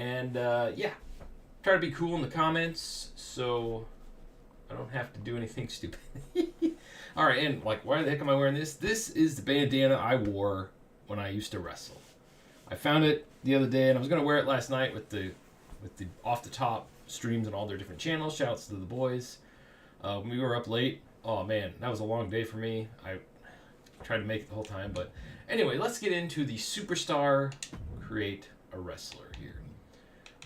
And yeah, try to be cool in the comments so I don't have to do anything stupid. All right, and like, why the heck am I wearing this? This is the bandana I wore when I used to wrestle. I found it the other day, and I was gonna wear it last night with the off the top streams on all their different channels. Shouts to the boys. We were up late. Oh man, that was a long day for me. I tried to make it the whole time, but anyway, let's get into the Superstar Create a Wrestler here.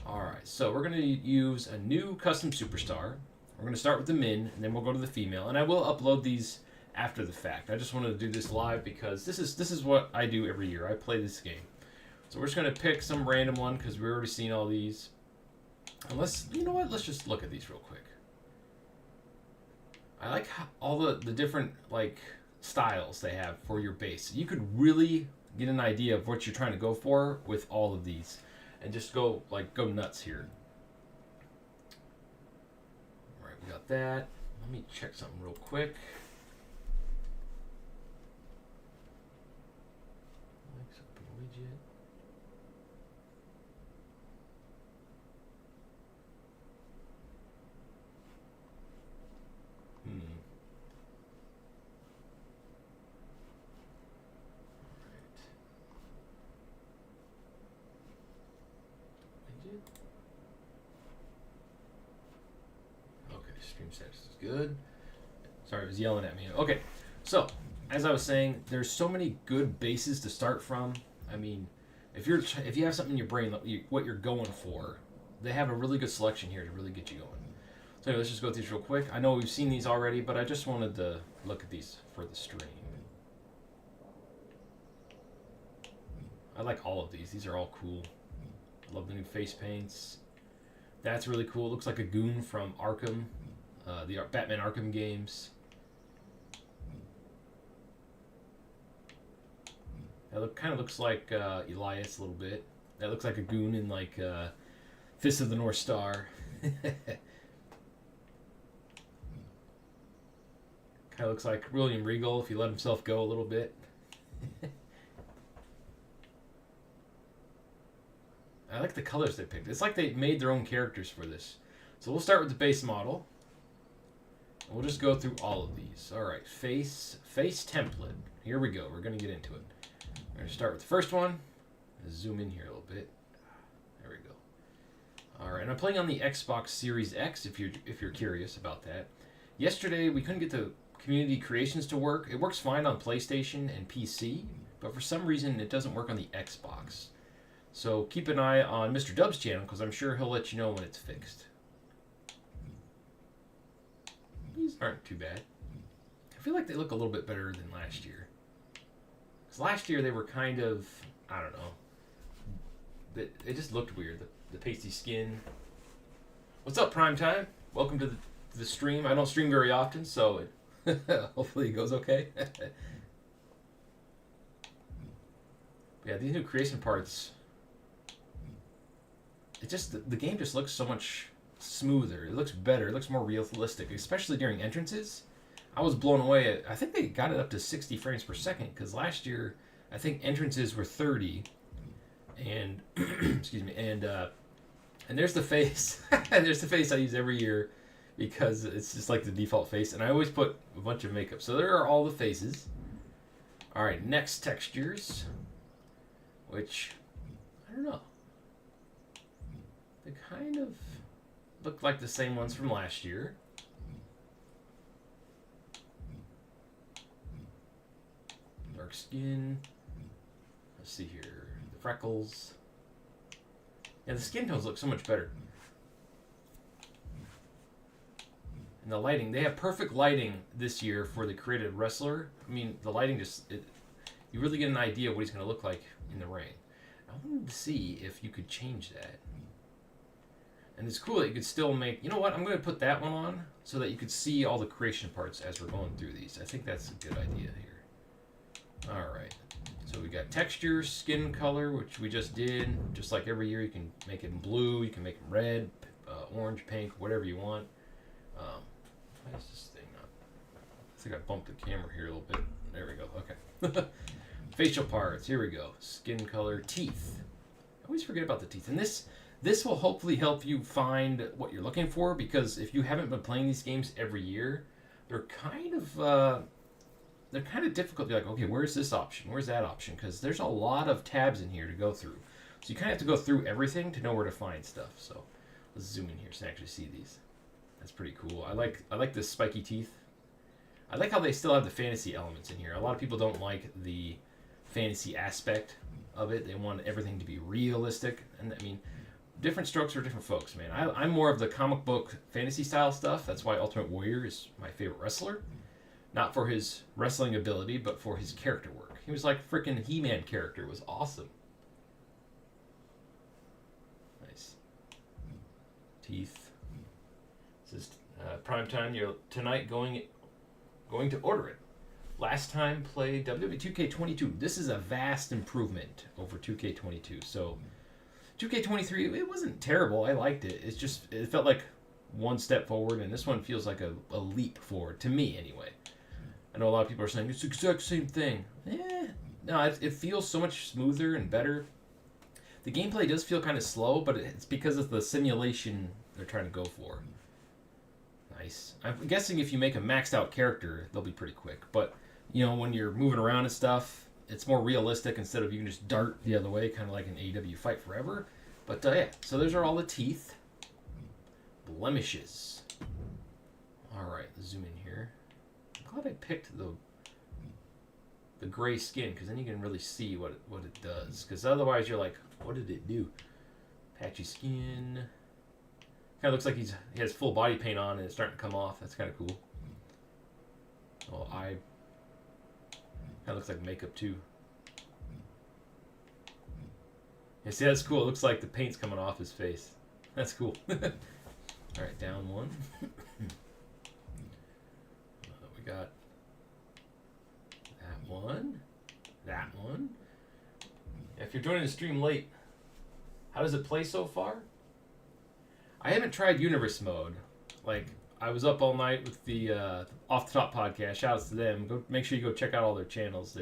All right, so we're gonna use a new custom Superstar. We're going to start with the men, and then we'll go to the female. And I will upload these after the fact. I just wanted to do this live because this is what I do every year. I play this game. So we're just going to pick some random one because we've already seen all these. And you know what? Let's just look at these real quick. I like all the different like styles they have for your base. You could really get an idea of what you're trying to go for with all of these, and just go nuts here. Got that. Let me check something real quick. Stream status is good. Sorry, it was yelling at me. Okay, so as I was saying, there's so many good bases to start from. I mean, if you have something in your brain what you're going for, they have a really good selection here to really get you going. So anyway, let's just go through these real quick. I know we've seen these already, but I just wanted to look at these for the stream. I like all of these. These are all cool. I love the new face paints. That's really cool. It looks like a goon from Arkham. The Batman Arkham games. That kind of looks like Elias a little bit. That looks like a goon in like Fist of the North Star. Kind of looks like William Regal if he let himself go a little bit. I like the colors they picked. It's like they made their own characters for this. So we'll start with the base model. We'll just go through all of these. All right, face template. Here we go. We're going to get into it. We're going to start with the first one. Zoom in here a little bit. There we go. All right, and I'm playing on the Xbox Series X if you're curious about that. Yesterday we couldn't get the community creations to work. It works fine on PlayStation and PC, but for some reason it doesn't work on the Xbox. So keep an eye on Mr. Dub's channel because I'm sure he'll let you know when it's fixed. These aren't too bad. I feel like they look a little bit better than last year. Because last year they were kind of, I don't know. It just looked weird. The pasty skin. What's up, Prime Time? Welcome to the stream. I don't stream very often, so hopefully it goes okay. Yeah, these new creation parts. The game just looks so much smoother. It looks better. It looks more realistic, especially during entrances. I was blown away. I think they got it up to 60 frames per second because last year I think entrances were 30, and excuse me, and there's the face. There's the face I use every year because it's just like the default face, and I always put a bunch of makeup. So there are all the faces. All right, next textures, which I don't know. They kind of look like the same ones from last year. Dark skin. Let's see here. The freckles. Yeah, the skin tones look so much better. And the lighting. They have perfect lighting this year for the created wrestler. I mean, the lighting you really get an idea of what he's going to look like in the ring. I wanted to see if you could change that. And it's cool that you could still make... You know what? I'm going to put that one on so that you could see all the creation parts as we're going through these. I think that's a good idea here. All right. So we got texture, skin color, which we just did. Just like every year, you can make it in blue. You can make it red, orange, pink, whatever you want. Why is this thing not... I think I bumped the camera here a little bit. There we go. Okay. Facial parts. Here we go. Skin color. Teeth. I always forget about the teeth. And this This will hopefully help you find what you're looking for, because if you haven't been playing these games every year, they're kind of difficult. You're like, okay, where's this option? Where's that option? Because there's a lot of tabs in here to go through. So you kind of have to go through everything to know where to find stuff. So let's zoom in here so you can actually see these. That's pretty cool. I like the spiky teeth. I like how they still have the fantasy elements in here. A lot of people don't like the fantasy aspect of it. They want everything to be realistic. And I mean, different strokes for different folks, man. I'm more of the comic book fantasy style stuff. That's why Ultimate Warrior is my favorite wrestler. Not for his wrestling ability, but for his character work. He was like freaking He-Man character. It was awesome. Nice. Teeth. This is prime time. You're tonight going to order it. Last time played WWE 2K22. This is a vast improvement over 2K22. So 2K23, it wasn't terrible. I liked it. It's just, it felt like one step forward, and this one feels like a leap forward, to me anyway. I know a lot of people are saying, it's the exact same thing. No, it feels so much smoother and better. The gameplay does feel kind of slow, but it's because of the simulation they're trying to go for. Nice. I'm guessing if you make a maxed out character, they'll be pretty quick. But, you know, when you're moving around and stuff, it's more realistic instead of you can just dart the other way, kind of like an AEW Fight Forever. But, yeah, so those are all the teeth. Blemishes. Alright, let's zoom in here. I'm glad I picked the gray skin, because then you can really see what it does. Because otherwise you're like, what did it do? Patchy skin. Kind of looks like he has full body paint on and it's starting to come off. That's kind of cool. Oh, eye. Kind of looks like makeup too. Yeah, see, that's cool. It looks like the paint's coming off his face. That's cool. Alright, down one. We got that one. That one. If you're joining the stream late, how does it play so far? I haven't tried Universe mode. Like, I was up all night with the Off the Top podcast. Shout outs to them. Go make sure you go check out all their channels.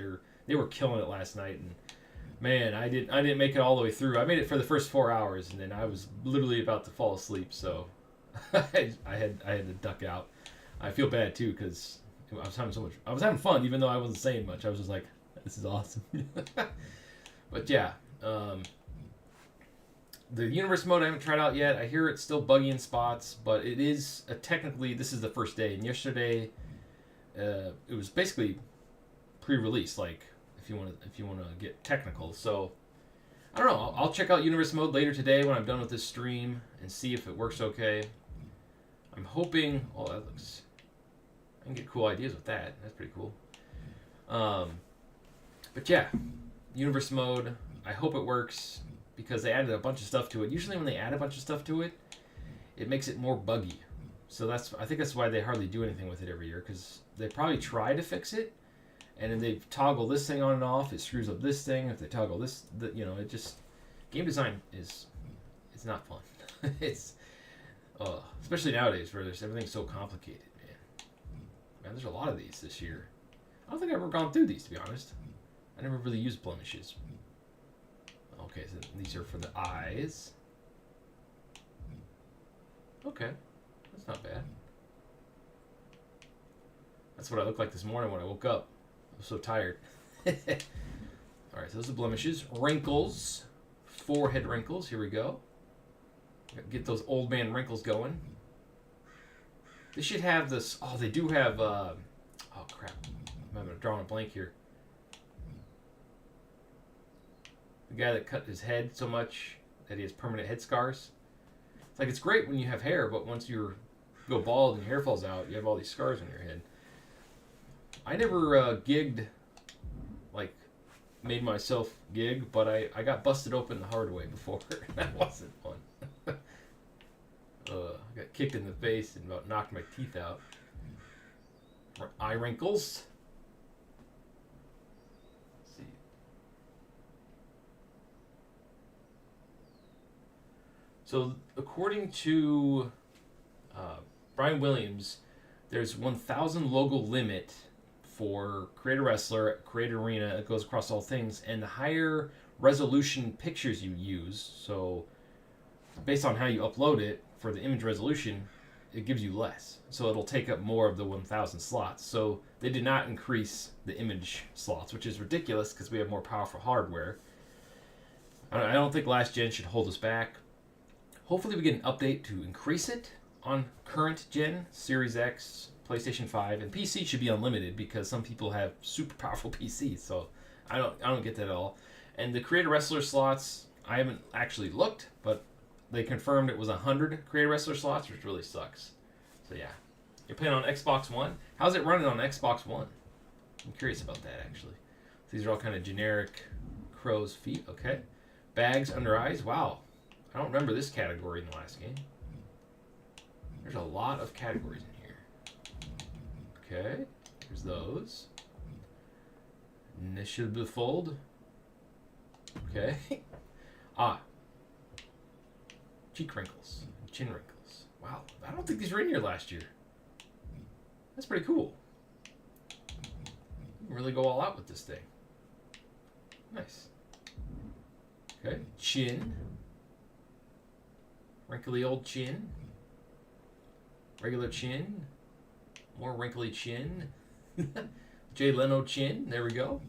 They were killing it last night, and man, I didn't make it all the way through. I made it for the first 4 hours, and then I was literally about to fall asleep. So I had to duck out. I feel bad too, because I was having fun, even though I wasn't saying much. I was just like, this is awesome. But yeah. The Universe mode I haven't tried out yet. I hear it's still buggy in spots, but it is technically, this is the first day. And yesterday, it was basically pre-release, like if you want to get technical. So I don't know. I'll check out Universe mode later today when I'm done with this stream and see if it works okay. I'm hoping. Oh, that looks. I can get cool ideas with that. That's pretty cool. But yeah, Universe mode. I hope it works, because they added a bunch of stuff to it. Usually when they add a bunch of stuff to it, it makes it more buggy. So I think that's why they hardly do anything with it every year, because they probably try to fix it, and then they toggle this thing on and off. It screws up this thing. If they toggle this, it just... Game design it's not fun. It's... especially nowadays where everything's so complicated, man. Man, there's a lot of these this year. I don't think I've ever gone through these, to be honest. I never really used blemishes. Okay, so these are for the eyes. Okay, that's not bad. That's what I looked like this morning when I woke up. I was so tired. Alright, so those are blemishes. Wrinkles. Forehead wrinkles. Here we go. Get those old man wrinkles going. They should have this. Oh, they do have. Oh, crap. I'm drawing a blank here. The guy that cut his head so much that he has permanent head scars. It's like, it's great when you have hair, but once you go bald and your hair falls out, you have all these scars on your head. I never gigged, like, made myself gig, but I got busted open the hard way before. That wasn't fun. I got kicked in the face and about knocked my teeth out. Eye wrinkles. So, according to Brian Williams, there's 1,000 logo limit for Create a Wrestler, Create Arena. It goes across all things. And the higher resolution pictures you use, so based on how you upload it for the image resolution, it gives you less. So it'll take up more of the 1,000 slots. So they did not increase the image slots, which is ridiculous because we have more powerful hardware. I don't think last gen should hold us back. Hopefully we get an update to increase it on current gen, Series X, PlayStation 5, and PC should be unlimited because some people have super powerful PCs. So I don't get that at all. And the creator wrestler slots, I haven't actually looked, but they confirmed it was 100 creator wrestler slots, which really sucks. So yeah, you're playing on Xbox One. How's it running on Xbox One? I'm curious about that actually. These are all kind of generic crow's feet. Okay, bags under eyes. Wow, I don't remember this category in the last game. There's a lot of categories in here. Okay, there's those. Initial fold. Okay. Cheek wrinkles, chin wrinkles. Wow, I don't think these were in here last year. That's pretty cool. You can really go all out with this thing. Nice. Okay, chin. Wrinkly old chin. Regular chin. More wrinkly chin. Jay Leno chin. There we go.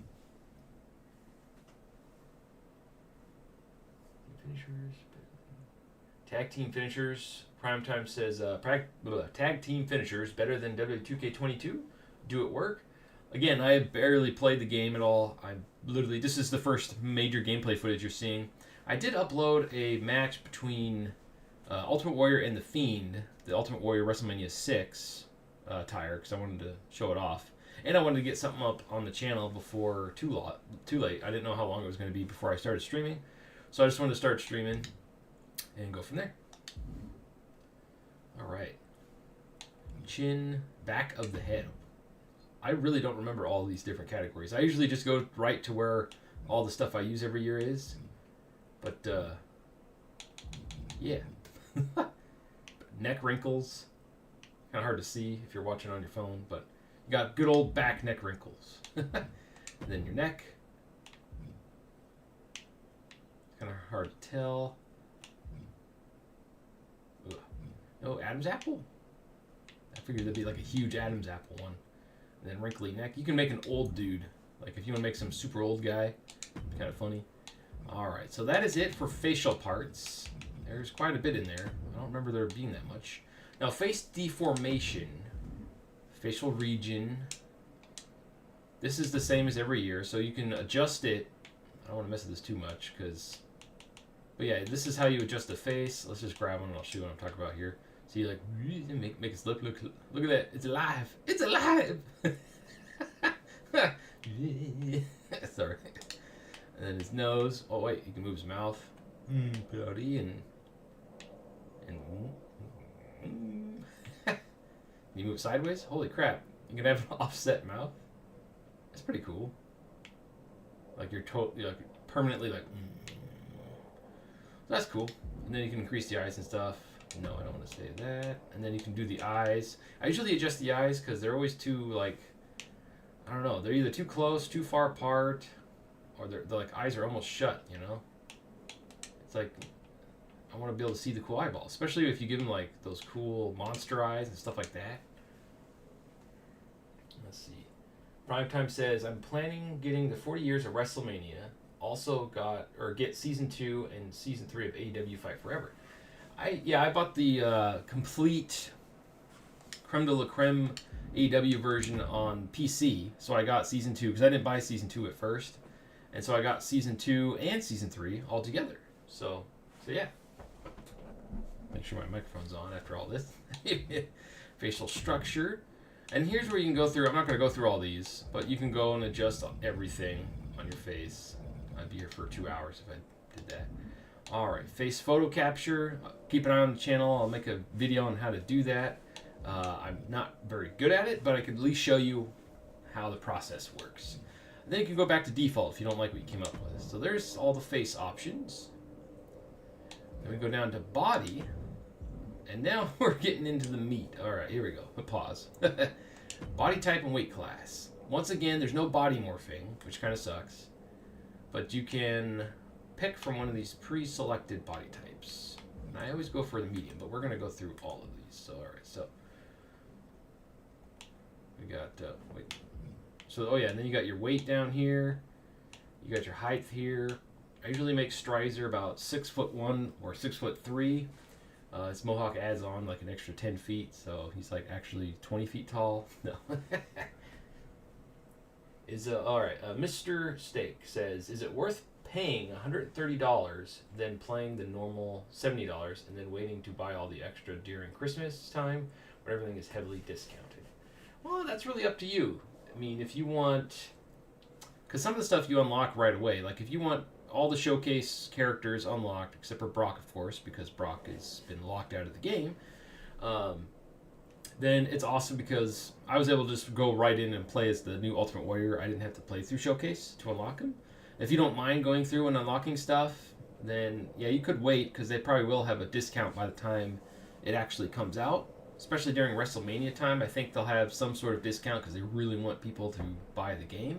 Finishers. Tag team finishers. Primetime says tag team finishers better than W2K22. Do it work? Again, I barely played the game at all. This is the first major gameplay footage you're seeing. I did upload a match between Ultimate Warrior and The Fiend, the Ultimate Warrior WrestleMania 6 attire, because I wanted to show it off. And I wanted to get something up on the channel before too late. I didn't know how long it was going to be before I started streaming. So I just wanted to start streaming and go from there. All right. Chin, back of the head. I really don't remember all these different categories. I usually just go right to where all the stuff I use every year is. But, yeah. Neck wrinkles. Kind of hard to see if you're watching on your phone, but you got good old back neck wrinkles. And then your neck. Kind of hard to tell. Ugh. No, Adam's apple? I figured there'd be like a huge Adam's apple one. And then wrinkly neck. You can make an old dude. Like if you want to make some super old guy. Kind of funny. Alright, so that is it for facial parts. There's quite a bit in there. I don't remember there being that much. Now, face deformation. Facial region. This is the same as every year, so you can adjust it. I don't want to mess with this too much, because... But yeah, this is how you adjust the face. Let's just grab one and I'll show you what I'm talking about here. So you like, make it look at that. It's alive. It's alive! Sorry. And then his nose. Oh wait, you can move his mouth. Bloody and you move it sideways? Holy crap. You can have an offset mouth. That's pretty cool. Like you're like permanently like that's cool. And then you can increase the eyes and stuff. No, I don't want to say that. And then you can do the eyes. I usually adjust the eyes because they're always too like I don't know, they're either too close, too far apart, or they're like eyes are almost shut, you know? It's like I want to be able to see the cool eyeballs, especially if you give them like those cool monster eyes and stuff like that. Let's see. Primetime says, I'm planning getting the 40 years of WrestleMania. Also get season 2 and season 3 of AEW Fight Forever. I bought the complete creme de la creme AEW version on PC, so I got season 2 because I didn't buy season 2 at first, and so I got season 2 and season 3 all together. So yeah. Make sure my microphone's on after all this. Facial structure. And here's where you can go through. I'm not going to go through all these, but you can go and adjust everything on your face. I'd be here for 2 hours if I did that. Alright, face photo capture. Keep an eye on the channel. I'll make a video on how to do that. I'm not very good at it, but I can at least show you how the process works. And then you can go back to default if you don't like what you came up with. So there's all the face options. Then we go down to body. And now we're getting into the meat. Alright, here we go. Pause. Body type and weight class. Once again, there's no body morphing, which kind of sucks. But you can pick from one of these pre-selected body types. And I always go for the medium, but we're going to go through all of these. So, all right. So, we got, wait. So, oh yeah, and then you got your weight down here. You got your height here. I usually make Strizer about 6'1" or 6'3". His mohawk adds on like an extra 10 feet, so he's like actually 20 feet tall. No. All right. Mr. Steak says, is it worth paying $130 than playing the normal $70 and then waiting to buy all the extra during Christmas time when everything is heavily discounted? Well, that's really up to you. I mean, if you want, because some of the stuff you unlock right away, like if you want all the showcase characters unlocked, except for Brock, of course, because Brock has been locked out of the game, then it's awesome because I was able to just go right in and play as the new Ultimate Warrior. I didn't have to play through Showcase to unlock him. If you don't mind going through and unlocking stuff, then yeah, you could wait because they probably will have a discount by the time it actually comes out. Especially during WrestleMania time, I think they'll have some sort of discount because they really want people to buy the game.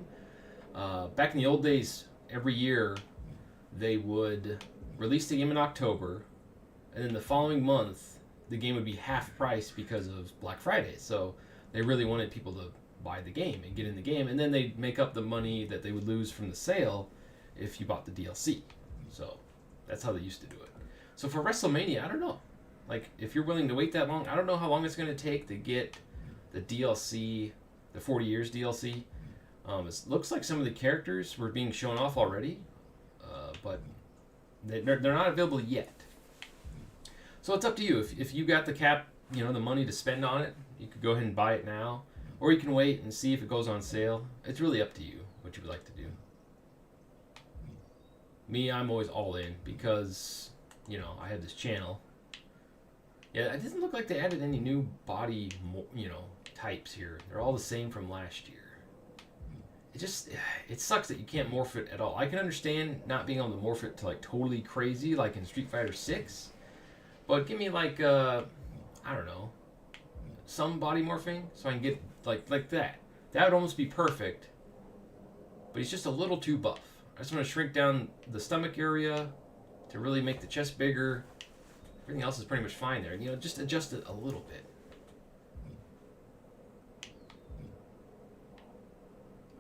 Back in the old days, every year they would release the game in October, and then the following month the game would be half price because of Black Friday. So they really wanted people to buy the game and get in the game, and then they'd make up the money that they would lose from the sale if you bought the DLC. So that's how they used to do it. So for WrestleMania, I don't know. Like, if you're willing to wait that long, I don't know how long it's going to take to get the DLC, the 40 Years DLC. It looks like some of the characters were being shown off already, but they're not available yet. So it's up to you. If you got the the money to spend on it, you could go ahead and buy it now. Or you can wait and see if it goes on sale. It's really up to you what you would like to do. Me, I'm always all in because, I have this channel. Yeah, it doesn't look like they added any new body, types here. They're all the same from last year. It sucks that you can't morph it at all. I can understand not being able to morph it to like totally crazy like in Street Fighter 6. But give me like, I don't know, some body morphing so I can get like that. That would almost be perfect. But he's just a little too buff. I just want to shrink down the stomach area to really make the chest bigger. Everything else is pretty much fine there. Just adjust it a little bit.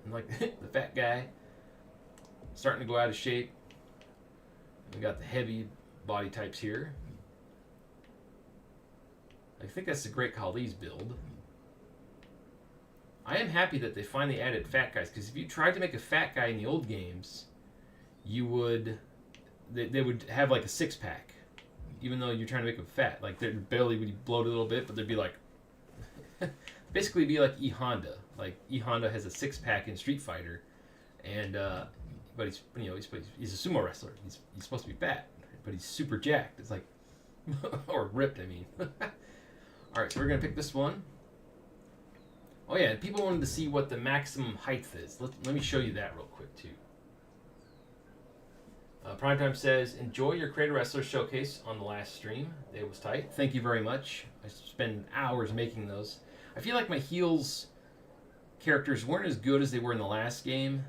And like the fat guy, starting to go out of shape. We got the heavy body types here. I think that's the Great Khali's build. I am happy that they finally added fat guys, because if you tried to make a fat guy in the old games, they would have like a six-pack. Even though you're trying to make them fat, like their belly would bloat a little bit, but they'd be like, basically be like E Honda. Like E Honda has a six-pack in Street Fighter, and but he's he's a sumo wrestler. He's supposed to be fat, but he's super jacked. It's like or ripped, I mean. All right, so we're gonna pick this one. Oh yeah, and people wanted to see what the maximum height is. Let me show you that real quick too. Primetime says, enjoy your Creator Wrestler showcase on the last stream. It was tight. Thank you very much. I spent hours making those. I feel like my heels characters weren't as good as they were in the last game.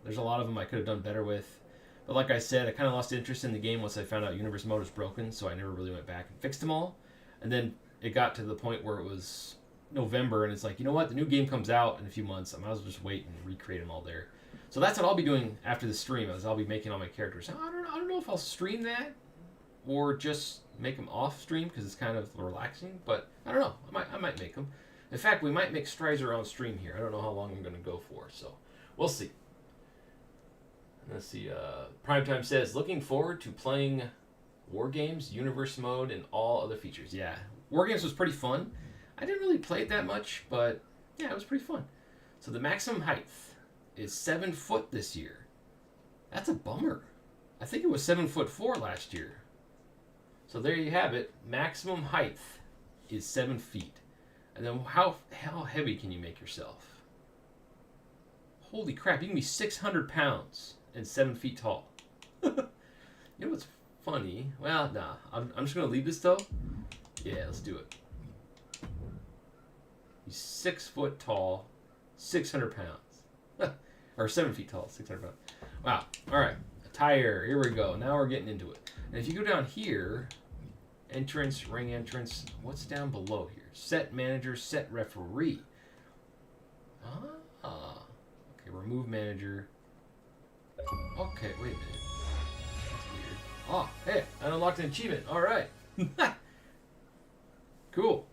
There's a lot of them I could have done better with. But like I said, I kind of lost interest in the game once I found out Universe Mode was broken, so I never really went back and fixed them all. And then it got to the point where it was November, and it's like, you know what? The new game comes out in a few months. I might as well just wait and recreate them all there. So that's what I'll be doing after the stream, is I'll be making all my characters. I don't know if I'll stream that or just make them off stream because it's kind of relaxing, but I don't know. I might make them. In fact, we might make Strizer on stream here. I don't know how long I'm going to go for, so we'll see. Let's see. Primetime says, looking forward to playing War Games, Universe Mode, and all other features. Yeah, War Games was pretty fun. I didn't really play it that much, but yeah, it was pretty fun. So the maximum height is 7 foot this year. That's a bummer. I think it was 7'4" last year. So there you have it. Maximum height is 7 feet. And then how heavy can you make yourself? Holy crap, you can be 600 pounds and 7 feet tall. You know what's funny? Well, nah. I'm just going to leave this though. Yeah, let's do it. He's 6 foot tall, 600 pounds. Or 7 feet tall, 600 pounds. Wow. All right. Attire. Here we go. Now we're getting into it. And if you go down here, entrance, ring entrance, what's down below here? Set manager, set referee. Ah. Okay, remove manager. Okay, wait a minute. That's weird. Oh, hey, I unlocked an achievement. All right. Cool.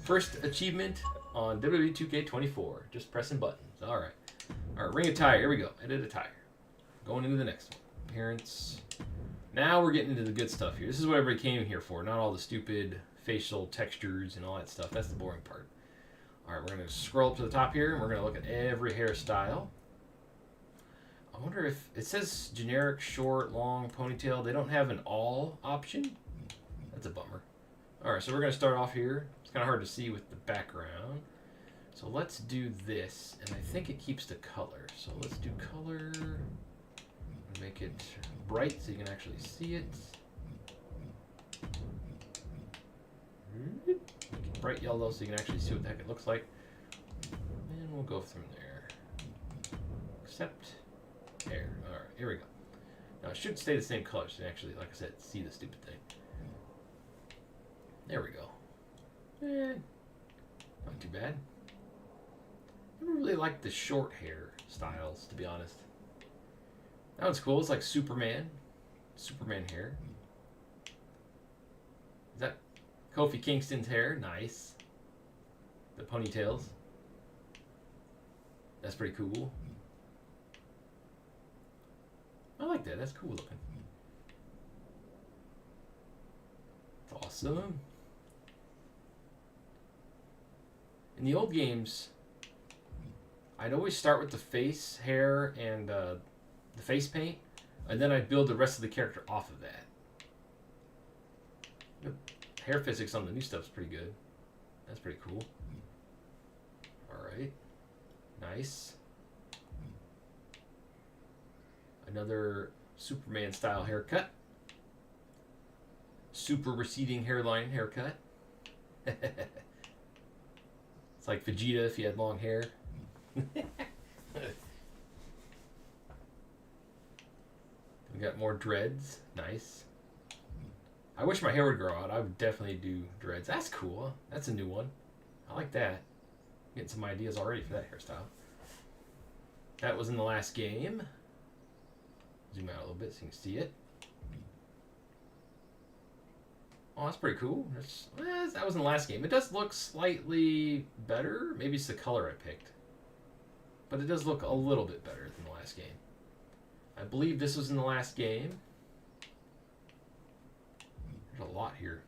First achievement on WWE 2K24. Just pressing buttons. All right. All right, ring attire. Here we go. Edit attire. Going into the next one. Appearance. Now we're getting into the good stuff here. This is what everybody came here for, not all the stupid facial textures and all that stuff. That's the boring part. All right, we're going to scroll up to the top here, and we're going to look at every hairstyle. I wonder if it says generic, short, long, ponytail. They don't have an all option. That's a bummer. All right, so we're going to start off here. It's kind of hard to see with the background. So let's do this, and I think it keeps the color. So let's do color. Make it bright so you can actually see it. Make it bright yellow so you can actually see what the heck it looks like. And we'll go from there. Accept hair. Alright, here we go. Now it should stay the same color so you can actually, like I said, see the stupid thing. There we go. Not too bad. I never really liked the short hair styles, to be honest. That one's cool. It's like Superman. Superman hair. Is that Kofi Kingston's hair? Nice. The ponytails. That's pretty cool. I like that. That's cool looking. It's awesome. In the old games, I'd always start with the face, hair, and the face paint, and then I'd build the rest of the character off of that. The hair physics on the new stuff's pretty good. That's pretty cool. Alright. Nice. Another Superman style haircut. Super receding hairline haircut. It's like Vegeta if he had long hair. We got more dreads. Nice. I wish my hair would grow out. I would definitely do dreads. That's cool. That's a new one. I like that. Getting some ideas already for that hairstyle. That was in the last game. Zoom out a little bit so you can see it. Oh, that's pretty cool. That was in the last game. It does look slightly better. Maybe it's the color I picked. But it does look a little bit better than the last game. I believe this was in the last game. There's a lot here.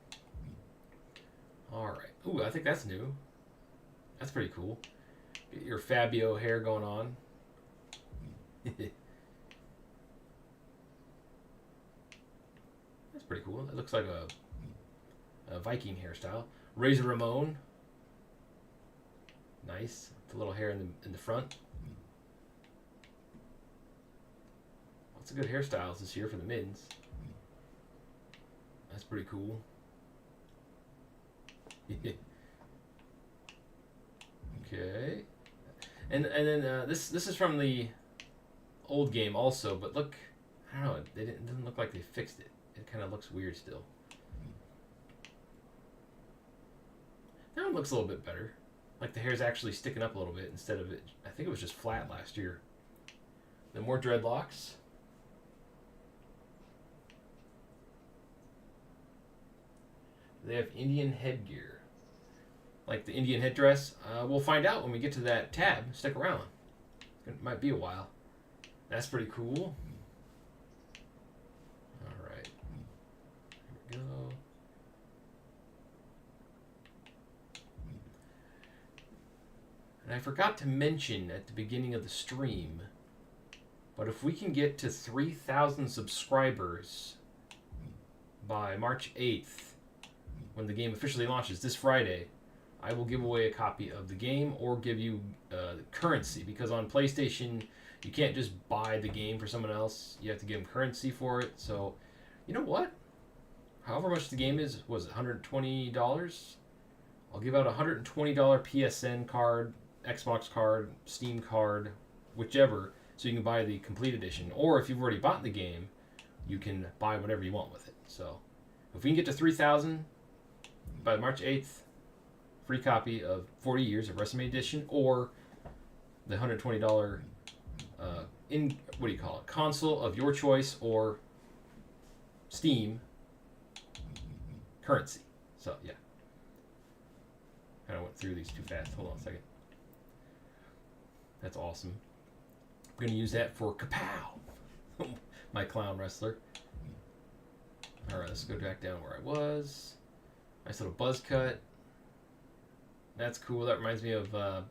Alright. Ooh, I think that's new. That's pretty cool. Get your Fabio hair going on. That's pretty cool. It looks like a Viking hairstyle. Razor Ramon. Nice. The little hair in the front. Lots of good hairstyles this year for the mids. That's pretty cool. Okay. And then this is from the old game also, but look, I don't know, it doesn't look like they fixed it. It kind of looks weird still. That one looks a little bit better. Like the hair's actually sticking up a little bit instead of it. I think it was just flat last year. Then more dreadlocks. They have Indian headgear. Like the Indian headdress. We'll find out when we get to that tab. Stick around. It might be a while. That's pretty cool. Alright. Here we go. And I forgot to mention at the beginning of the stream, but if we can get to 3,000 subscribers by March 8th, when the game officially launches this Friday, I will give away a copy of the game or give you currency, because on PlayStation you can't just buy the game for someone else. You have to give them currency for it. So, you know what? However much the game is, was it $120? I'll give out a $120 PSN card, Xbox card, Steam card, whichever, so you can buy the complete edition. Or if you've already bought the game, you can buy whatever you want with it. So if we can get to 3,000 by March 8th, free copy of 40 Years of WrestleMania Edition, or the $120 in what do you call it, console of your choice, or Steam currency. So yeah, kind of went through these too fast. Hold on a second. That's awesome. I'm gonna use that for Kapow, my clown wrestler. All right, let's go back down where I was. Nice little buzz cut. That's cool. That reminds me of what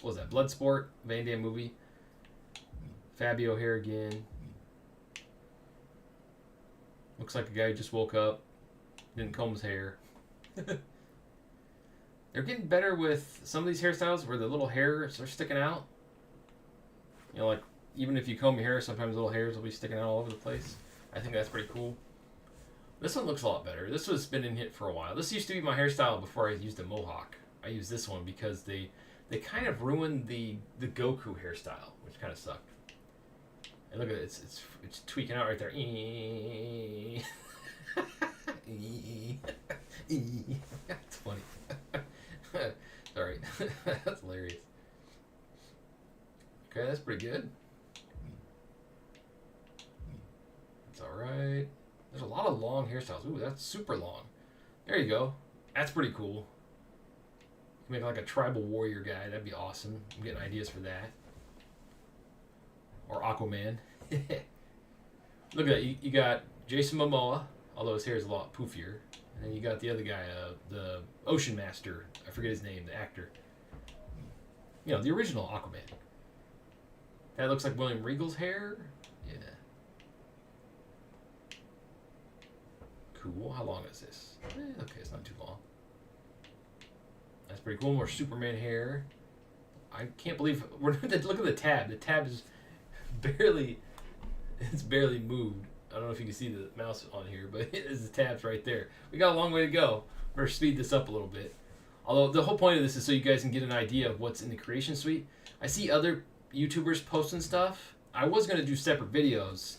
was that? Bloodsport, Van Damme movie. Fabio hair again. Looks like a guy who just woke up, didn't comb his hair. They're getting better with some of these hairstyles where the little hairs are sticking out. You know, like even if you comb your hair, sometimes little hairs will be sticking out all over the place. I think that's pretty cool. This one looks a lot better. This has been in hit for a while. This used to be my hairstyle before I used a mohawk. I used this one because they kind of ruined the Goku hairstyle, which kind of sucked. And look at it, it's tweaking out right there. That's funny. Sorry. That's hilarious. Okay, that's pretty good. That's alright. There's a lot of long hairstyles. Ooh, that's super long. There you go. That's pretty cool. You can make like a tribal warrior guy. That'd be awesome. I'm getting ideas for that. Or Aquaman. Look at that. You got Jason Momoa, although his hair is a lot poofier. And then you got the other guy, the Ocean Master. I forget his name, the actor. You know, the original Aquaman. That looks like William Regal's hair. Yeah. Cool. How long is this? Okay, it's not too long. That's pretty cool. More Superman hair. I can't believe look at the tab. The tab is barely moved. I don't know if you can see the mouse on here, but the tab's right there. We got a long way to go. We're gonna speed this up a little bit. Although the whole point of this is so you guys can get an idea of what's in the creation suite. I see other YouTubers posting stuff. I was gonna do separate videos,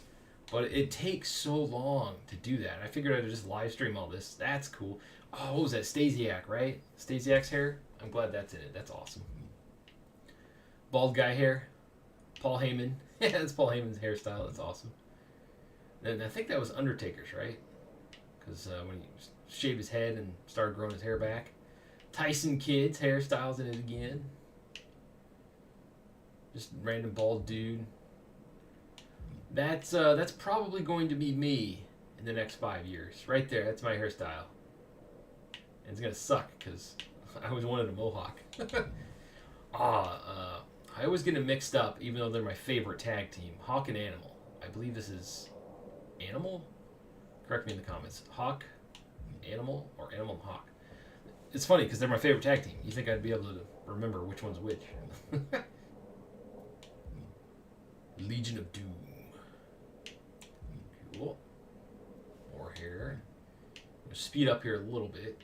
but it takes so long to do that. I figured I'd just live stream all this. That's cool. Oh, what was that? Stasiak, right? Stasiak's hair? I'm glad that's in it. That's awesome. Bald guy hair. Paul Heyman. Yeah, that's Paul Heyman's hairstyle. That's awesome. And I think that was Undertaker's, right? Because when he shaved his head and started growing his hair back. Tyson Kidd's hairstyle's in it again. Just random bald dude. That's probably going to be me in the next 5 years. Right there, that's my hairstyle. And it's gonna suck because I always wanted a mohawk. I always get them mixed up, even though they're my favorite tag team. Hawk and Animal. I believe this is Animal? Correct me in the comments. Hawk, Animal, or Animal and Hawk. It's funny because they're my favorite tag team. You think I'd be able to remember which one's which. Legion of Doom. Cool. More hair. I'm gonna speed up here a little bit.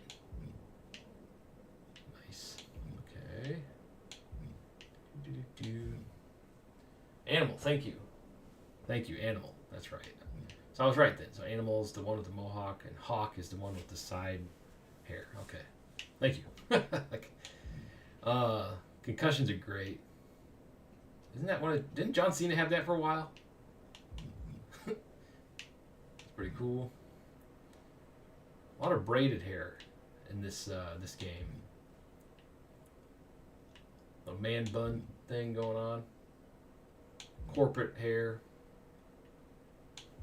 Nice. Okay. Animal, thank you. Thank you, Animal. That's right. So I was right then. So Animal is the one with the mohawk, and Hawk is the one with the side hair. Okay. Thank you. Concussions are great. Isn't that one of... Didn't John Cena have that for a while? It's pretty cool. A lot of braided hair in this this game. A man bun thing going on. Corporate hair.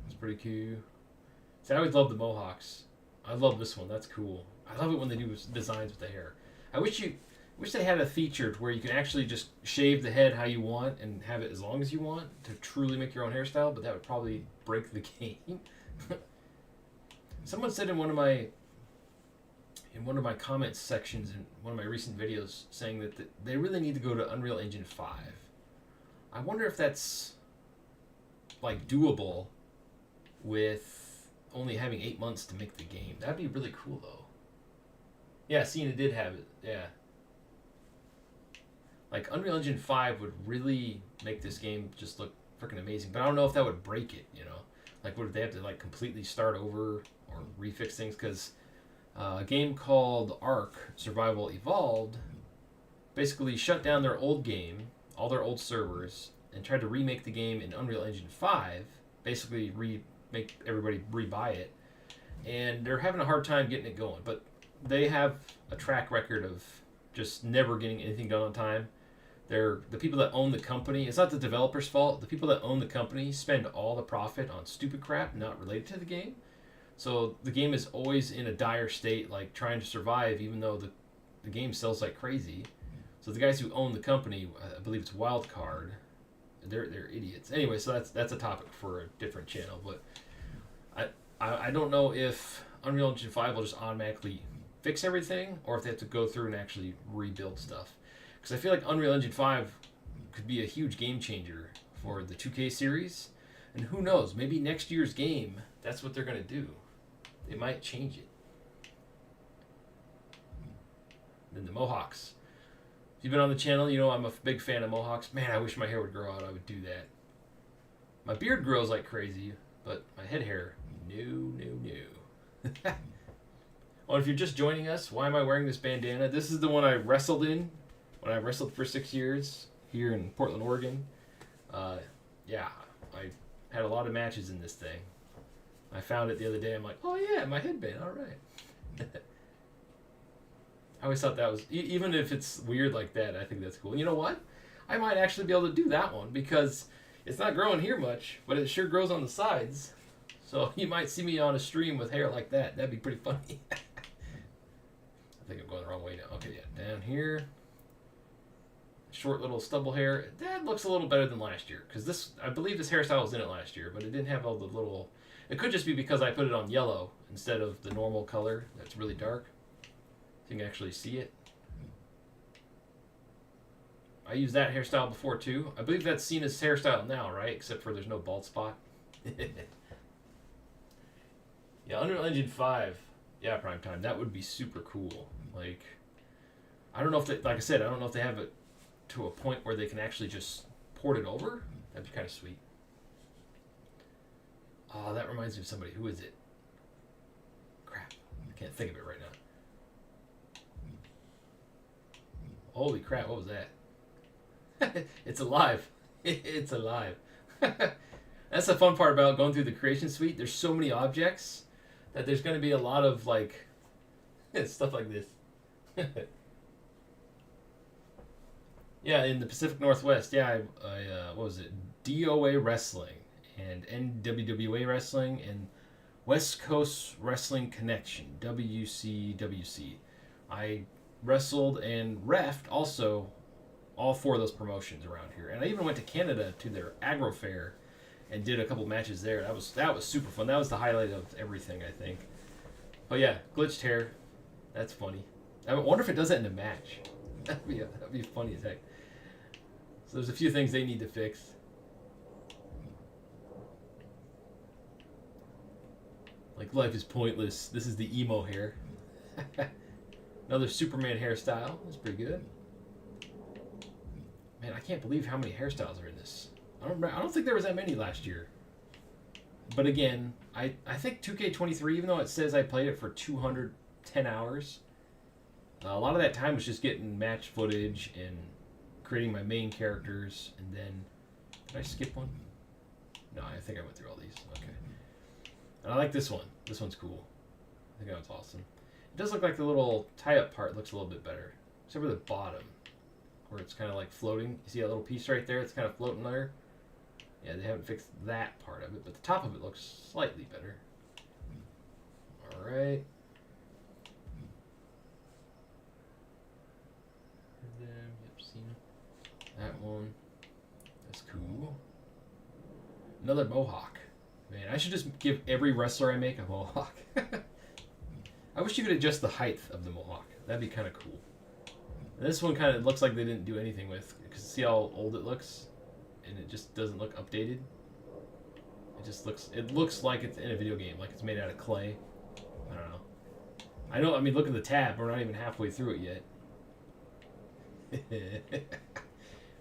It's pretty cool. See, I always love the mohawks. I love this one. That's cool. I love it when they do designs with the hair. I wish they had a feature where you can actually just shave the head how you want and have it as long as you want to truly make your own hairstyle, but that would probably break the game. Someone said in one of my comments sections in one of my recent videos saying that they really need to go to Unreal Engine 5. I wonder if that's like doable with only having 8 months to make the game. That'd be really cool though. Yeah, Cena did have it. Yeah. Like Unreal Engine 5 would really make this game just look freaking amazing, but I don't know if that would break it, you know. Like, what if they have to like completely start over or refix things? Because a game called Ark Survival Evolved basically shut down their old game, all their old servers, and tried to remake the game in Unreal Engine 5. Basically, make everybody rebuy it, and they're having a hard time getting it going. But they have a track record of just never getting anything done on time. They're the people that own the company. It's not the developer's fault. The people that own the company spend all the profit on stupid crap not related to the game. So the game is always in a dire state, like trying to survive, even though the game sells like crazy. So the guys who own the company, I believe it's Wildcard, they're idiots. Anyway, so that's a topic for a different channel. But I don't know if Unreal Engine 5 will just automatically fix everything, or if they have to go through and actually rebuild stuff. Because I feel like Unreal Engine 5 could be a huge game changer for the 2K series. And who knows, maybe next year's game, that's what they're going to do. They might change it. Then the Mohawks. If you've been on the channel, you know I'm a big fan of Mohawks. Man, I wish my hair would grow out. I would do that. My beard grows like crazy, but my head hair, no. Well, if you're just joining us, why am I wearing this bandana? This is the one I wrestled in when I wrestled for 6 years here in Portland, Oregon. Yeah, I had a lot of matches in this thing. I found it the other day. I'm like, oh yeah, my headband. All right. I always thought that was, even if it's weird like that, I think that's cool. You know what? I might actually be able to do that one because it's not growing here much, but it sure grows on the sides. So you might see me on a stream with hair like that. That'd be pretty funny. I think I'm going the wrong way now. Okay, yeah, down here. Short little stubble hair. That looks a little better than last year because this, I believe this hairstyle was in it last year, but it didn't have all the little. It could just be because I put it on yellow instead of the normal color that's really dark. You can actually see it. I used that hairstyle before too. I believe that's Cena's hairstyle now, right? Except for there's no bald spot. Yeah, Unreal Engine 5. Yeah, prime time. That would be super cool. Like, I don't know if they, like I said, I don't know if they have it to a point where they can actually just port it over. That'd be kind of sweet. Oh, that reminds me of somebody. Who is it? Crap. I can't think of it right now. Holy crap, what was that? It's alive. It's alive. That's the fun part about going through the creation suite. There's so many objects that there's going to be a lot of, like, stuff like this. Yeah, in the Pacific Northwest, yeah, I what was it? DOA Wrestling and NWWA Wrestling and West Coast Wrestling Connection, WCWC. I wrestled and refed also all 4 of those promotions around here. And I even went to Canada to their Agro Fair and did a couple matches there. That was super fun. That was the highlight of everything, I think. But yeah, glitched hair. That's funny. I wonder if it does that in a match. That'd be funny as heck. So there's a few things they need to fix. Like, life is pointless. This is the emo hair. Another Superman hairstyle. That's pretty good. Man, I can't believe how many hairstyles are in this. I don't think there was that many last year. But again, I think 2K23, even though it says I played it for 210 hours, a lot of that time was just getting match footage and creating my main characters. And then, did I skip one? No, I think I went through all these. Okay. And I like this one. This one's cool. I think that was awesome. It does look like the little tie-up part looks a little bit better. Except for the bottom, where it's kind of like floating. You see that little piece right there? It's kind of floating there. Yeah, they haven't fixed that part of it, but the top of it looks slightly better. Alright. And then, yep, seen that one. That's cool. Another mohawk. Man, I should just give every wrestler I make a mohawk. I wish you could adjust the height of the mohawk. That'd be kind of cool. And this one kind of looks like they didn't do anything with, because see how old it looks? And it just doesn't look updated. It looks like it's in a video game, like it's made out of clay. I don't know. I mean, look at the tab. We're not even halfway through it yet.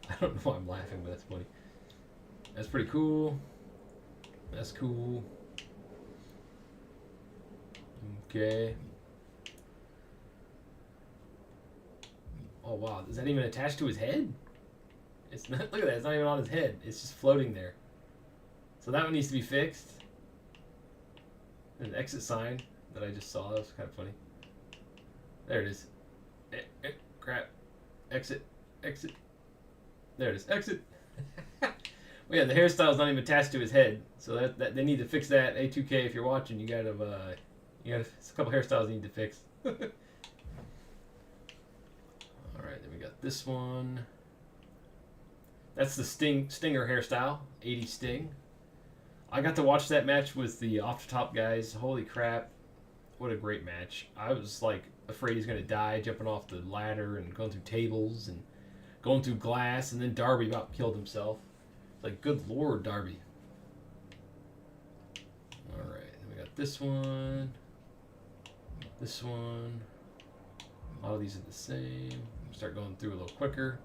I don't know why I'm laughing, but that's funny. That's pretty cool. That's cool. Okay. Oh wow, is that even attached to his head? It's not. Look at that. It's not even on his head. It's just floating there. So that one needs to be fixed. There's an exit sign that I just saw. That was kind of funny. There it is. Crap. Exit. Exit. There it is. Exit. Well, yeah, the hairstyle's not even attached to his head, so that they need to fix that. A2K, if you're watching, you got it's a couple hairstyles you need to fix. All right, then we got this one. That's the Stinger hairstyle, 80 Sting. I got to watch that match with the Off the Top guys. Holy crap, what a great match! I was like afraid he's gonna die, jumping off the ladder and going through tables and going through glass, and then Darby about killed himself. Like, good lord, Darby. Alright, then we got this one. This one. A lot of these are the same. Start going through a little quicker.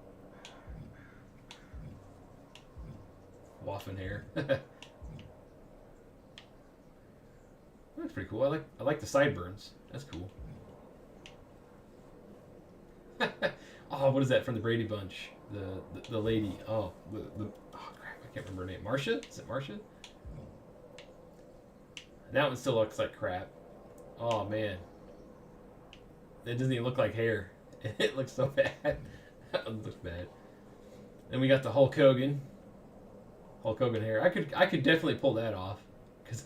Waffin hair. That's pretty cool. I like the sideburns. That's cool. Oh, what is that from the Brady Bunch? The lady. Oh, oh crap! I can't remember her name. Marcia? Is it Marcia? That one still looks like crap. Oh man, it doesn't even look like hair. It looks so bad. That one looks bad. Then we got the Hulk Hogan. Hulk Hogan hair. I could definitely pull that off because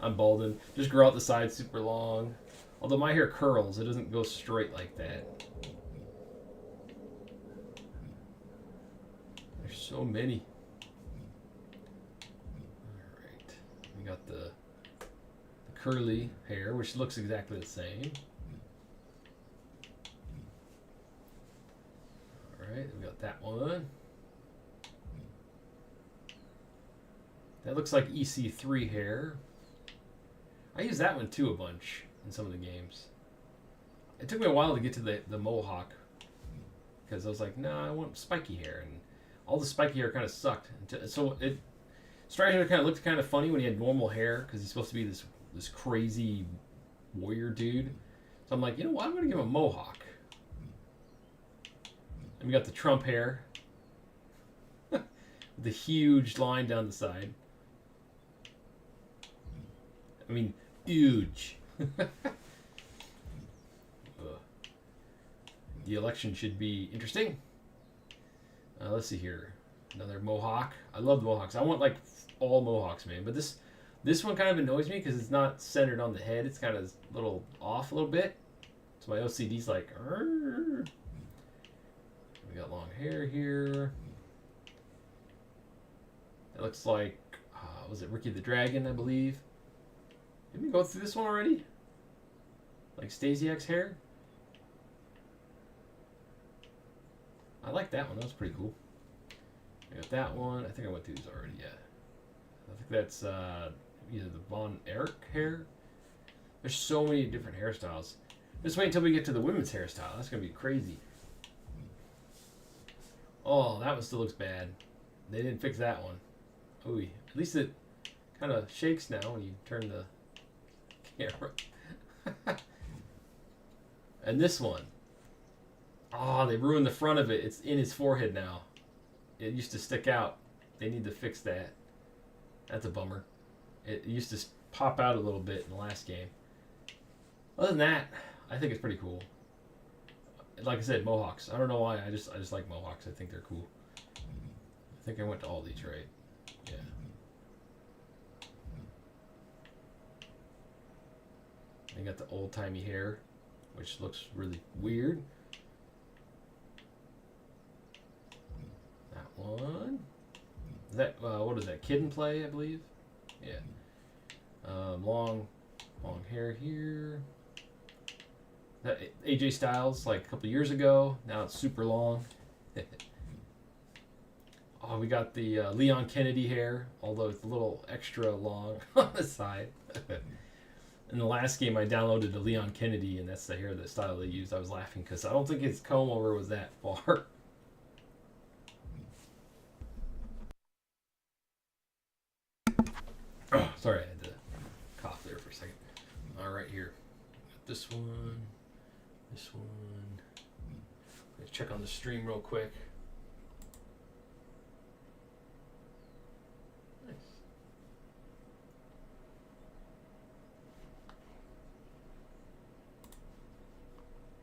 I'm balding. Just grow out the sides super long. Although my hair curls, it doesn't go straight like that. There's so many. Alright. We got the curly hair, which looks exactly the same. Alright, we got that one. That looks like EC3 hair. I use that one too a bunch in some of the games. It took me a while to get to the mohawk because I was like, nah, I want spiky hair, and all the spiky hair kind of sucked. So Strider kind of looked kind of funny when he had normal hair because he's supposed to be this crazy warrior dude. So I'm like, you know what? I'm gonna give him a mohawk. And we got the Trump hair, with the huge line down the side. I mean, huge. The election should be interesting. Let's see here. Another mohawk. I love the mohawks. I want like all mohawks, man. But this one kind of annoys me because it's not centered on the head. It's kind of a little off a little bit. So my OCD's like, arr. We got long hair here. It looks like, was it Ricky the Dragon, I believe? Did we go through this one already? Like Stasiak's hair? I like that one. That was pretty cool. I got that one. I think I went through these already. Yeah. I think that's either the Von Erich hair. There's so many different hairstyles. Just wait until we get to the women's hairstyle. That's going to be crazy. Oh, that one still looks bad. They didn't fix that one. Ooh, at least it kind of shakes now when you turn the camera. And this one. Oh, they ruined the front of it. It's in his forehead now. It used to stick out. They need to fix that. That's a bummer. It used to pop out a little bit in the last game. Other than that, I think it's pretty cool. Like I said, mohawks. I don't know why. I just like mohawks. I think they're cool. I think I went to all these, right? Yeah. They got the old-timey hair, which looks really weird. That one. Is that what is that? Kid and Play, I believe. Yeah. Long hair here. That AJ Styles like a couple years ago. Now it's super long. Oh, we got the Leon Kennedy hair, although it's a little extra long on the side. In the last game, I downloaded the Leon Kennedy, and that's the hair, the style they used. I was laughing because I don't think his comb over was that far. this one. This one. Let's check on the stream real quick. Nice.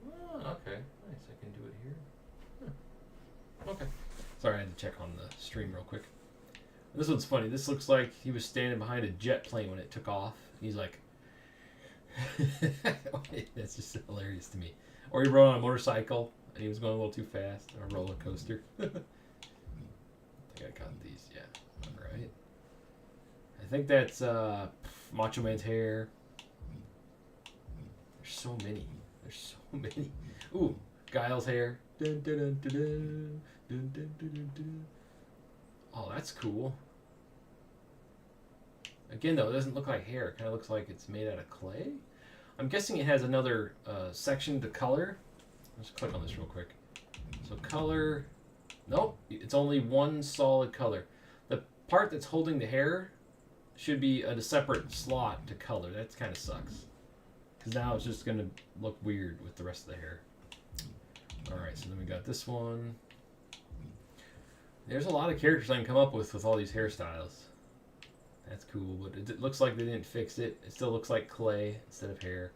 Oh, okay. Nice. I can do it here. Huh. Okay. Sorry, I had to check on the stream real quick. This one's funny. This looks like he was standing behind a jet plane when it took off. He's like, that's just hilarious to me. Or he rode on a motorcycle and he was going a little too fast on a roller coaster. I think I got these. Yeah. All right. I think that's Macho Man's hair. There's so many. There's so many. Ooh, Guile's hair. Dun, dun, dun, dun, dun. Dun, dun, dun, dun, dun. Oh, that's cool. Again, though, it doesn't look like hair. It kind of looks like it's made out of clay. I'm guessing it has another section to color. Let's click on this real quick. So color. Nope, it's only one solid color. The part that's holding the hair should be a separate slot to color. That kind of sucks. Because now it's just going to look weird with the rest of the hair. Alright, so then we got this one. There's a lot of characters I can come up with all these hairstyles. That's cool, but it looks like they didn't fix it. It still looks like clay instead of hair.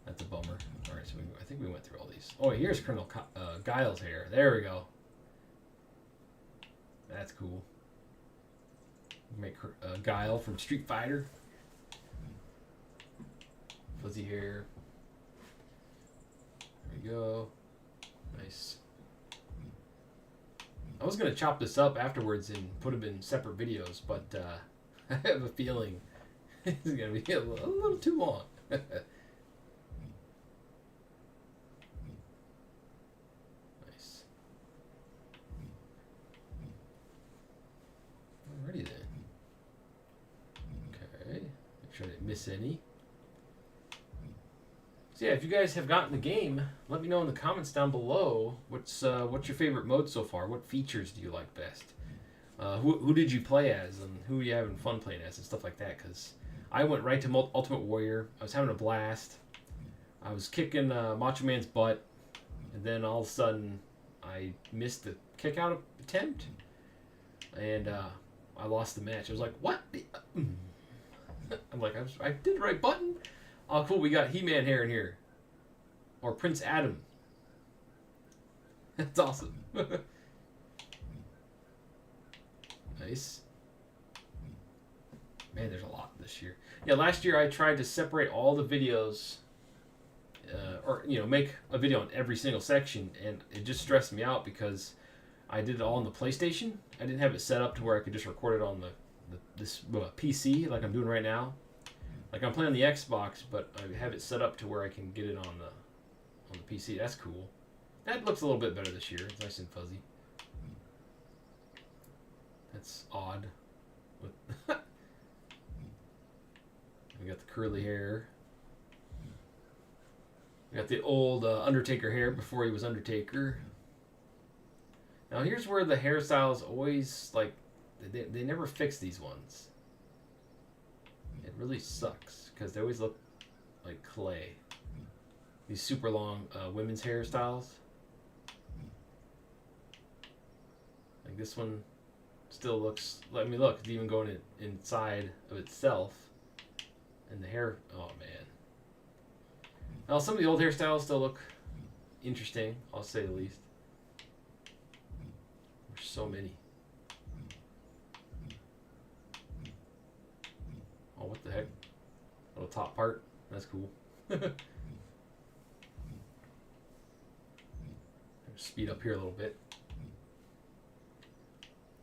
That's a bummer. Alright, so I think we went through all these. Oh, here's Colonel Guile's hair. There we go. That's cool. Make Guile from Street Fighter. Fuzzy hair. There we go. Nice. I was going to chop this up afterwards and put them in separate videos, but I have a feeling it's going to be a little too long. Nice. Alrighty then. Okay. Make sure I didn't miss any. So yeah, if you guys have gotten the game, let me know in the comments down below what's your favorite mode so far. What features do you like best? Who did you play as, and who are you having fun playing as, and stuff like that? Because I went right to Ultimate Warrior. I was having a blast. I was kicking Macho Man's butt, and then all of a sudden I missed the kick out attempt, and I lost the match. I was like, what? I'm like, I did the right button. Oh, cool, we got He-Man hair in here. Or Prince Adam. That's awesome. Nice. Man, there's a lot this year. Yeah, last year I tried to separate all the videos, or, make a video on every single section, and it just stressed me out because I did it all on the PlayStation. I didn't have it set up to where I could just record it on this PC like I'm doing right now. Like I'm playing on the Xbox, but I have it set up to where I can get it on the PC. That's cool. That looks a little bit better this year. It's nice and fuzzy. That's odd. We got the curly hair. We got the old Undertaker hair before he was Undertaker. Now here's where the hairstyles always they never fix these ones. It really sucks because they always look like clay. These super long women's hairstyles. Like this one still looks. Let me look. It's even going inside of itself. And the hair. Oh man. Well, some of the old hairstyles still look interesting. I'll say the least. There's so many. Oh, what the heck? Little top part. That's cool. Speed up here a little bit.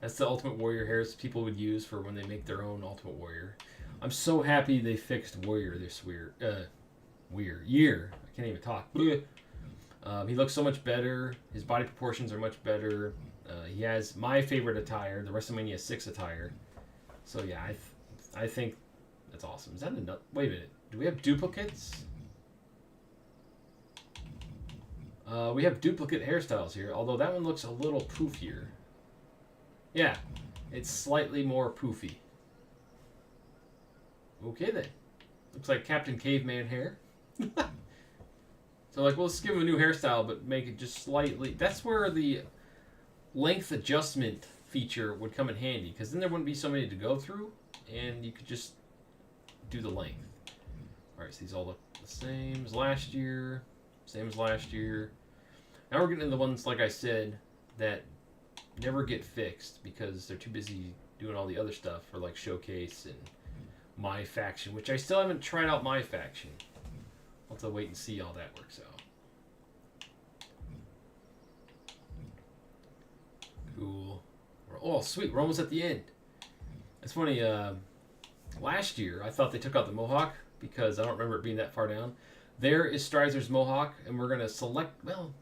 That's the Ultimate Warrior hairs people would use for when they make their own Ultimate Warrior. I'm so happy they fixed Warrior this year. I can't even talk. He looks so much better. His body proportions are much better. He has my favorite attire, the WrestleMania 6 attire. So yeah, I think that's awesome. Is that enough? Wait a minute. Do we have duplicates? We have duplicate hairstyles here, although that one looks a little poofier. Yeah, it's slightly more poofy. Okay then. Looks like Captain Caveman hair. So like, well, let's give him a new hairstyle, but make it just slightly. That's where the length adjustment feature would come in handy, because then there wouldn't be so many to go through, and you could just do the length. All right, so these all look the same as last year. Same as last year. Now we're getting into the ones, like I said, that never get fixed because they're too busy doing all the other stuff for like Showcase and My Faction, which I still haven't tried out My Faction. I'll have to wait and see how that works out. Cool. Oh, sweet. We're almost at the end. It's funny. Last year, I thought they took out the Mohawk because I don't remember it being that far down. There is Stryzer's Mohawk, and we're going to select... Well,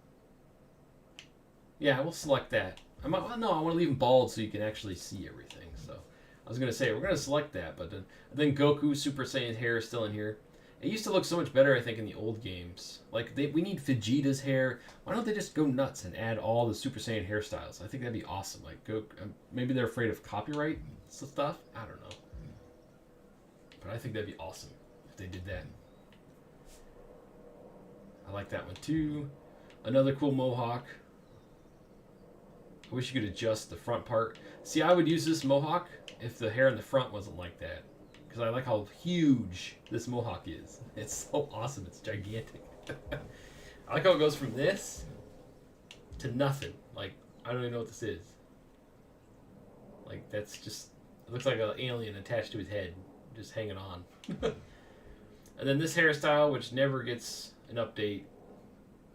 yeah, we'll select that. I want to leave him bald so you can actually see everything. So I was going to say, we're going to select that, but then Goku's Super Saiyan hair is still in here. It used to look so much better, I think, in the old games. Like, we need Vegeta's hair. Why don't they just go nuts and add all the Super Saiyan hairstyles? I think that'd be awesome. Like, maybe they're afraid of copyright stuff. I don't know. But I think that'd be awesome if they did that. I like that one, too. Another cool Mohawk. I wish you could adjust the front part. See, I would use this Mohawk if the hair in the front wasn't like that. Because I like how huge this Mohawk is. It's so awesome. It's gigantic. I like how it goes from this to nothing. Like, I don't even know what this is. Like, that's just... It looks like an alien attached to his head. Just hanging on. And then this hairstyle, which never gets an update.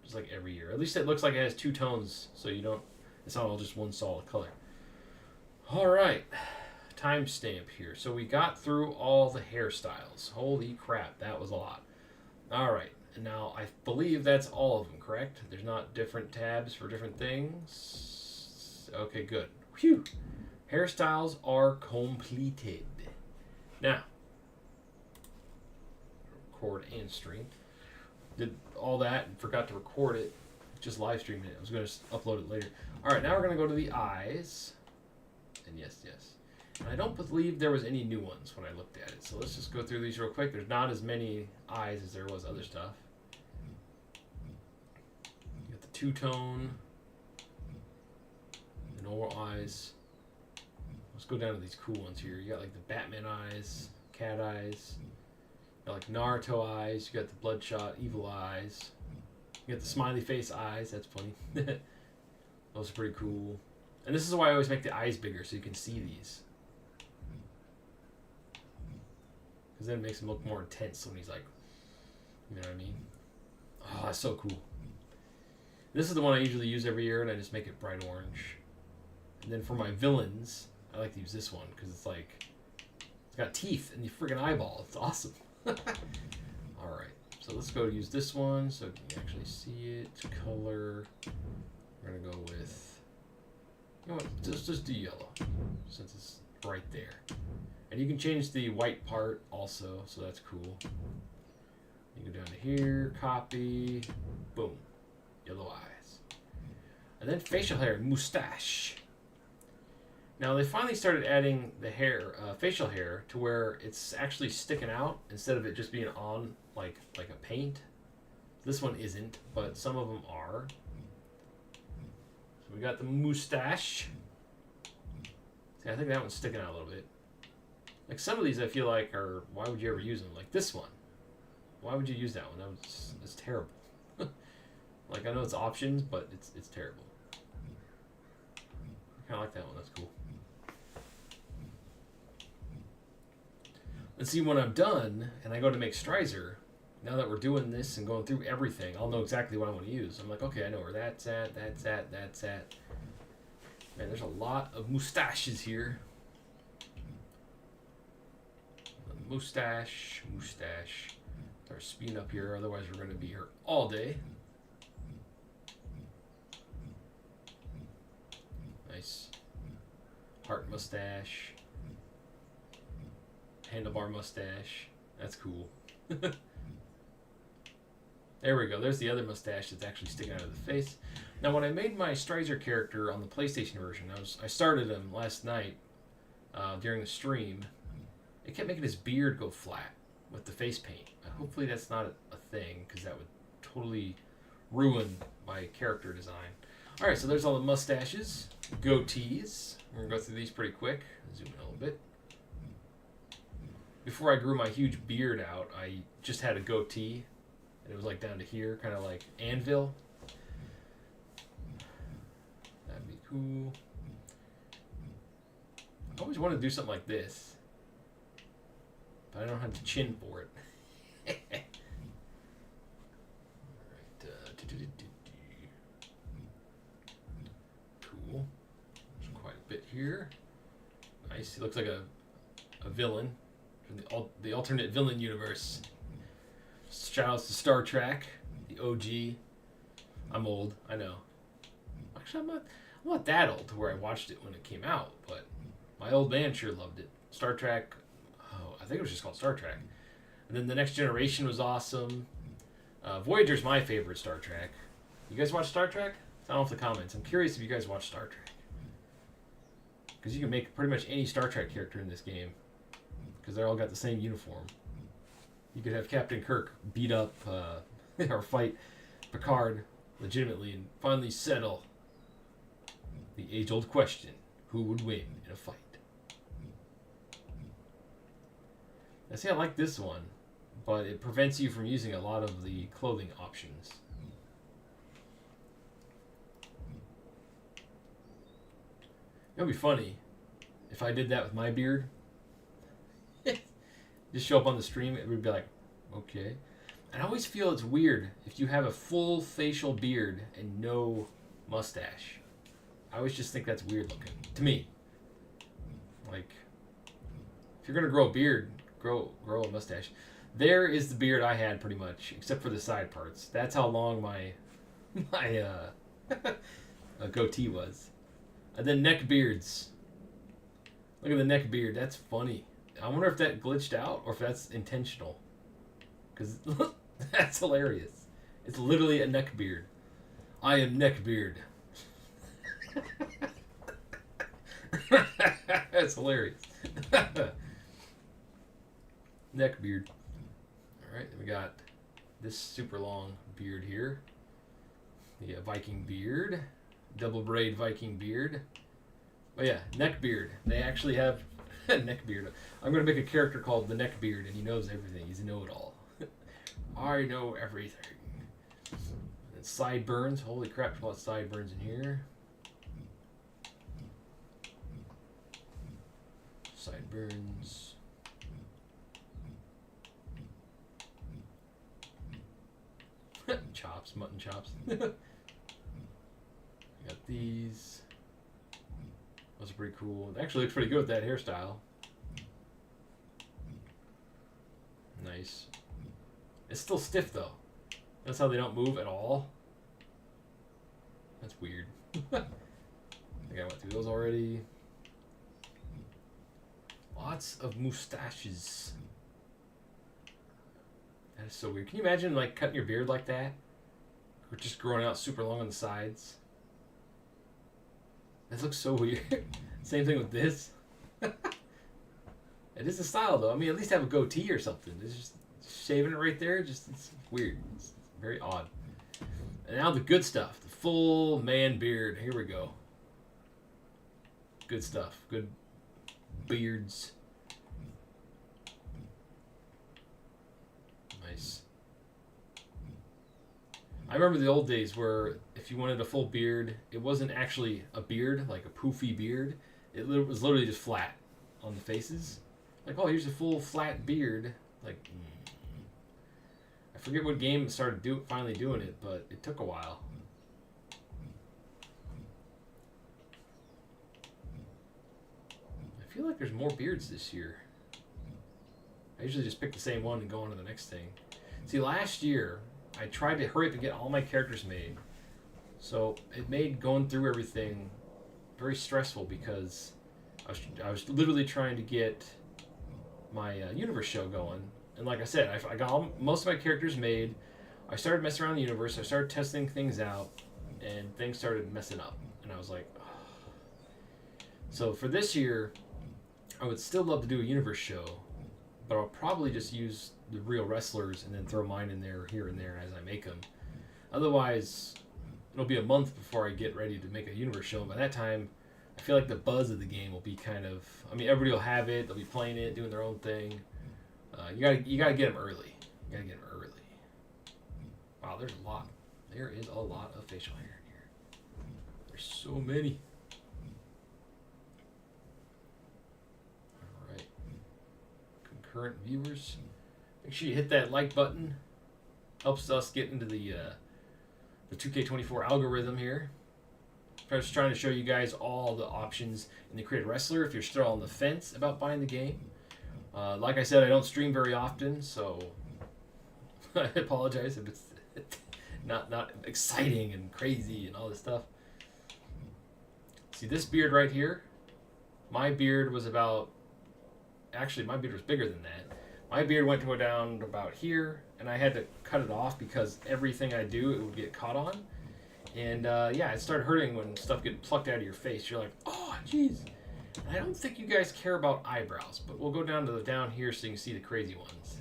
Just like every year. At least it looks like it has two tones. So you don't... It's not all just one solid color. Alright. Timestamp here. So we got through all the hairstyles. Holy crap, that was a lot. Alright, and now I believe that's all of them, correct? There's not different tabs for different things. Okay, good. Phew. Hairstyles are completed. Now, record and stream. Did all that and forgot to record it. Just live streaming it. I was going to upload it later. Alright, now we're going to go to the eyes. And yes. And I don't believe there was any new ones when I looked at it. So let's just go through these real quick. There's not as many eyes as there was other stuff. You got the two-tone. The normal eyes. Let's go down to these cool ones here. You got like the Batman eyes, cat eyes. You got like Naruto eyes. You got the Bloodshot evil eyes. You got the smiley face eyes. That's funny. Those are pretty cool. And this is why I always make the eyes bigger so you can see these. Because then it makes him look more intense when he's like, you know what I mean? Oh, that's so cool. This is the one I usually use every year, and I just make it bright orange. And then for my villains, I like to use this one because it's like, it's got teeth and the friggin' eyeball. It's awesome. Alright, so let's go use this one so you can actually see it. Color. We're going to go with, you know what, just do yellow since it's right there. And you can change the white part also, so that's cool. You go down to here, copy, boom, yellow eyes. And then facial hair, mustache. Now they finally started adding the hair, facial hair, to where it's actually sticking out instead of it just being on like a paint. This one isn't, but some of them are. So we got the mustache. See, I think that one's sticking out a little bit. Like some of these I feel like are, why would you ever use them? Like this one. Why would you use that one? It's terrible. Like I know it's options, but it's terrible. I kinda like that one, that's cool. Let's see, when I'm done and I go to make Stryzer, now that we're doing this and going through everything, I'll know exactly what I want to use. I'm like, okay, I know where that's at. Man, there's a lot of mustaches here. Mustache. Start speeding up here, otherwise we're going to be here all day. Nice. Heart mustache. Handlebar mustache. That's cool. There we go. There's the other mustache that's actually sticking out of the face. Now, when I made my Stryzer character on the PlayStation version, I started him last night during the stream. It kept making his beard go flat. with the face paint. Hopefully that's not a thing, because that would totally ruin my character design. All right, so there's all the mustaches, goatees. We're gonna go through these pretty quick. Zoom in a little bit. Before I grew my huge beard out, I just had a goatee, and it was like down to here, kind of like Anvil. That'd be cool. I always wanted to do something like this, but I don't have the chin for it. Alright, cool. There's quite a bit here. Nice. He looks like a villain from the alternate villain universe. Shout outs to Star Trek, the OG. I'm old, I know. Actually, I'm not that old to where I watched it when it came out, but my old man sure loved it. Star Trek, I think it was just called Star Trek. And then The Next Generation was awesome. Voyager's my favorite Star Trek. You guys watch Star Trek? Sound off the comments. I'm curious if you guys watch Star Trek. Because you can make pretty much any Star Trek character in this game. Because they all got the same uniform. You could have Captain Kirk beat up or fight Picard legitimately and finally settle the age-old question: who would win in a fight? Now, see, I like this one, but it prevents you from using a lot of the clothing options. It would be funny if I did that with my beard. Just show up on the stream, it would be like, okay. And I always feel it's weird if you have a full facial beard and no mustache. I always just think that's weird looking to me. Like, if you're gonna grow a beard, grow a mustache. There is the beard I had pretty much, except for the side parts. That's how long my goatee was. And then neck beards. Look at the neck beard. That's funny. I wonder if that glitched out or if that's intentional. Because that's hilarious. It's literally a neck beard. I am neck beard. That's hilarious. Neck beard. Alright, then we got this super long beard here. The Viking beard. Double braid Viking beard. Oh yeah, neck beard. They actually have neck beard. I'm going to make a character called the neck beard, and he knows everything. He's a know-it-all. I know everything. And sideburns. Holy crap, there's a lot of sideburns in here. Sideburns. Chops, mutton chops. Got these. Those are pretty cool. It actually looks pretty good with that hairstyle. Nice. It's still stiff though. That's how they don't move at all. That's weird. I think I went through those already. Lots of mustaches. That is so weird. Can you imagine like cutting your beard like that? Or just growing out super long on the sides? That looks so weird. Same thing with this. It is a style though. I mean, at least have a goatee or something. It's just shaving it right there. Just it's weird. It's very odd. And now the good stuff. The full man beard. Here we go. Good stuff. Good beards. Nice. I remember the old days where if you wanted a full beard, it wasn't actually a beard, like a poofy beard. It was literally just flat on the faces. Like, oh, here's a full flat beard. Like, I forget what game started finally doing it, but it took a while. I feel like there's more beards this year. I usually just pick the same one and go on to the next thing. See, last year, I tried to hurry up and get all my characters made. So it made going through everything very stressful because I was literally trying to get my universe show going. And like I said, I got most of my characters made. I started messing around the universe. I started testing things out. And things started messing up. And I was like, oh. So for this year, I would still love to do a universe show. But I'll probably just use the real wrestlers and then throw mine in there here and there as I make them. Otherwise, it'll be a month before I get ready to make a universe show. And by that time, I feel like the buzz of the game will be kind of. I mean, everybody will have it. They'll be playing it, doing their own thing. You gotta get them early. You gotta get them early. Wow, there's a lot. There is a lot of facial hair in here. There's so many. All right. Concurrent viewers. Make sure you hit that like button. Helps us get into the 2K24 algorithm here. I'm just trying to show you guys all the options in the Created Wrestler if you're still on the fence about buying the game. Like I said, I don't stream very often, so I apologize if it's not exciting and crazy and all this stuff. See this beard right here? My beard was about... Actually, my beard was bigger than that. My beard went to go down about here, and I had to cut it off because everything I do, it would get caught on. And yeah, it started hurting when stuff get plucked out of your face. You're like, oh, jeez. I don't think you guys care about eyebrows, but we'll go down here so you can see the crazy ones.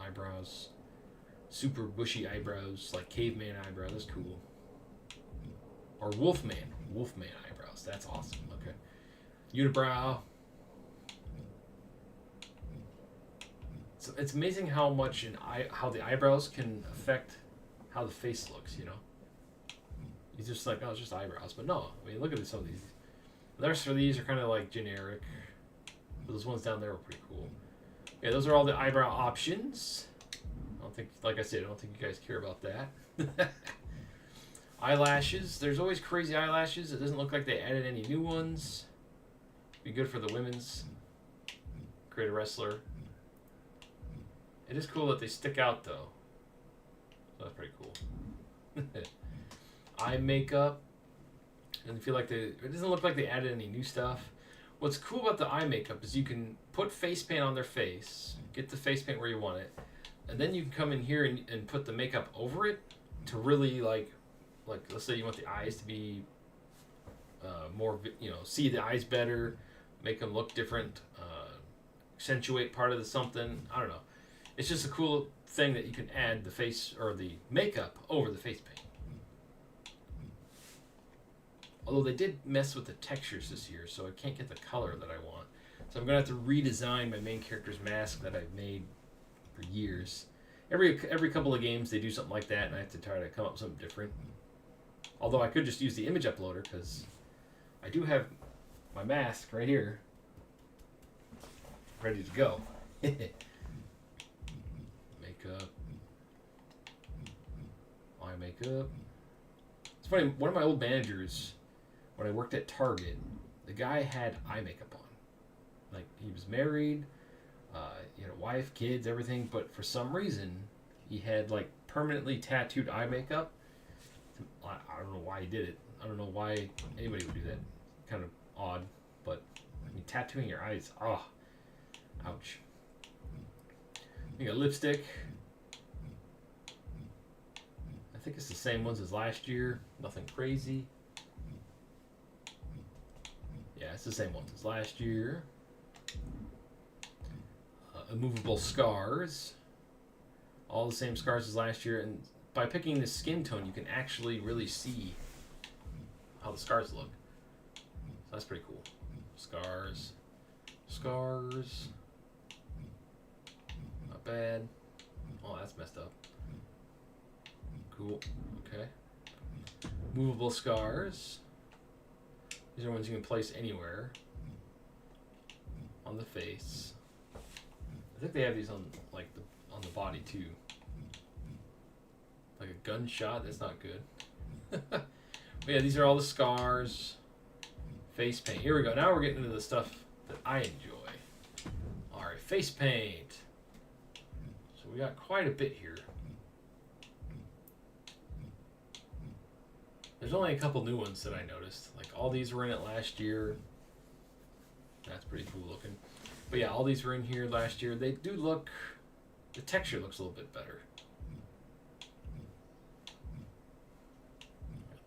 Eyebrows. Super bushy eyebrows, like caveman eyebrows. That's cool. Or wolfman eyebrows. That's awesome. Okay. Unibrow. So it's amazing how much how the eyebrows can affect how the face looks, you know? You're just like, oh, it's just eyebrows. But no, I mean, look at some of these. The rest of these are kind of like generic. Those ones down there were pretty cool. Yeah, those are all the eyebrow options. I don't think, like I said, I don't think you guys care about that. Eyelashes. There's always crazy eyelashes. It doesn't look like they added any new ones. Be good for the women's. Create a wrestler. It is cool that they stick out, though. So that's pretty cool. Eye makeup. Doesn't feel like it doesn't look like they added any new stuff. What's cool about the eye makeup is you can put face paint on their face, get the face paint where you want it, and then you can come in here and put the makeup over it to really like let's say you want the eyes to be more, you know, see the eyes better, make them look different, accentuate part of the something. I don't know. It's just a cool thing that you can add the face or the makeup over the face paint. Although they did mess with the textures this year, so I can't get the color that I want. So I'm going to have to redesign my main character's mask that I've made for years. Every couple of games they do something like that, and I have to try to come up with something different. Although I could just use the image uploader, because I do have my mask right here, ready to go. Makeup. Eye makeup. It's funny, one of my old managers, when I worked at Target, the guy had eye makeup on. Like, he was married, he had a wife, kids, everything, but for some reason, he had, like, permanently tattooed eye makeup. I don't know why he did it. I don't know why anybody would do that. Kind of odd, but, I mean, tattooing your eyes, ouch. You got lipstick. I think it's the same ones as last year. Nothing crazy. Yeah, it's the same ones as last year. Immovable scars. All the same scars as last year. And by picking this skin tone, you can actually really see how the scars look. So that's pretty cool. Scars. Scars. Not bad. Oh, that's messed up. Cool. Okay. Movable scars. These are ones you can place anywhere on the face. I think they have these on like on the body too. Like a gunshot. That's not good. But yeah, these are all the scars. Face paint. Here we go. Now we're getting into the stuff that I enjoy. All right, face paint. So we got quite a bit here. There's only a couple new ones that I noticed. Like, all these were in it last year. That's pretty cool looking. But yeah, all these were in here last year. They do look... The texture looks a little bit better.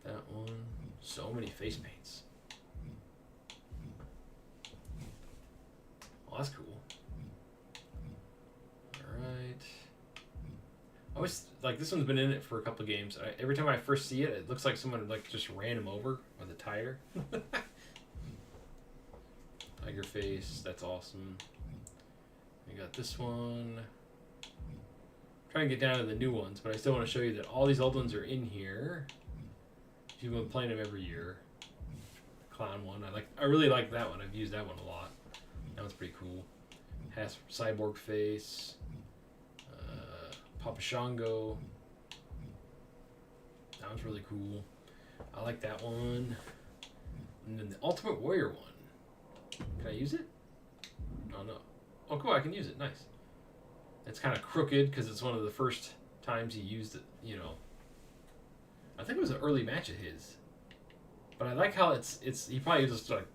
Got that one. So many face paints. Oh, that's cool. I was like, this one's been in it for a couple of games. Every time I first see it, it looks like someone like just ran him over with a tire. Tiger face, that's awesome. We got this one. Trying to get down to the new ones, but I still want to show you that all these old ones are in here. You've been playing them every year. Clown one, I really like that one. I've used that one a lot. That one's pretty cool. Has cyborg face. Papa Shango. That one's really cool. I like that one. And then the Ultimate Warrior one. Can I use it? Oh no. Oh cool, I can use it. Nice. It's kind of crooked because it's one of the first times he used it, you know. I think it was an early match of his. But I like how it's he probably just like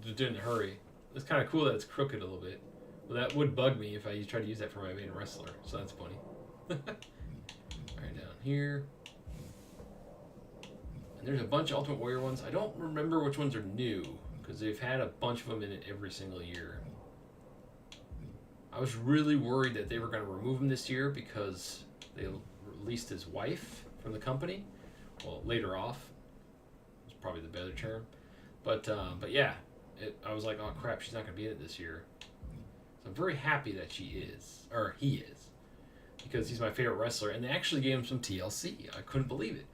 didn't hurry. It's kind of cool that it's crooked a little bit. Well, that would bug me if I tried to use that for my main wrestler. So that's funny. Alright, down here. And there's a bunch of Ultimate Warrior ones. I don't remember which ones are new because they've had a bunch of them in it every single year. I was really worried that they were going to remove him this year because they released his wife from the company. Well, later off is probably the better term. But yeah, I was like, oh crap, she's not going to be in it this year. So I'm very happy that she is, or he is, because he's my favorite wrestler. And they actually gave him some TLC. I couldn't believe it.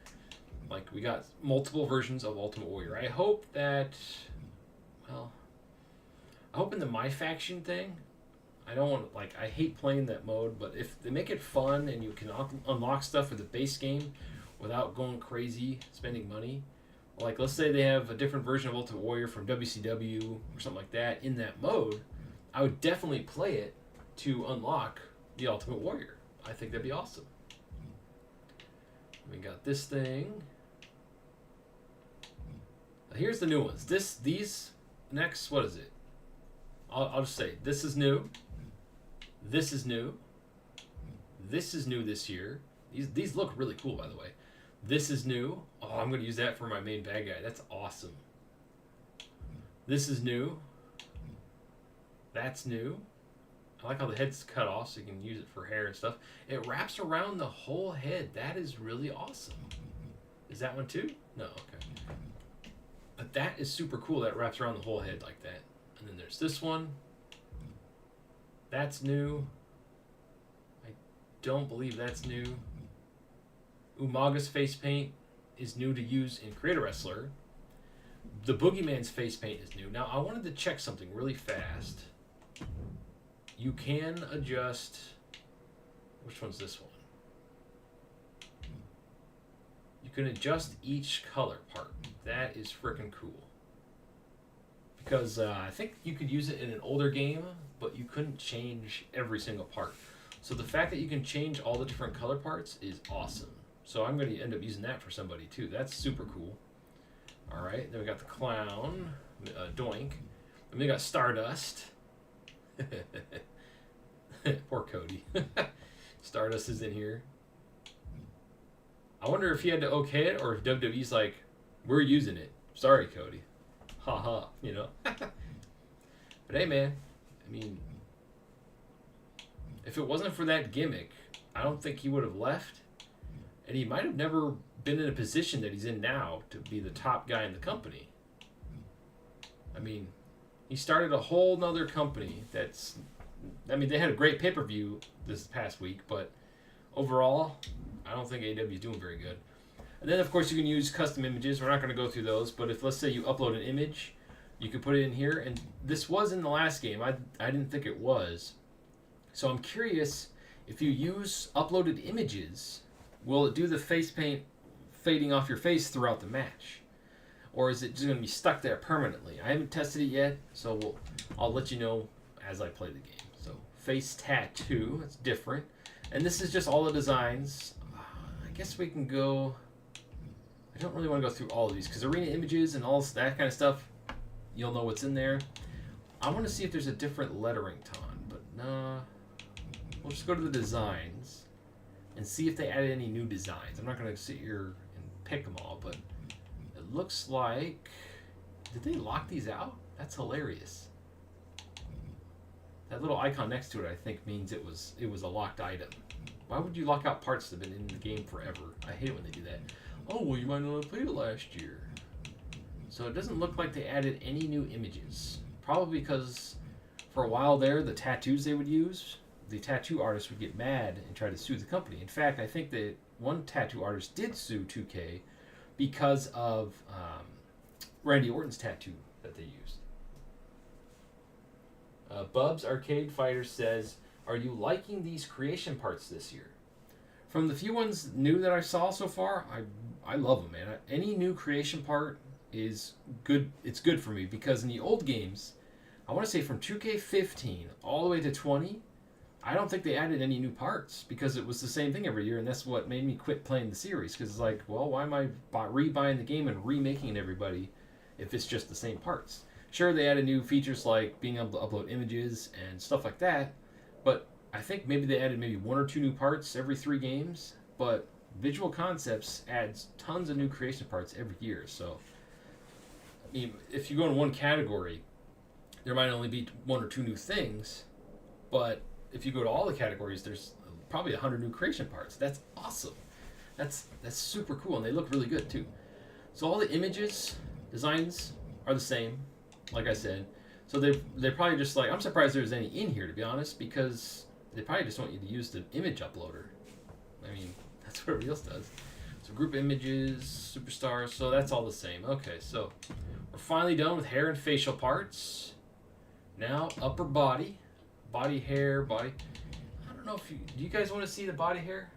Like, we got multiple versions of Ultimate Warrior. I hope that, well, I hope in the My Faction thing, I don't want to, like, I hate playing that mode, but if they make it fun and you can unlock stuff for the base game without going crazy, spending money, like, let's say they have a different version of Ultimate Warrior from WCW or something like that in that mode, I would definitely play it to unlock the Ultimate Warrior. I think that'd be awesome. We got this thing. Here's the new ones. These next, what is it? I'll just say, this is new. This is new. This is new this year. These look really cool, by the way. This is new. Oh, I'm going to use that for my main bad guy. That's awesome. This is new. That's new. I like how the head's cut off so you can use it for hair and stuff. It wraps around the whole head. That is really awesome. Is that one too? No, okay. But that is super cool that it wraps around the whole head like that. And then there's this one. That's new. I don't believe that's new. Umaga's face paint is new to use in Create a Wrestler. The Boogeyman's face paint is new. Now, I wanted to check something really fast. You can adjust... Which one's this one? You can adjust each color part. That is freaking cool. Because I think you could use it in an older game, but you couldn't change every single part. So the fact that you can change all the different color parts is awesome. So I'm going to end up using that for somebody too. That's super cool. Alright, then we got the clown, Doink. And we got Stardust. Poor Cody. Stardust is in here. I wonder if he had to okay it or if WWE's like, we're using it. Sorry, Cody. Ha, you know. But hey, man, I mean, if it wasn't for that gimmick, I don't think he would have left. And he might have never been in a position that he's in now to be the top guy in the company. I mean, he started a whole nother company that's... I mean, they had a great pay-per-view this past week, but overall, I don't think AEW is doing very good. And then, of course, you can use custom images. We're not going to go through those, but if, let's say, you upload an image, you can put it in here. And this was in the last game. I didn't think it was. So I'm curious, if you use uploaded images, will it do the face paint fading off your face throughout the match? Or is it just going to be stuck there permanently? I haven't tested it yet, so I'll let you know as I play the game. So, face tattoo, it's different. And this is just all the designs. I guess we can go... I don't really want to go through all of these, because arena images and all that kind of stuff, you'll know what's in there. I want to see if there's a different lettering ton, but nah. We'll just go to the designs and see if they added any new designs. I'm not going to sit here and pick them all, but it looks like... Did they lock these out? That's hilarious. That little icon next to it, I think, means it was a locked item. Why would you lock out parts that have been in the game forever? I hate it when they do that. Oh, well, you might not have played it last year. So it doesn't look like they added any new images. Probably because for a while there, the tattoos they would use, the tattoo artists would get mad and try to sue the company. In fact, I think that one tattoo artist did sue 2K because of Randy Orton's tattoo that they used. Bubs Arcade Fighter says, are you liking these creation parts this year? From the few ones new that I saw so far, I love them, man. Any new creation part is good. It's good for me because in the old games, I want to say from 2K15 all the way to 20, I don't think they added any new parts because it was the same thing every year, and that's what made me quit playing the series. Because it's like, well, why am I rebuying the game and remaking everybody if it's just the same parts? Sure, they added new features like being able to upload images and stuff like that, but I think maybe they added maybe 1 or 2 new parts every 3 games. But Visual Concepts adds tons of new creation parts every year. So, I mean, if you go in one category, there might only be 1 or 2 new things, but if you go to all the categories, there's probably 100 new creation parts. That's awesome. That's super cool, and they look really good too. So all the images, designs are the same, like I said. So they're probably just like, I'm surprised there's any in here, to be honest, because they probably just want you to use the image uploader. I mean, that's what everybody else does. So group images, superstars, so that's all the same. Okay, so we're finally done with hair and facial parts. Now upper body, body hair, body. I don't know if do you guys want to see the body hair?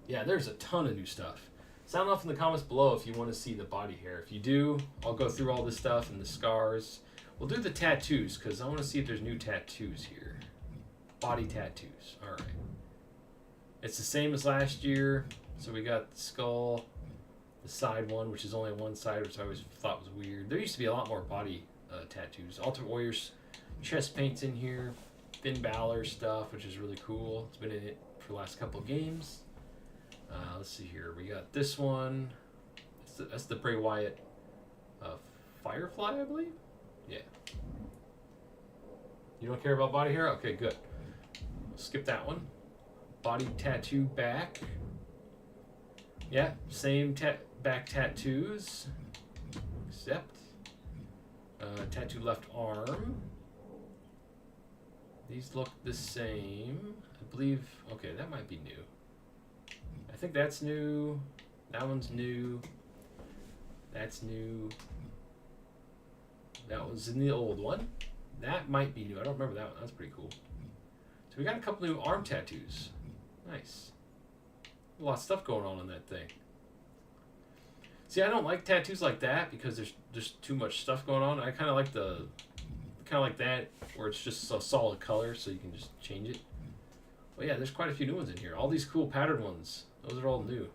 Yeah, there's a ton of new stuff. Sound off in the comments below if you want to see the body hair. If you do, I'll go through all this stuff and the scars. We'll do the tattoos because I want to see if there's new tattoos here. Body tattoos. All right. It's the same as last year. So we got the skull, the side one, which is only one side, which I always thought was weird. There used to be a lot more body tattoos. Ultimate Warrior's chest paints in here. Finn Balor stuff, which is really cool. It's been in it for the last couple of games. Let's see here. We got this one. That's the Bray Wyatt Firefly, I believe? Yeah. You don't care about body hair? Okay, good. We'll skip that one. Body tattoo back. Yeah, same back tattoos. Except tattoo left arm. These look the same. I believe, okay, that might be new. I think that's new. That one's new. That's new. That was in the old one. That might be new. I don't remember that one. That's pretty cool. So we got a couple new arm tattoos. Nice. A lot of stuff going on that thing. See, I don't like tattoos like that because there's just too much stuff going on. I kind of like that where it's just a solid color so you can just change it. Well, yeah, there's quite a few new ones in here. All these cool patterned ones. Those are all new.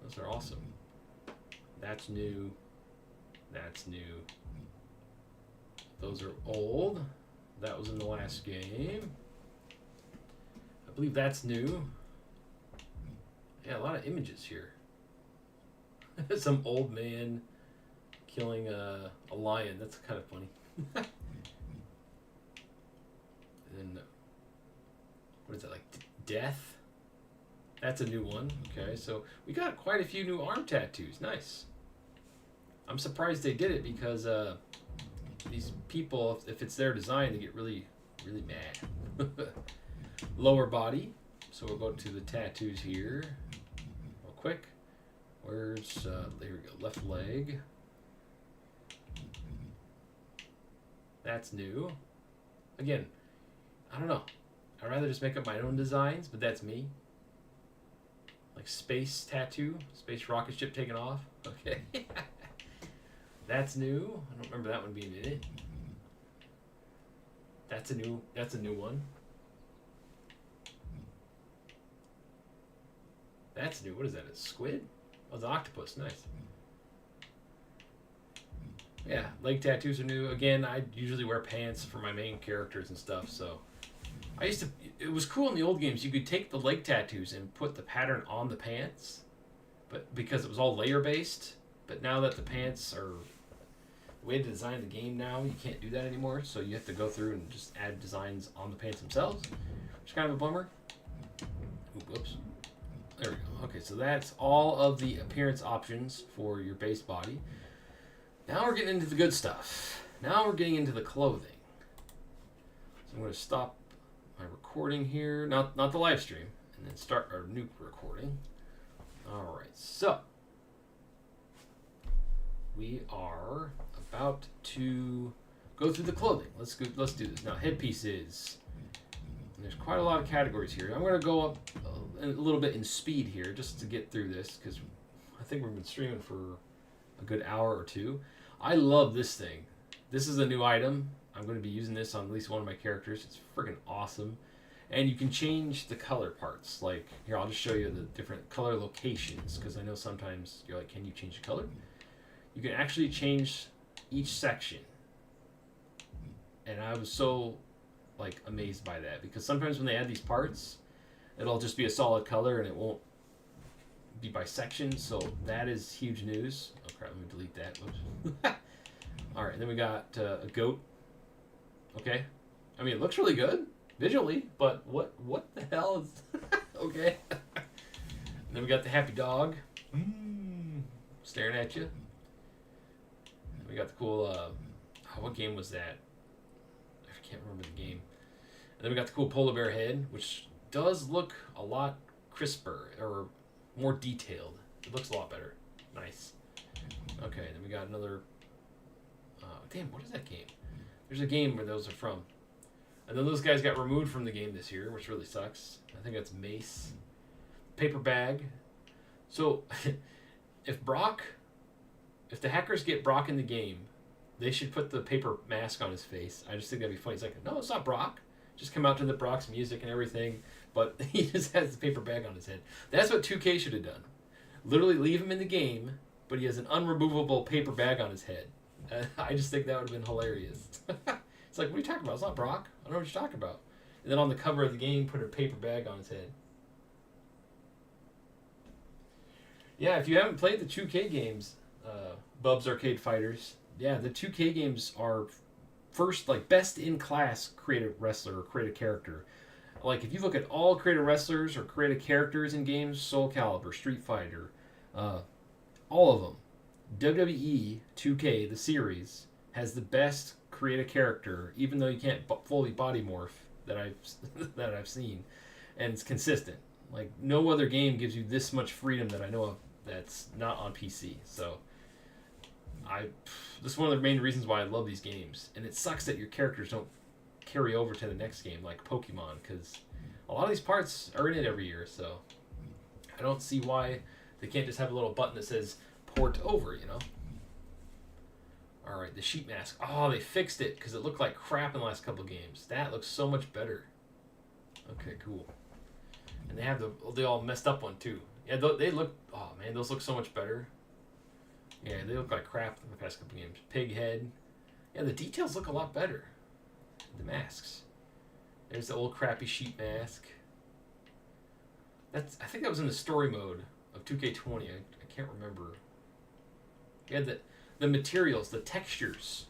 Those are awesome. That's new. That's new. Those are old. That was in the last game. I believe that's new. Yeah, a lot of images here. Some old man killing a lion. That's kind of funny. And then, what is that, like death? That's a new one. Okay, so we got quite a few new arm tattoos. Nice. I'm surprised they did it because these people, if it's their design, they get really, really mad. Lower body. So we'll go to the tattoos here real quick. Where's, there we go, left leg. That's new. Again, I don't know. I'd rather just make up my own designs, but that's me. Like space tattoo, space rocket ship taking off. Okay. That's new. I don't remember that one being in it. That's a new one. That's new. What is that? A squid? Oh, it's an octopus. Nice. Yeah, leg tattoos are new. Again, I usually wear pants for my main characters and stuff, so it was cool in the old games. You could take the leg tattoos and put the pattern on the pants, but because it was all layer based. But now that the pants are the way to design the game now, you can't do that anymore. So you have to go through and just add designs on the pants themselves, which is kind of a bummer. Whoops. There we go. Okay, so that's all of the appearance options for your base body. Now we're getting into the good stuff. Now we're getting into the clothing. So I'm going to stop my recording here, not the live stream, and then start our new recording. All right, so we are about to go through the clothing. Let's do this. Now, headpieces. There's quite a lot of categories here. I'm going to go up a little bit in speed here just to get through this because I think we've been streaming for a good hour or two. I love this thing. This is a new item. I'm going to be using this on at least one of my characters. It's freaking awesome. And you can change the color parts. Like, here, I'll just show you the different color locations because I know sometimes you're like, can you change the color? You can actually change each section. And I was so like amazed by that because sometimes when they add these parts, it'll just be a solid color and it won't be by section. So that is huge news. Oh crap, let me delete that. All right, then we got a goat. Okay, I mean it looks really good visually, but what the hell is okay? And then we got the happy dog staring at you. And we got the cool what game was that? I can't remember the game. And then we got the cool polar bear head, which does look a lot crisper or more detailed. It looks a lot better. Nice. Okay, then we got another. Damn, what is that game? There's a game where those are from. And then those guys got removed from the game this year, which really sucks. I think that's Mace. Paper bag. So, if the hackers get Brock in the game, they should put the paper mask on his face. I just think that'd be funny. It's like, no, it's not Brock. Just come out to the Brock's music and everything, but he just has the paper bag on his head. That's what 2K should have done. Literally leave him in the game, but he has an unremovable paper bag on his head. I just think that would have been hilarious. It's like, what are you talking about? It's not Brock. I don't know what you're talking about. And then on the cover of the game, put a paper bag on his head. Yeah, if you haven't played the 2K games, Bub's Arcade Fighters, yeah, the 2K games are first, like, best in class creative wrestler or creative character. Like, if you look at all creative wrestlers or creative characters in games, Soul Calibur, Street Fighter, all of them, WWE 2K, the series, has the best creative character, even though you can't fully body morph that I've seen, and it's consistent. Like, no other game gives you this much freedom that I know of that's not on PC. So this is one of the main reasons why I love these games. And it sucks that your characters don't carry over to the next game like Pokemon, because a lot of these parts are in it every year. So I don't see why they can't just have a little button that says port over, you know? All right, the sheet mask. Oh, they fixed it because it looked like crap in the last couple of games. That looks so much better. Okay, cool. And they have the all messed up one too. Yeah, they look. Oh man, those look so much better. Yeah, they look like crap in the past couple games. Pig head. Yeah, the details look a lot better. The masks. There's the old crappy sheet mask. I think that was in the story mode of 2K20. I can't remember. Yeah, the materials, the textures.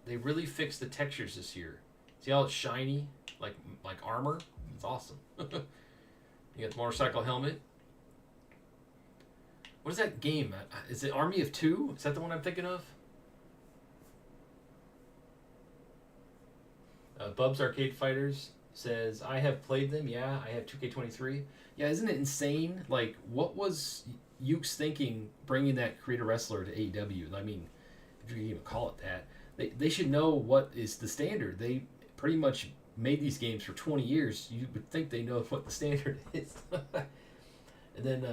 They really fixed the textures this year. See how it's shiny, like armor? It's awesome. You got the motorcycle helmet. What is that game? Is it Army of Two? Is that the one I'm thinking of? Bub's Arcade Fighters says, I have played them. Yeah, I have 2K23. Yeah, isn't it insane? Like, what was Yuke's thinking bringing that creator wrestler to AEW? I mean, if you can even call it that. They should know what is the standard. They pretty much made these games for 20 years. You would think they know what the standard is. And then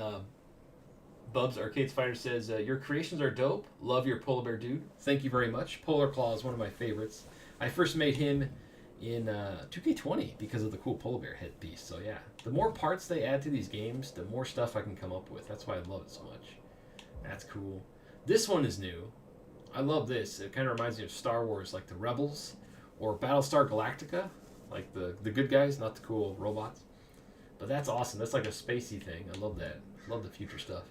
Bub's Arcade Fighter says, your creations are dope. Love your polar bear dude. Thank you very much. Polar Claw is one of my favorites. I first made him in 2K20 because of the cool polar bear headpiece. So yeah, the more parts they add to these games, the more stuff I can come up with. That's why I love it so much. That's cool. This one is new. I love this. It kind of reminds me of Star Wars, like the Rebels, or Battlestar Galactica, like the good guys, not the cool robots. But that's awesome. That's like a spacey thing. I love that. Love the future stuff.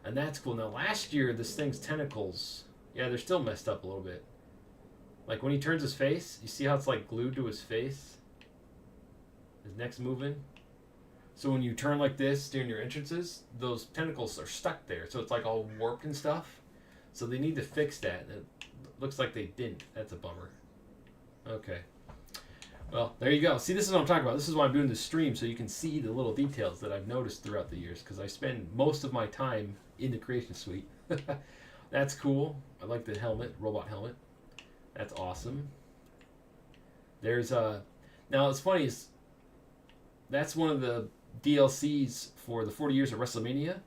And that's cool. Now, last year, this thing's tentacles, yeah, they're still messed up a little bit. Like, when he turns his face, you see how it's, like, glued to his face? His neck's moving? So when you turn like this during your entrances, those tentacles are stuck there. So it's like all warped and stuff. So they need to fix that. It looks like they didn't. That's a bummer. Okay. Well, there you go. See, this is what I'm talking about. This is why I'm doing this stream, so you can see the little details that I've noticed throughout the years, because I spend most of my time in the Creation Suite. That's cool. I like the helmet, robot helmet. That's awesome. There's a... Now, what's funny is that's one of the DLCs for the 40 years of WrestleMania.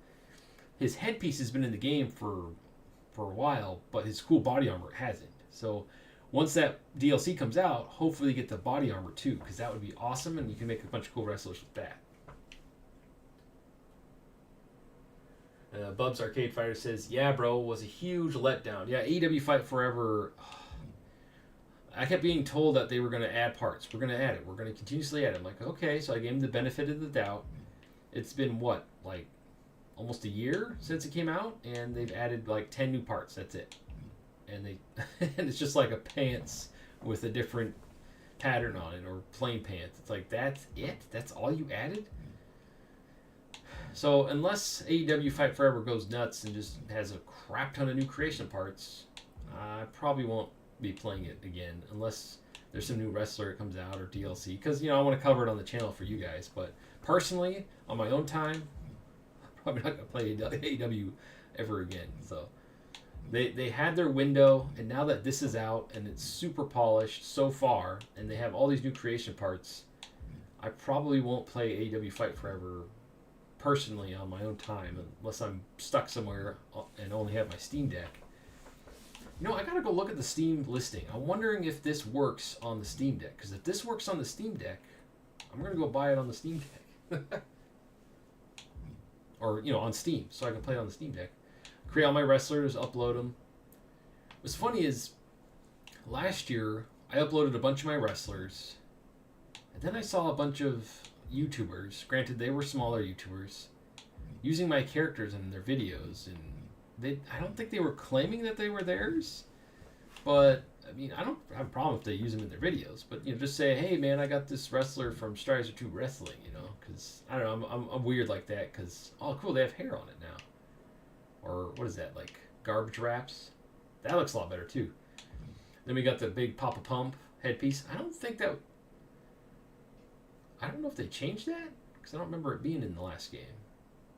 His headpiece has been in the game for a while, but his cool body armor hasn't. So once that DLC comes out, hopefully you get the body armor too, because that would be awesome, and you can make a bunch of cool wrestlers with that. Bubs Arcade Fighter says, yeah, bro, was a huge letdown. Yeah, AEW Fight Forever, I kept being told that they were going to add parts. We're going to add it. We're going to continuously add it. I'm like, okay, so I gave them the benefit of the doubt. It's been, what, like almost a year since it came out, and they've added like 10 new parts. That's it. And they and it's just like a pants with a different pattern on it, or plain pants. It's like, that's it? That's all you added? So unless AEW Fight Forever goes nuts and just has a crap ton of new creation parts, I probably won't be playing it again unless there's some new wrestler that comes out or DLC, because I want to cover it on the channel for you guys. But personally, on my own time, I'm probably not going to play AEW ever again. So they had their window, and now that this is out and it's super polished so far, and they have all these new creation parts, I probably won't play AEW Fight Forever personally on my own time unless I'm stuck somewhere and only have my Steam Deck. I gotta go look at the Steam listing. I'm wondering if this works on the Steam Deck, because if this works on the Steam Deck, I'm gonna go buy it on the Steam Deck. Or, on Steam, so I can play it on the Steam Deck. Create all my wrestlers, upload them. What's funny is, last year, I uploaded a bunch of my wrestlers, and then I saw a bunch of YouTubers, granted they were smaller YouTubers, using my characters in their videos, and I don't think they were claiming that they were theirs, but I don't have a problem if they use them in their videos, but just say, hey man, I got this wrestler from Strider 2 Wrestling, because I don't know, I'm weird like that, because oh cool, they have hair on it now, or what is that, like garbage wraps? That looks a lot better too. Then we got the big Papa Pump headpiece. I don't know if they changed that, because I don't remember it being in the last game.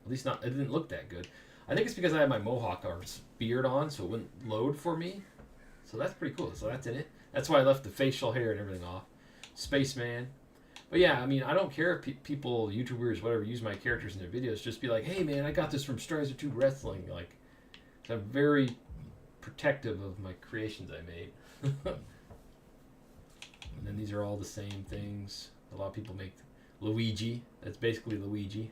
At least not, it didn't look that good. I think it's because I had my mohawk or beard on, so it wouldn't load for me. So that's pretty cool. So that's in it. That's why I left the facial hair and everything off. Spaceman. But yeah, I don't care if people, YouTubers, whatever, use my characters in their videos. Just be like, hey man, I got this from Strider 2 Wrestling. Like, I'm very protective of my creations I made. And then these are all the same things. A lot of people make Luigi. That's basically Luigi.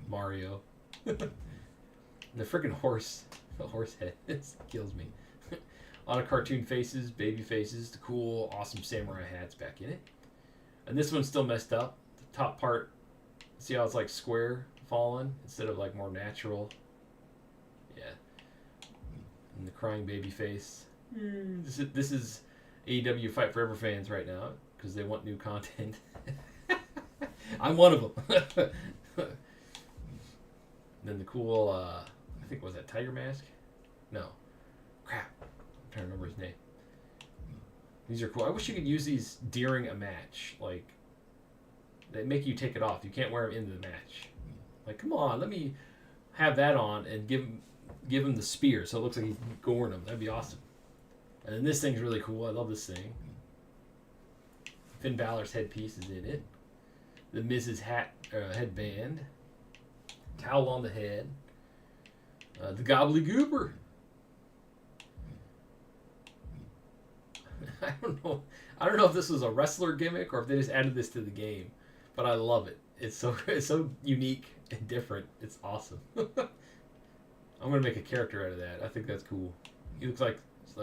Mario. The freaking horse. The horse head. It kills me. A lot of cartoon faces, baby faces, the cool, awesome samurai hats back in it. And this one's still messed up. The top part, see how it's like square fallen instead of like more natural? Yeah. And the crying baby face. This is AEW Fight Forever fans right now, because they want new content. I'm one of them. Then the cool, I think, was that Tiger Mask? No. Crap. I'm trying to remember his name. These are cool. I wish you could use these during a match. Like, they make you take it off. You can't wear them into the match. Like, come on, let me have that on and give him the spear so it looks like he's goring him. That'd be awesome. And then this thing's really cool. I love this thing. Finn Balor's headpiece is in it. The Miz's headband. Towel on the head. The Gobbledygoober. I don't know if this was a wrestler gimmick or if they just added this to the game, but I love it. It's so unique and different. It's awesome. I'm gonna make a character out of that. I think that's cool. He looks like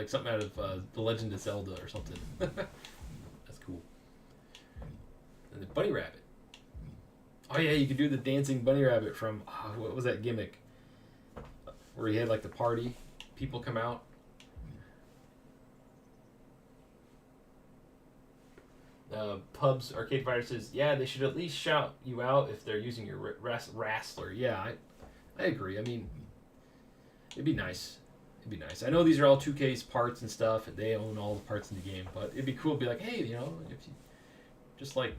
something out of The Legend of Zelda or something. That's cool. And the bunny rabbit. Oh yeah, you could do the dancing bunny rabbit from what was that gimmick? Where he had like the party, people come out. Pubs Arcade Fighter says, yeah, they should at least shout you out if they're using your wrestler. Yeah, I agree. I mean, it'd be nice. It'd be nice. I know these are all 2K's parts and stuff, and they own all the parts in the game, but it'd be cool to be like, hey, if you just like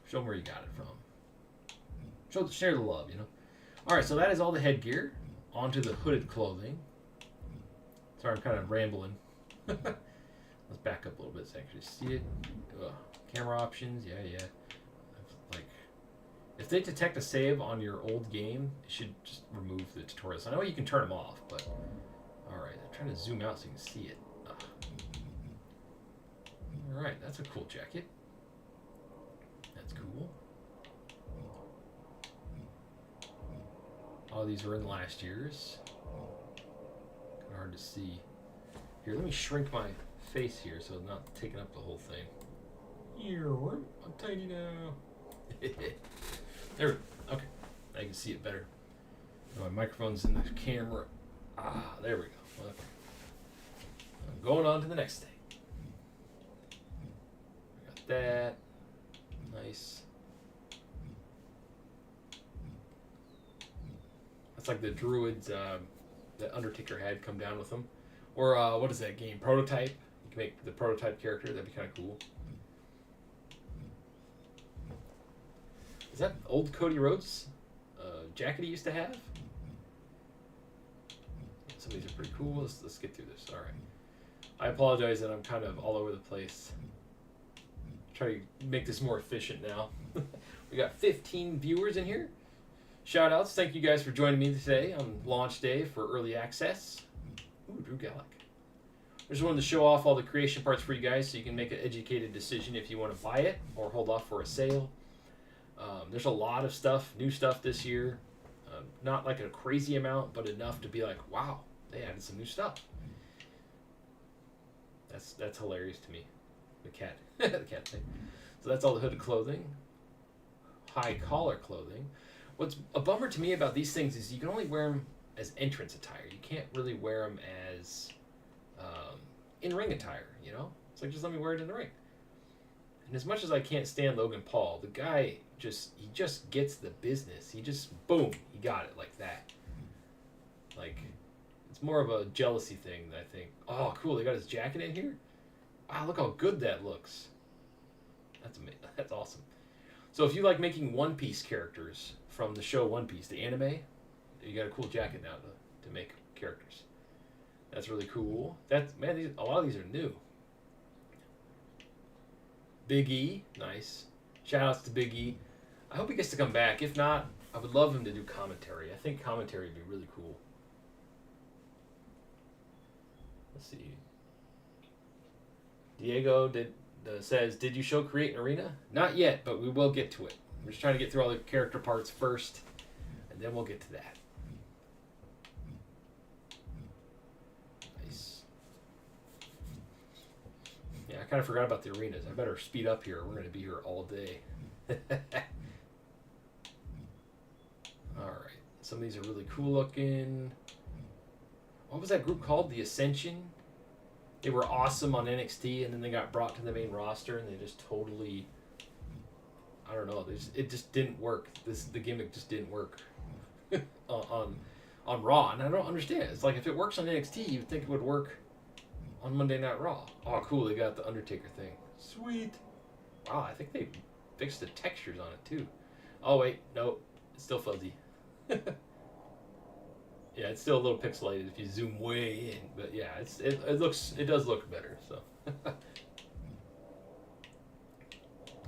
show them where you got it from. Share the love, All right, so that is all the headgear. Onto the hooded clothing. Sorry, I'm kind of rambling. Let's back up a little bit so I can actually see it. Ugh. Camera options, yeah. Like, if they detect a save on your old game, it should just remove the tutorials. I know you can turn them off, but all right. I'm trying to zoom out so you can see it. Ugh. All right, that's a cool jacket. That's cool. All these were in last year's. Kind of hard to see. Here, let me shrink my face here so it's not taking up the whole thing. Here, I'm tiny now. There, okay. I can see it better. My microphone's in the camera. There we go. Okay. I'm going on to the next thing. Got that. Nice. That's like the druids that Undertaker had come down with them. Or what is that game? Prototype. You can make the prototype character. That'd be kind of cool. Is that old Cody Rhodes jacket he used to have? Some of these are pretty cool. Let's get through this. All right. I apologize that I'm kind of all over the place. Try to make this more efficient now. We got 15 viewers in here. Shout outs. Thank you guys for joining me today on launch day for early access. Ooh, Drew Gallic. I just wanted to show off all the creation parts for you guys so you can make an educated decision if you want to buy it or hold off for a sale. There's a lot of stuff, new stuff this year. Not like a crazy amount, but enough to be like, wow, they added some new stuff. That's hilarious to me. The cat, the cat thing. So that's all the hooded clothing. High collar clothing. What's a bummer to me about these things is you can only wear them as entrance attire. You can't really wear them as in-ring attire, It's like, just let me wear it in the ring. And as much as I can't stand Logan Paul, the guy he just gets the business. He just, boom, he got it like that. Like, it's more of a jealousy thing that I think, oh, cool, they got his jacket in here? Wow, look how good that looks. That's amazing. That's awesome. So if you like making One Piece characters from the show One Piece, the anime, you got a cool jacket now to make characters. That's really cool. A lot of these are new. Big E, nice. Shout outs to Big E. I hope he gets to come back. If not, I would love him to do commentary. I think commentary would be really cool. Let's see. Diego says, did you show Create an Arena? Not yet, but we will get to it. We're just trying to get through all the character parts first, and then we'll get to that. Nice. Yeah, I kind of forgot about the arenas. I better speed up here. We're going to be here all day. All right. Some of these are really cool looking. What was that group called? The Ascension? They were awesome on NXT, and then they got brought to the main roster, and they just totally, I don't know, it just didn't work. The gimmick just didn't work on Raw, and I don't understand. It's like, if it works on NXT, you'd think it would work on Monday Night Raw. Oh, cool, they got the Undertaker thing. Sweet. Wow, I think they fixed the textures on it, too. Oh, wait, no, it's still fuzzy. Yeah, it's still a little pixelated if you zoom way in, but yeah, it does look better. So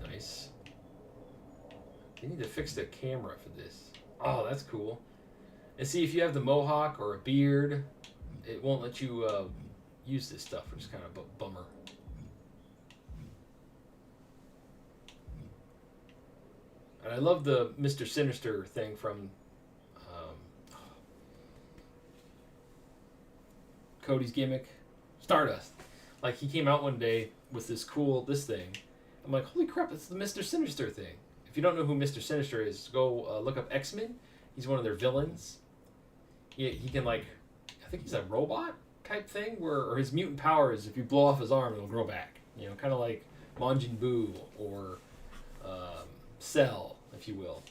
nice. They need to fix the camera for this. Oh, that's cool. And see, if you have the mohawk or a beard, it won't let you use this stuff, which is kind of a bummer. And I love the Mr. Sinister thing from Cody's gimmick, Stardust. Like, he came out one day with this thing. I'm like, holy crap, it's the Mr. Sinister thing. If you don't know who Mr. Sinister is, go look up X-Men. He's one of their villains. He can, like, I think he's a robot type thing, or his mutant power is if you blow off his arm, it'll grow back. Kind of like Majin Buu or Cell, if you will.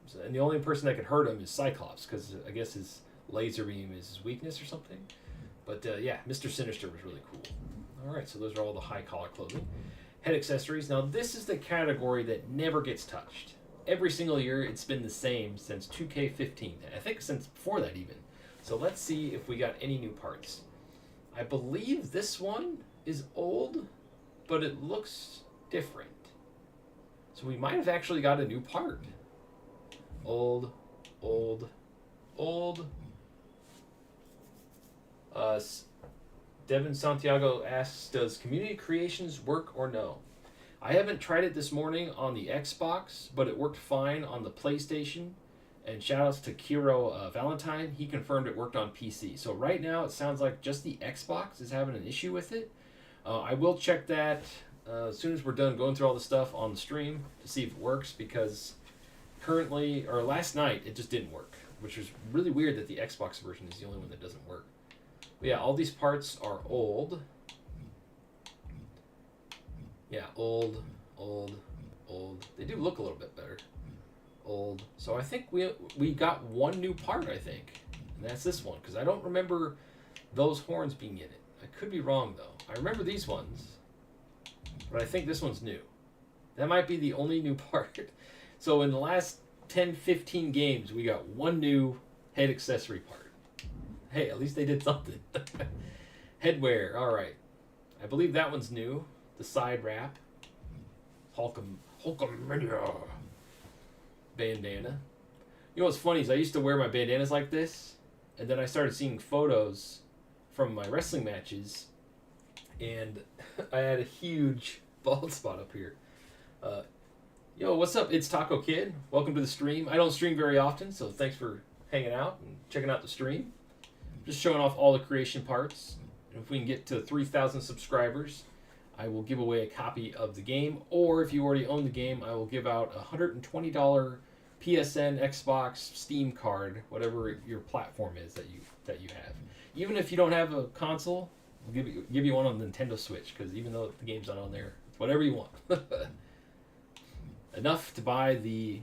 So, and the only person that could hurt him is Cyclops, because I guess his laser beam is his weakness or something. But yeah, Mr. Sinister was really cool. All right, so those are all the high collar clothing. Head accessories. Now this is the category that never gets touched. Every single year it's been the same since 2K15. I think since before that even. So let's see if we got any new parts. I believe this one is old, but it looks different. So we might have actually got a new part. Old. Devin Santiago asks, does Community Creations work or no? I haven't tried it this morning on the Xbox, but it worked fine on the PlayStation. And shoutouts to Kiro Valentine. He confirmed it worked on PC. So right now it sounds like just the Xbox is having an issue with it. I will check that as soon as we're done going through all the stuff on the stream to see if it works, because currently, or last night, it just didn't work, which is really weird that the Xbox version is the only one that doesn't work. But yeah, all these parts are old. Yeah, old. They do look a little bit better. Old. So I think we got one new part, I think. And that's this one, because I don't remember those horns being in it. I could be wrong, though. I remember these ones, but I think this one's new. That might be the only new part. So in the last 10, 15 games, we got one new head accessory part. Hey, at least they did something. Headwear, alright. I believe that one's new. The side wrap. Hulkamania. Bandana. You know what's funny is I used to wear my bandanas like this, and then I started seeing photos from my wrestling matches, and I had a huge bald spot up here. Yo, what's up? It's Taco Kid. Welcome to the stream. I don't stream very often, so thanks for hanging out and checking out the stream. Just showing off all the creation parts. And if we can get to 3,000 subscribers, I will give away a copy of the game. Or if you already own the game, I will give out a $120 PSN, Xbox, Steam card, whatever your platform is that you have. Even if you don't have a console, I'll give you one on the Nintendo Switch, because even though the game's not on there, it's whatever you want. Enough to buy the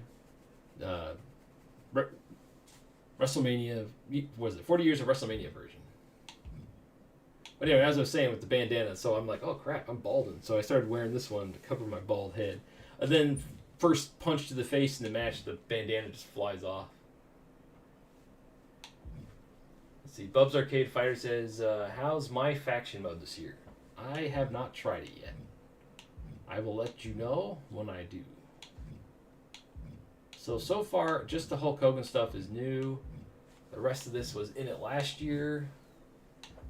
WrestleMania, what is it, 40 years of WrestleMania version. But anyway, as I was saying with the bandana, so I'm like, oh crap, I'm balding. So I started wearing this one to cover my bald head. And then first punch to the face in the match, the bandana just flies off. Let's see, Bubs Arcade Fighter says, how's my faction mode this year? I have not tried it yet. I will let you know when I do. So far, just the Hulk Hogan stuff is new. The rest of this was in it last year.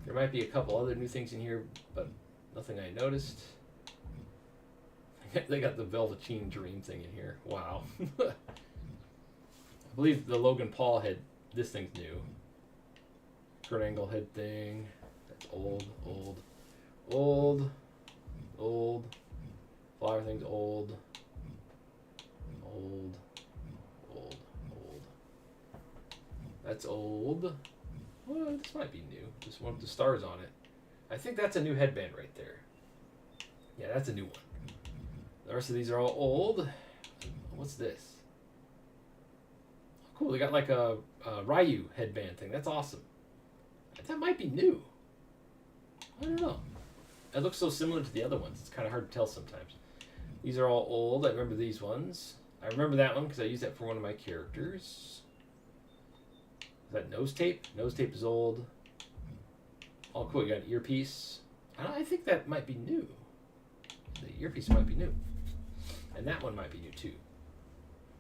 There might be a couple other new things in here, but nothing I noticed. They got the Velveteen Dream thing in here. Wow. I believe the Logan Paul head, this thing's new. Kurt Angle head thing. That's old. Flower thing's old. That's old. Well, this might be new. This one with the stars on it. I think that's a new headband right there. Yeah, that's a new one. The rest of these are all old. What's this? Cool, they got like a Ryu headband thing. That's awesome. That might be new. I don't know. It looks so similar to the other ones. It's kind of hard to tell sometimes. These are all old. I remember these ones. I remember that one because I used that for one of my characters. Is that nose tape? Nose tape is old. Oh, cool. You got an earpiece. I think that might be new. The earpiece might be new. And that one might be new too.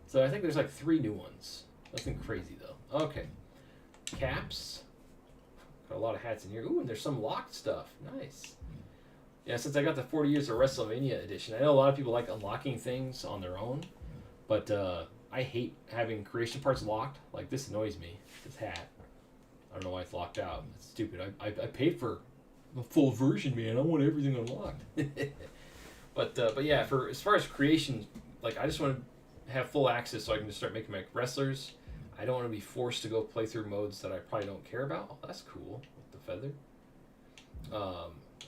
So I think there's like 3 new ones. Nothing crazy though. Okay. Caps. Got a lot of hats in here. Ooh, and there's some locked stuff. Nice. Yeah, since I got the 40 Years of WrestleMania edition, I know a lot of people like unlocking things on their own, but I hate having creation parts locked. Like, this annoys me. This hat. I don't know why it's locked out. It's stupid. I paid for the full version, man. I want everything unlocked. But yeah, for as far as creation, like, I just want to have full access so I can just start making my wrestlers. I don't want to be forced to go play through modes that I probably don't care about. Oh, that's cool with the feather.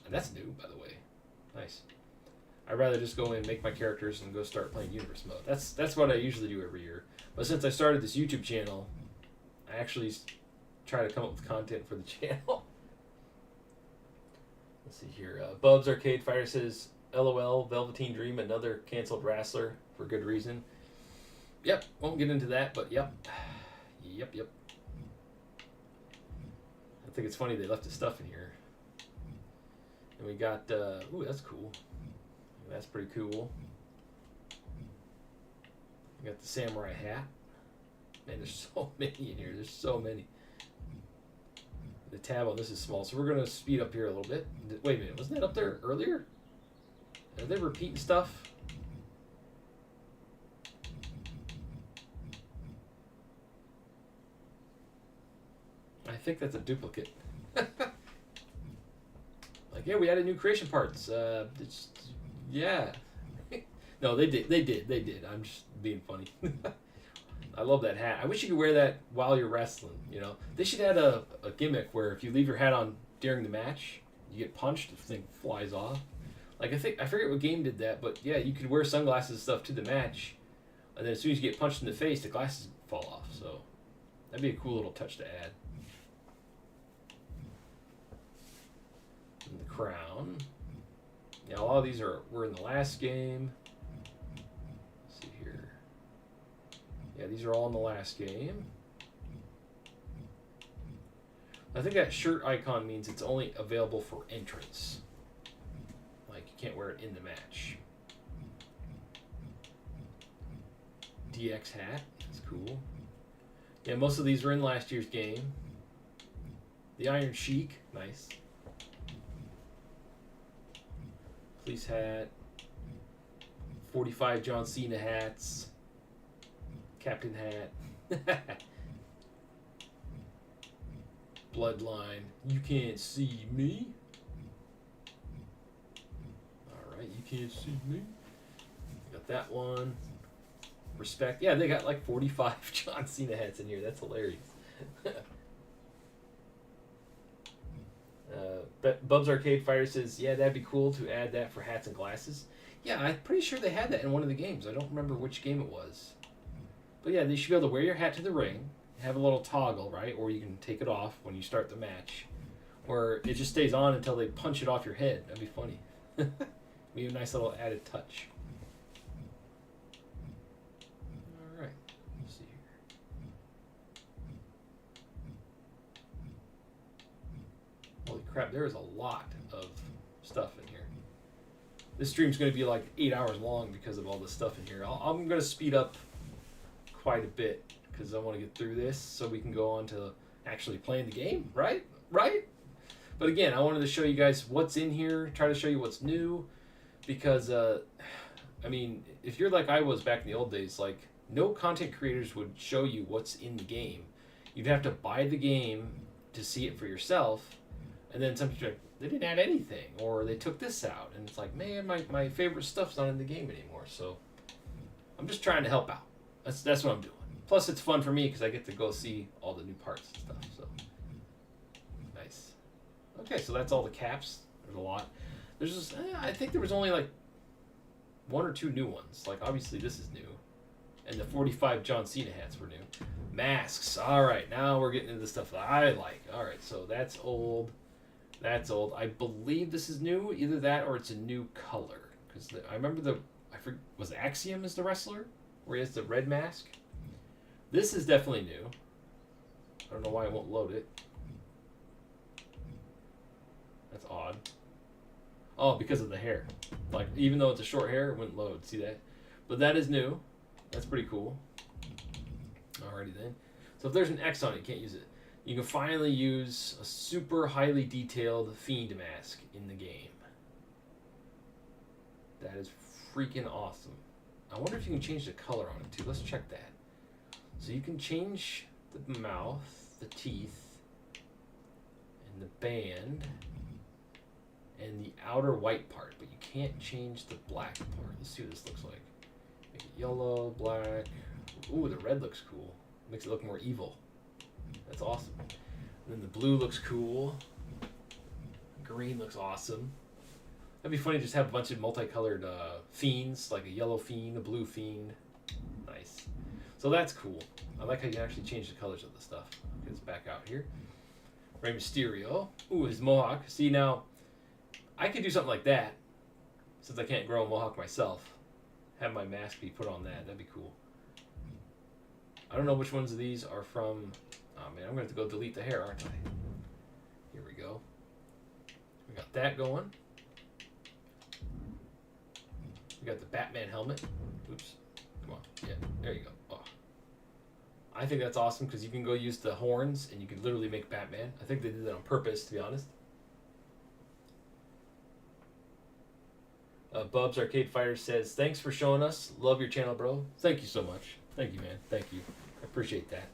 And that's new, by the way. Nice. I'd rather just go in, make my characters, and go start playing universe mode. That's what I usually do every year. But since I started this YouTube channel, I actually try to come up with content for the channel. Let's see here. Bubs Arcade Fighter says, LOL, Velveteen Dream, another canceled wrestler for good reason. Yep, won't get into that, but yep. Yep. I think it's funny they left his stuff in here. And we got, ooh, that's cool. That's pretty cool. We got the samurai hat. Man, there's so many in here. There's so many. The tab on this is small, so we're going to speed up here a little bit. Wait a minute, wasn't that up there earlier? Are they repeating stuff? I think that's a duplicate. Like, yeah, we added new creation parts. Yeah. No, they did. I'm just being funny. I love that hat. I wish you could wear that while you're wrestling, you know. They should add a gimmick where if you leave your hat on during the match, you get punched, the thing flies off. Like, I forget what game did that, but yeah, you could wear sunglasses and stuff to the match, and then as soon as you get punched in the face, the glasses fall off. So that'd be a cool little touch to add. And the crown. Yeah, a lot of these were in the last game. Let's see here. Yeah, these are all in the last game. I think that shirt icon means it's only available for entrance. Like, you can't wear it in the match. DX hat. That's cool. Yeah, most of these were in last year's game. The Iron Sheik. Nice. Police hat. 45 John Cena hats. Captain hat. Bloodline. You can't see me. Alright, you can't see me. Got that one. Respect. Yeah, they got like 45 John Cena hats in here. That's hilarious. Bubs Arcade Fighter says, yeah, that'd be cool to add that for hats and glasses. Yeah, I'm pretty sure they had that in one of the games. I don't remember which game it was. But yeah, they should be able to wear your hat to the ring, have a little toggle, right? Or you can take it off when you start the match. Or it just stays on until they punch it off your head. That'd be funny. Be a nice little added touch. Alright, let's see here. Holy crap, there is a lot of stuff in here. This stream's going to be like 8 hours long because of all this stuff in here. I'm going to speed up quite a bit because I want to get through this so we can go on to actually playing the game, right? But again, I wanted to show you guys what's in here, try to show you what's new, because I mean, if you're like I was back in the old days, like no content creators would show you what's in the game. You'd have to buy the game to see it for yourself, and then some people are like, they didn't add anything, or they took this out, and it's like, man, my favorite stuff's not in the game anymore. So I'm just trying to help out. That's what I'm doing. Plus, it's fun for me because I get to go see all the new parts and stuff. So nice. Okay, so that's all the caps. There's a lot. There's just, I think there was only like 1 or 2 new ones. Like obviously this is new, and the 45 John Cena hats were new. Masks. All right, now we're getting into the stuff that I like. All right, so that's old. That's old. I believe this is new. Either that or it's a new color. Because I remember was Axiom is the wrestler where he has the red mask. This is definitely new. I don't know why it won't load it. That's odd. Oh, because of the hair. Like, even though it's a short hair, it wouldn't load. See that? But that is new. That's pretty cool. Alrighty then. So if there's an X on it, you can't use it. You can finally use a super highly detailed Fiend mask in the game. That is freaking awesome. I wonder if you can change the color on it too. Let's check that. So you can change the mouth, the teeth, and the band, and the outer white part, but you can't change the black part. Let's see what this looks like. Make it yellow, black. Ooh, the red looks cool. Makes it look more evil. That's awesome. And then the blue looks cool. Green looks awesome. That'd be funny to just have a bunch of multicolored fiends, like a yellow fiend, a blue fiend. Nice. So that's cool. I like how you can actually change the colors of the stuff. Get this back out here. Rey Mysterio. Ooh, his mohawk. See, now, I could do something like that, since I can't grow a mohawk myself. Have my mask be put on that. That'd be cool. I don't know which ones of these are from... Oh, man, I'm going to have to go delete the hair, aren't I? Here we go. We got that going. We got the Batman helmet. Oops. Come on. Yeah, there you go. Oh. I think that's awesome because you can go use the horns and you can literally make Batman. I think they did that on purpose, to be honest. Bubs Arcade Fighter says, thanks for showing us. Love your channel, bro. Thank you so much. Thank you, man. Thank you. I appreciate that.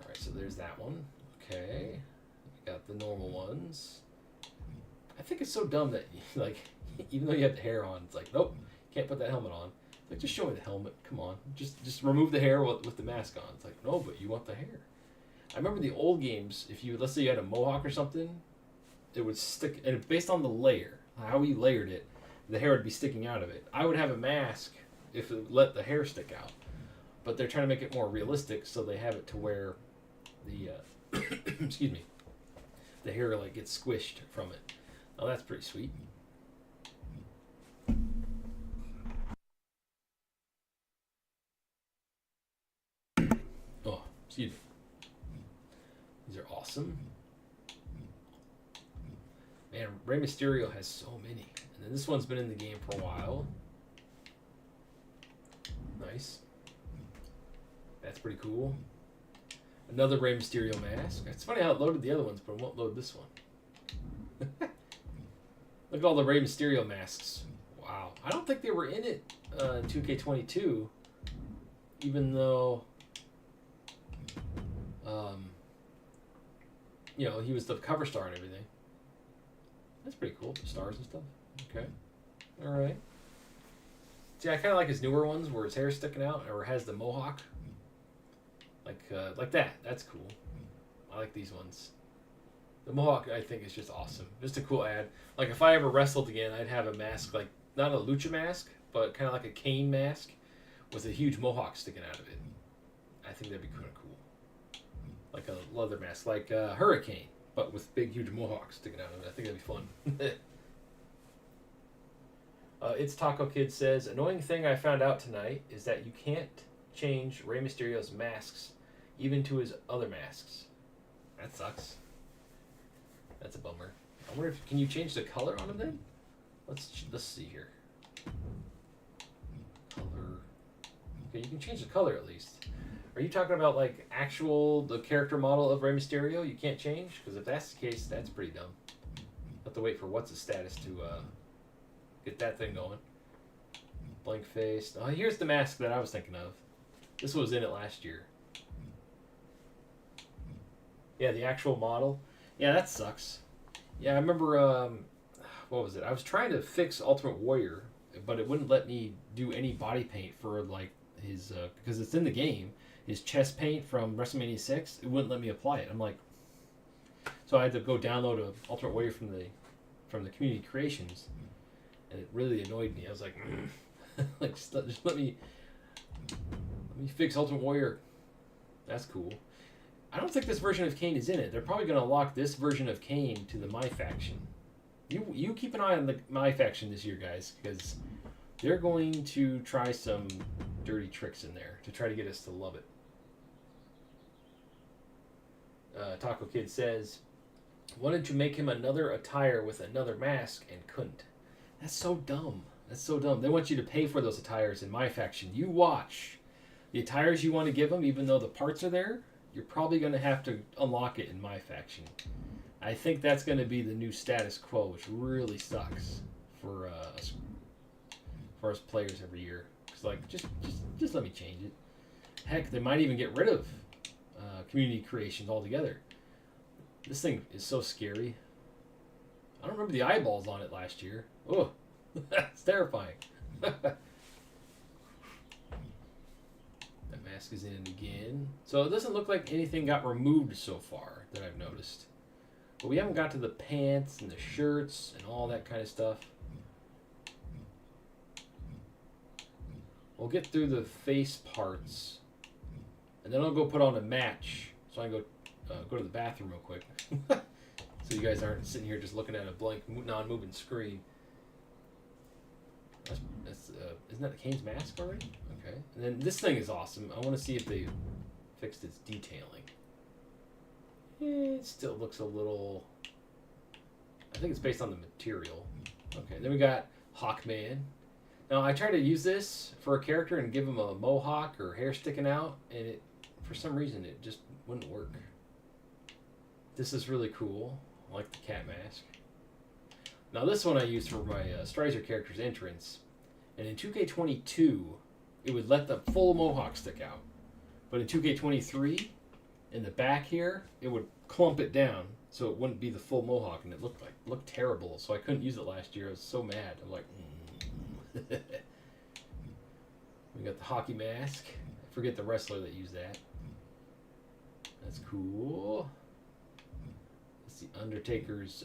Alright, so there's that one. Okay. We got the normal ones. I think it's so dumb that, like, even though you have the hair on, it's like, nope, can't put that helmet on. It's like, just show me the helmet. Come on. Just remove the hair with the mask on. It's like, no, but you want the hair. I remember the old games, if you, let's say you had a mohawk or something, it would stick, and based on the layer, how you layered it, the hair would be sticking out of it. I would have a mask if it let the hair stick out, but they're trying to make it more realistic, so they have it to where the excuse me, the hair like gets squished from it. Oh, that's pretty sweet. Oh, excuse me. These are awesome. Man, Rey Mysterio has so many. And then this one's been in the game for a while. Nice. That's pretty cool. Another Rey Mysterio mask. It's funny how it loaded the other ones, but it won't load this one. Look at all the Rey Mysterio masks. Wow. I don't think they were in it in 2K22. Even though... you know, he was the cover star and everything. That's pretty cool. The stars and stuff. Okay. Alright. See, I kind of like his newer ones where his hair's sticking out or has the mohawk. Like that. That's cool. I like these ones. The mohawk, I think, is just awesome. Just a cool ad. Like, if I ever wrestled again, I'd have a mask, like, not a lucha mask, but kind of like a cane mask with a huge mohawk sticking out of it. I think that'd be kind of cool. Like a leather mask, like a Hurricane, but with big, huge mohawks sticking out of it. I think that'd be fun. It's Taco Kid says, annoying thing I found out tonight is that you can't change Rey Mysterio's masks, even to his other masks. That sucks. That's a bummer. I wonder if, can you change the color on him then? Let's see here. Color. Okay, you can change the color at least. Are you talking about like the character model of Rey Mysterio? You can't change? Because if that's the case, that's pretty dumb. Have to wait for what's the status to get that thing going. Blank face. Oh, here's the mask that I was thinking of. This was in it last year. Yeah, the actual model. Yeah, that sucks. Yeah, I remember, what was it? I was trying to fix Ultimate Warrior, but it wouldn't let me do any body paint for, like, his, because it's in the game, his chest paint from WrestleMania 6, it wouldn't let me apply it. I'm like, so I had to go download a Ultimate Warrior from the community creations, and it really annoyed me. I was like, like, just let me fix Ultimate Warrior. That's cool. I don't think this version of Kane is in it. They're probably going to lock this version of Kane to the My Faction. You keep an eye on the My Faction this year, guys, because they're going to try some dirty tricks in there to try to get us to love it. Taco Kid says, wanted to make him another attire with another mask and couldn't. That's so dumb. That's so dumb. They want you to pay for those attires in My Faction. You watch. The attires you want to give them, even though the parts are there, you're probably going to have to unlock it in My Faction. I think that's going to be the new status quo, which really sucks for us players every year. It's like, just let me change it. Heck, they might even get rid of community creations altogether. This thing is so scary. I don't remember the eyeballs on it last year. Oh, that's terrifying. That mask is in again. So it doesn't look like anything got removed so far that I've noticed. But we haven't got to the pants and the shirts and all that kind of stuff. We'll get through the face parts, and then I'll go put on a match. So I can go to the bathroom real quick, so you guys aren't sitting here just looking at a blank, non-moving screen. Isn't that the Kane's mask already? Okay. And then this thing is awesome. I want to see if they fixed its detailing. It still looks a little. I think it's based on the material. Okay. Then we got Hawkman. Now, I tried to use this for a character and give him a mohawk or hair sticking out, and for some reason, it just wouldn't work. This is really cool. I like the cat mask. Now, this one I used for my Strizer character's entrance, and in 2K22, it would let the full mohawk stick out. But in 2K23, in the back here, it would clump it down, so it wouldn't be the full mohawk, and it looked terrible, so I couldn't use it last year. I was so mad. I'm like, We got the hockey mask. I forget the wrestler that used that. That's cool. It's the Undertaker's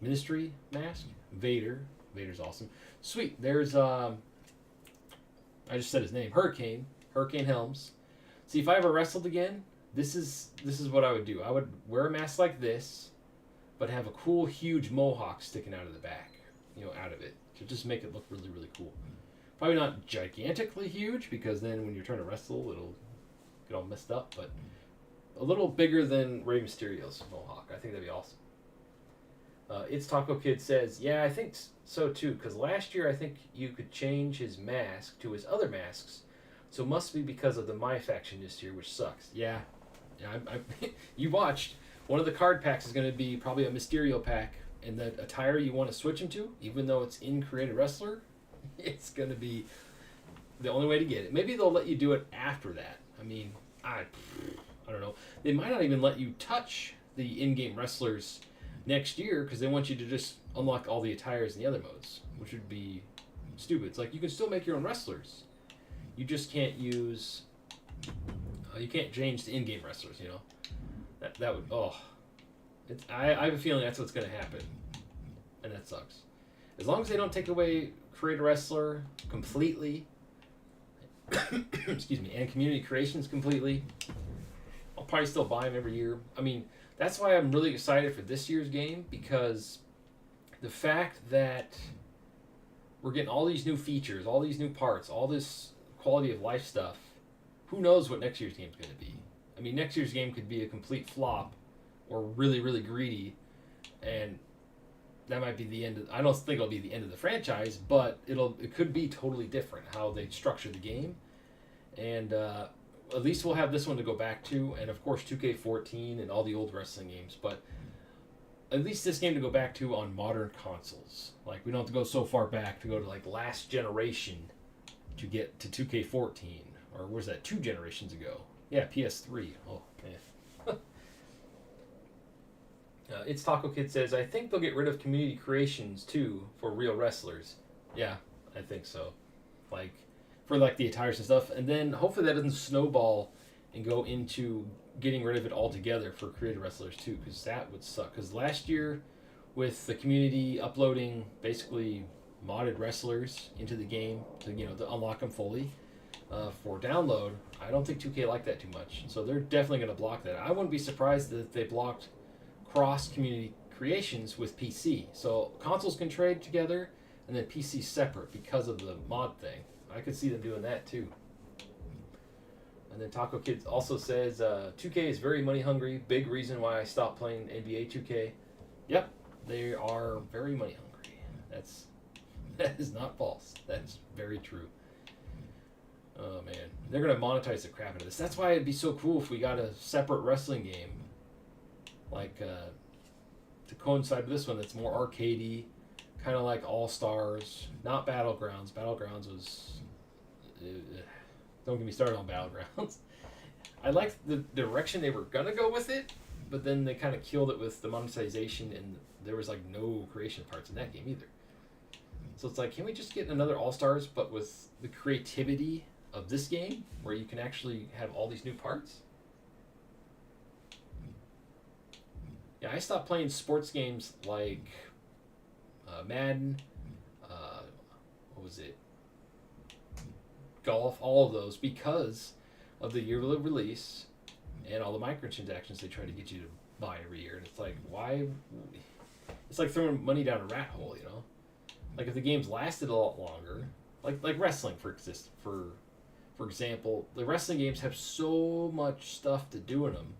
Ministry mask. Vader's awesome. Sweet. There's I just said his name. Hurricane Helms. See, if I ever wrestled again, this is what I would do. I would wear a mask like this, but have a cool, huge mohawk sticking out of the back, out of it, to just make it look really, really cool. Probably not gigantically huge, because then when you're trying to wrestle, it'll get all messed up, but a little bigger than Rey Mysterio's mohawk. I think that'd be awesome. It's Taco Kid says, yeah, I think so too, because last year I think you could change his mask to his other masks, so it must be because of the My Faction this year, which sucks. Yeah, you watched. One of the card packs is going to be probably a Mysterio pack, and the attire you want to switch him to, even though it's in Created Wrestler, it's going to be the only way to get it. Maybe they'll let you do it after that. I mean, I don't know. They might not even let you touch the in-game wrestlers next year, because they want you to just unlock all the attires in the other modes, which would be stupid. It's like, you can still make your own wrestlers. You just can't use... you can't change the in-game wrestlers, That would... I have a feeling that's what's going to happen. And that sucks. As long as they don't take away Create a Wrestler completely, excuse me, and Community Creations completely, I'll probably still buy them every year. I mean, that's why I'm really excited for this year's game, because the fact that we're getting all these new features, all these new parts, all this quality of life stuff, who knows what next year's game is going to be. I mean, next year's game could be a complete flop or really, really greedy, and that might be the end of... I don't think it'll be the end of the franchise, but it could be totally different how they structure the game. And at least we'll have this one to go back to, and of course 2K14 and all the old wrestling games, but at least this game to go back to on modern consoles. Like, we don't have to go so far back to go to, like, last generation to get to 2K14. Or was that 2 generations ago? Yeah, PS3. Oh, man. It's Taco Kid says, I think they'll get rid of community creations, too, for real wrestlers. Yeah, I think so. Like, for, like, the attires and stuff. And then, hopefully that doesn't snowball and go into getting rid of it altogether for creative wrestlers, too, because that would suck. Because last year, with the community uploading, basically, modded wrestlers into the game to unlock them fully for download, I don't think 2K liked that too much. So they're definitely going to block that. I wouldn't be surprised if they blocked cross-community creations with PC. So consoles can trade together, and then PC separate because of the mod thing. I could see them doing that too. And then Taco Kids also says, 2K is very money hungry. Big reason why I stopped playing NBA 2K. Yep, they are very money hungry. That is not false. That's very true. Oh man, they're gonna monetize the crap out of this. That's why it'd be so cool if we got a separate wrestling game, like to coincide with this one. That's more arcadey, kind of like All Stars, not Battlegrounds. Battlegrounds was. Don't get me started on Battlegrounds. I liked the direction they were gonna go with it, but then they kind of killed it with the monetization, and there was like no creation parts in that game either. So it's like, can we just get another All Stars, but with the creativity of this game, where you can actually have all these new parts? Yeah, I stopped playing sports games like Madden, what was it? Golf, all of those because of the yearly release and all the microtransactions they try to get you to buy every year. And it's like, why? It's like throwing money down a rat hole, you know? Like if the games lasted a lot longer, like wrestling for example, the wrestling games have so much stuff to do in them.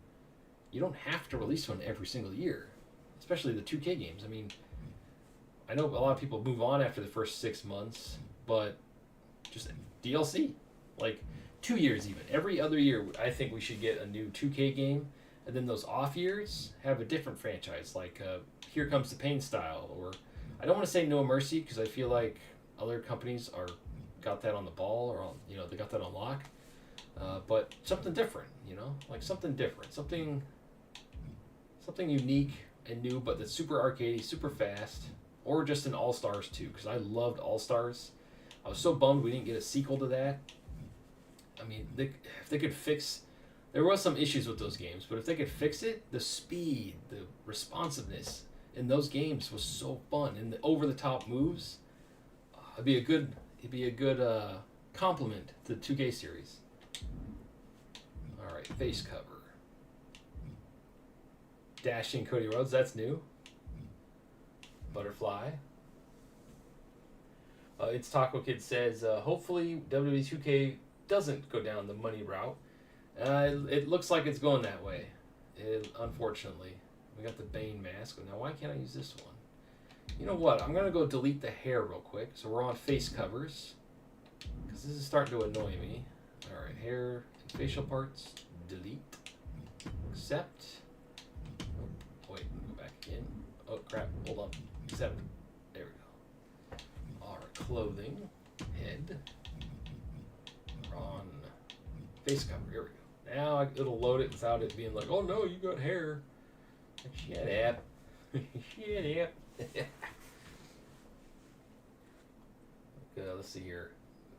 You don't have to release one every single year, especially the 2K games. I mean, I know a lot of people move on after the first 6 months, but just DLC, like 2 years even. Every other year, I think we should get a new 2K game, and then those off years have a different franchise, like Here Comes the Pain style, or I don't want to say No Mercy because I feel like other companies are got that on the ball or on, they got that on lock, but something different, like something different, something unique and new, but that's super arcadey, super fast, or just an All Stars too, because I loved All Stars. I was so bummed we didn't get a sequel to that. I mean, if they could fix, there was some issues with those games, but if they could fix it, the speed, the responsiveness in those games was so fun, and the over-the-top moves, it'd be a good compliment to the 2K series. All right, face cover. Dashing Cody Rhodes, that's new. Butterfly. It's Taco Kid says, hopefully WWE 2K doesn't go down the money route. It looks like it's going that way, unfortunately. We got the Bane mask. Now, why can't I use this one? You know what? I'm going to go delete the hair real quick. So we're on face covers, because this is starting to annoy me. All right, hair and facial parts, delete. Accept. Oh, wait, go back again. Oh, crap. Hold on. Accept. There we go. All right, clothing, head. We're on face cover. Here we go. Now it'll load it without it being like, oh no, you got hair. Shut up. Shut up. Let's see here.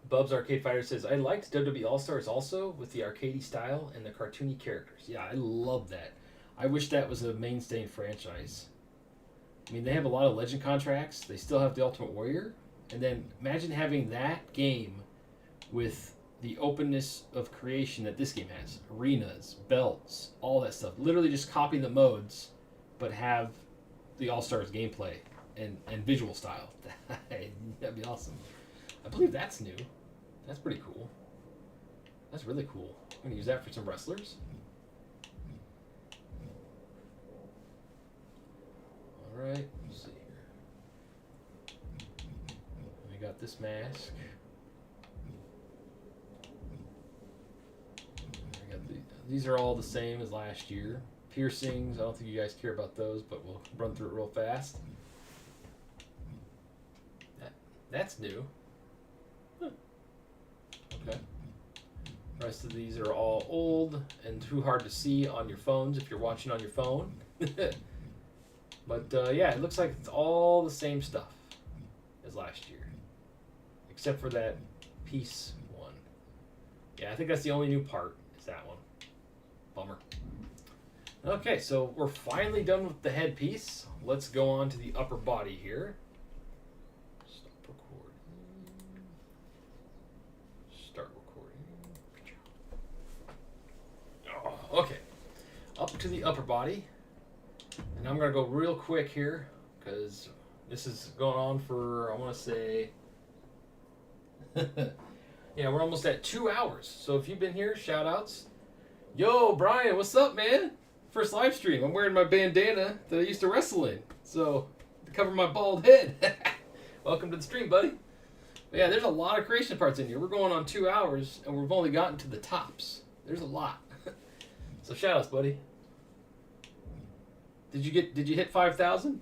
Bub's Arcade Fighter says, I liked WWE All-Stars also with the arcadey style and the cartoony characters. Yeah, I love that. I wish that was a mainstay franchise. I mean, they have a lot of Legend contracts. They still have the Ultimate Warrior. And then imagine having that game with the openness of creation that this game has. Arenas, belts, all that stuff. Literally just copy the modes, but have the All-Stars gameplay and visual style. That'd be awesome. I believe that's new. That's pretty cool. That's really cool. I'm going to use that for some wrestlers. Alright, let's see here. We got this mask. These are all the same as last year. Piercings, I don't think you guys care about those, but we'll run through it real fast. That's new. Huh. Okay. The rest of these are all old and too hard to see on your phones if you're watching on your phone. But yeah, it looks like it's all the same stuff as last year, except for that piece one. Yeah, I think that's the only new part, is that one. Bummer. Okay, so we're finally done with the headpiece. Let's go on to the upper body here. Stop recording. Start recording. Oh, okay. Up to the upper body. And I'm going to go real quick here, because this is going on for, I want to say, yeah, we're almost at 2 hours. So if you've been here, shout outs. Yo, Brian, what's up, man? First live stream. I'm wearing my bandana that I used to wrestle in, so to cover my bald head. Welcome to the stream, buddy. But yeah, there's a lot of creation parts in here. We're going on 2 hours, and we've only gotten to the tops. There's a lot. So shout outs, buddy. Did you hit 5,000?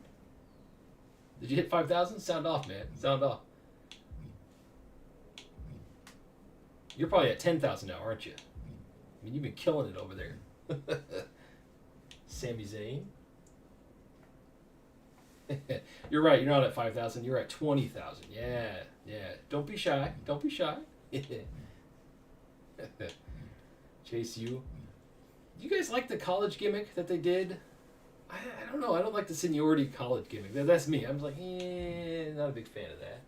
Did you hit 5,000? Sound off, man. Sound off. You're probably at 10,000 now, aren't you? I mean, you've been killing it over there. Sami Zayn. You're right. You're not at 5,000. You're at 20,000. Yeah. Don't be shy. Don't be shy. Chase you. Do you guys like the college gimmick that they did I don't know. I don't like the seniority college gimmick. That's me. I'm like, not a big fan of that.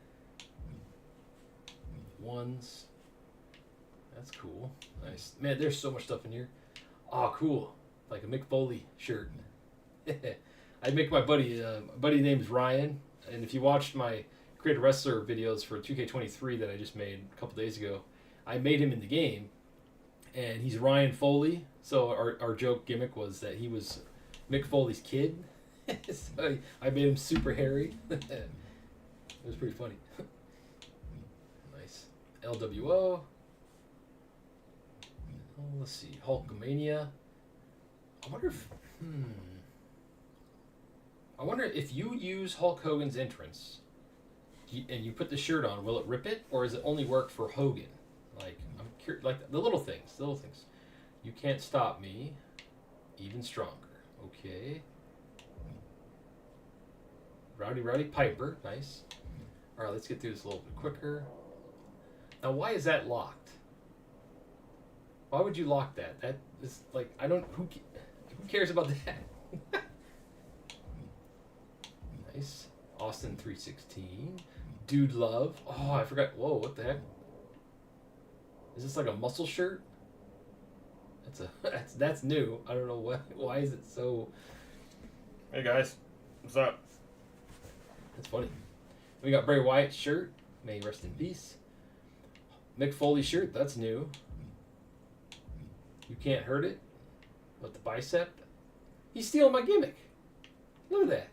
Ones. That's cool. Nice. Man, there's so much stuff in here. Oh, cool. Like a Mick Foley shirt. I make my buddy, name's Ryan. And if you watched my Creative Wrestler videos for 2K23 that I just made a couple days ago, I made him in the game. And he's Ryan Foley. So our joke gimmick was that he was Mick Foley's kid. So I made him super hairy. It was pretty funny. Nice. LWO. Oh, let's see. Hulkamania. I wonder if you use Hulk Hogan's entrance and you put the shirt on, will it rip it, or does it only work for Hogan? Like, I'm curious, like the little things. You can't stop me. Even stronger. Okay. Rowdy Piper. Nice. All right, let's get through this a little bit quicker. Now, why is that locked? Why would you lock that? That is like, I don't. Who cares about that? Nice. Austin 316. Dude Love. Oh, I forgot. Whoa, what the heck? Is this like a muscle shirt? That's new. I don't know why is it so. Hey guys, what's up? That's funny. We got Bray Wyatt's shirt. May he rest in peace. Mick Foley shirt. That's new. You can't hurt it. With the bicep. He's stealing my gimmick. Look at that.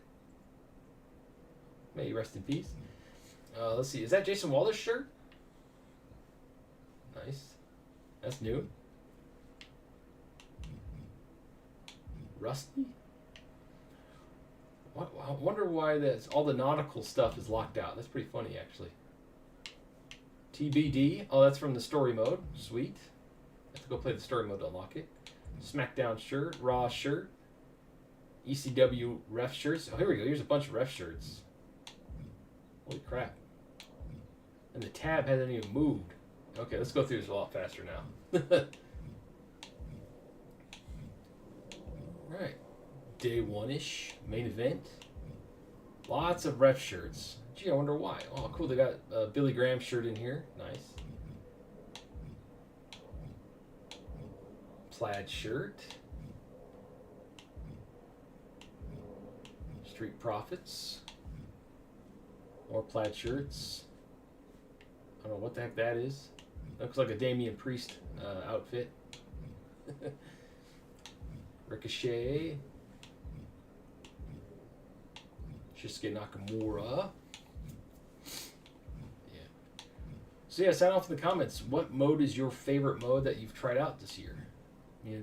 May he rest in peace. Let's see. Is that Jason Waller's shirt? Nice. That's new. Rusty? What? I wonder why all the nautical stuff is locked out. That's pretty funny, actually. TBD. Oh, that's from the story mode. Sweet. I have to go play the story mode to unlock it. SmackDown shirt. Raw shirt. ECW ref shirts. Oh, here we go. Here's a bunch of ref shirts. Holy crap. And the tab hasn't even moved. Okay, let's go through this a lot faster now. Alright. Day one-ish. Main event. Lots of ref shirts. Gee, I wonder why. Oh, cool. They got a Billy Graham shirt in here. Nice. Plaid shirt. Street Profits. More plaid shirts. I don't know what the heck that is. Looks like a Damian Priest outfit. Ricochet. Shinsuke Nakamura. Yeah. So yeah, sign off in the comments. What mode is your favorite mode that you've tried out this year?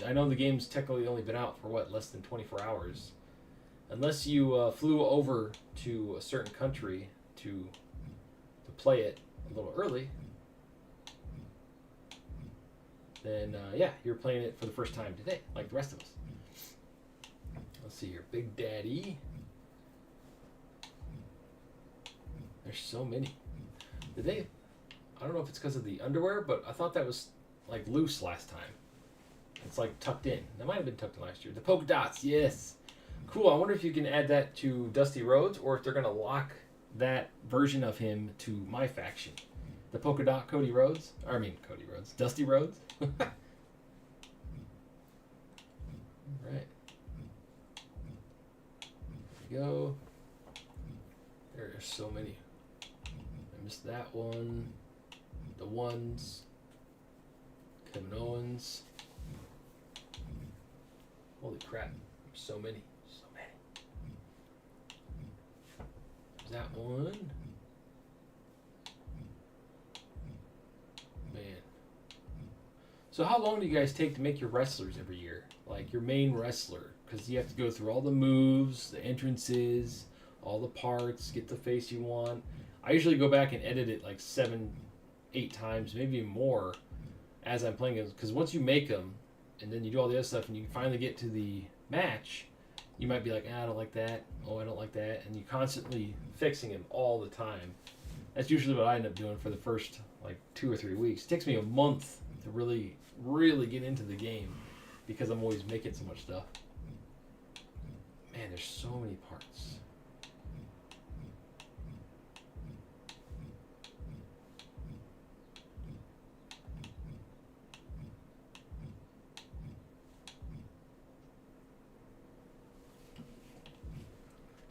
I know the game's technically only been out for less than 24 hours. Unless you flew over to a certain country to play it a little early, then yeah, you're playing it for the first time today, like the rest of us. Let's see here. Big Daddy. There's so many. I don't know if it's because of the underwear, but I thought that was like loose last time. It's like tucked in. That might have been tucked in last year. The polka dots, yes. Cool. I wonder if you can add that to Dusty Rhodes, or if they're going to lock that version of him to my faction. The polka dot Cody Rhodes. Dusty Rhodes. Right. There we go. There are so many. I missed that one. The ones. Kevin Owens. Holy crap. There's so many. There's that one. Man. So how long do you guys take to make your wrestlers every year? Like your main wrestler? Because you have to go through all the moves, the entrances, all the parts, get the face you want. I usually go back and edit it like 7, 8 times, maybe even more, as I'm playing it. Because once you make them, and then you do all the other stuff, and you finally get to the match, you might be like, I don't like that. Oh, I don't like that. And you're constantly fixing him all the time. That's usually what I end up doing for the first like 2 or 3 weeks. It takes me a month to really, really get into the game because I'm always making so much stuff. Man, there's so many parts.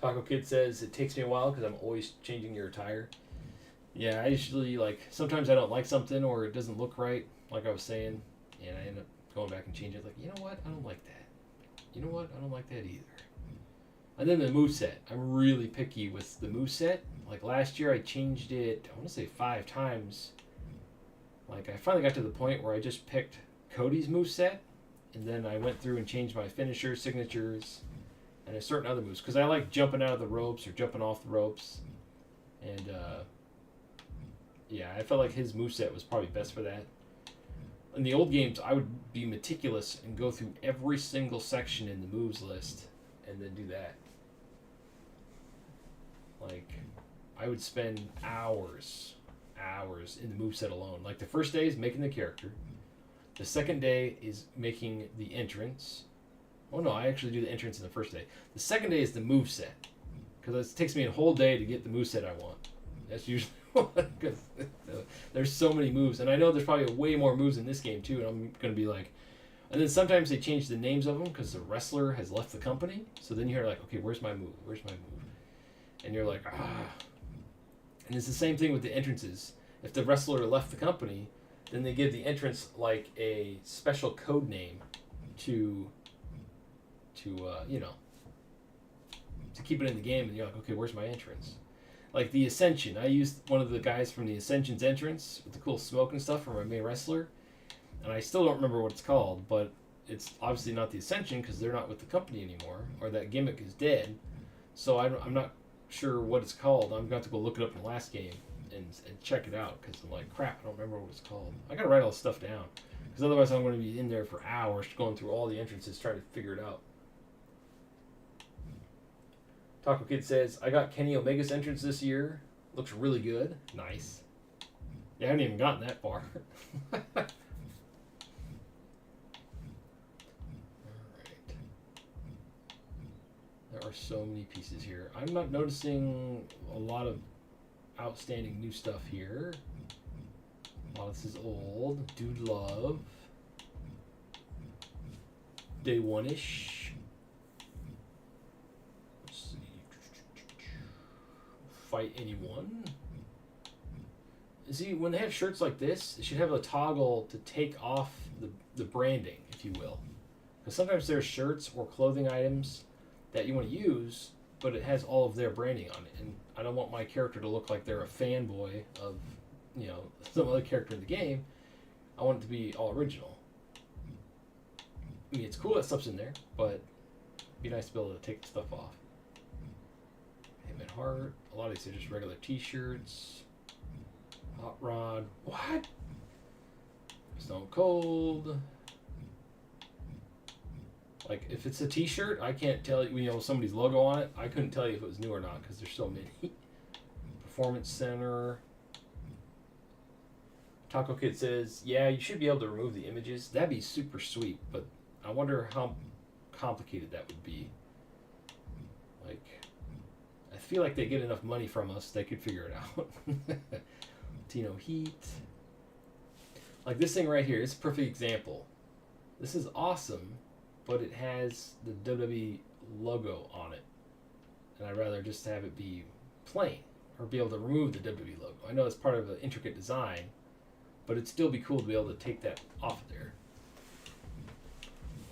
Taco Kid says, it takes me a while because I'm always changing your attire. Yeah, I usually, like, sometimes I don't like something or it doesn't look right, like I was saying, and I end up going back and changing it. Like, you know what? I don't like that. You know what? I don't like that either. And then the moveset. I'm really picky with the moveset. Like, last year I changed it, I want to say 5 times. Like, I finally got to the point where I just picked Cody's moveset, and then I went through and changed my finishers, signatures, and certain other moves, because I like jumping out of the ropes or jumping off the ropes, and yeah, I felt like his moveset was probably best for that. In the old games, I would be meticulous and go through every single section in the moves list, and then do that. Like, I would spend hours in the moveset alone. Like, the first day is making the character, the second day is making the entrance. Oh no, I actually do the entrance in the first day. The second day is the moveset, because it takes me a whole day to get the moveset I want. That's usually because there's so many moves, and I know there's probably way more moves in this game too. And I'm gonna be like, and then sometimes they change the names of them because the wrestler has left the company. So then you're like, okay, where's my move? Where's my move? And you're like, ah. And it's the same thing with the entrances. If the wrestler left the company, then they give the entrance like a special code name to you know, to keep it in the game, and you're like, okay, where's my entrance? Like the Ascension, I used one of the guys from the Ascension's entrance with the cool smoke and stuff for my main wrestler, and I still don't remember what it's called, but it's obviously not the Ascension because they're not with the company anymore, or that gimmick is dead, so I'm not sure what it's called. I'm going to have to go look it up in the last game and check it out, because I'm like, crap, I don't remember what it's called. I got to write all this stuff down, because otherwise I'm going to be in there for hours going through all the entrances trying to figure it out. Taco Kid says, I got Kenny Omega's entrance this year. Looks really good. Nice. Yeah, I haven't even gotten that far. Alright. There are so many pieces here. I'm not noticing a lot of outstanding new stuff here. A lot of this is old. Dude Love. Day one-ish. Fight anyone. See, when they have shirts like this, they should have a toggle to take off the branding, if you will. Because sometimes there's shirts or clothing items that you want to use, but it has all of their branding on it. And I don't want my character to look like they're a fanboy of, you know, some other character in the game. I want it to be all original. I mean, it's cool that stuff's in there, but it'd be nice to be able to take the stuff off. Him at Heart. A lot of these are just regular t-shirts. Hot Rod. What? Stone Cold. Like, if it's a t-shirt, I can't tell you, you know, somebody's logo on it. I couldn't tell you if it was new or not because there's so many. Performance Center. Taco Kid says, yeah, you should be able to remove the images. That'd be super sweet, but I wonder how complicated that would be. Like, I feel like they get enough money from us, they could figure it out. Tino Heat. Like this thing right here, it's a perfect example. This is awesome, but it has the WWE logo on it. And I'd rather just have it be plain, or be able to remove the WWE logo. I know it's part of an intricate design, but it'd still be cool to be able to take that off of there.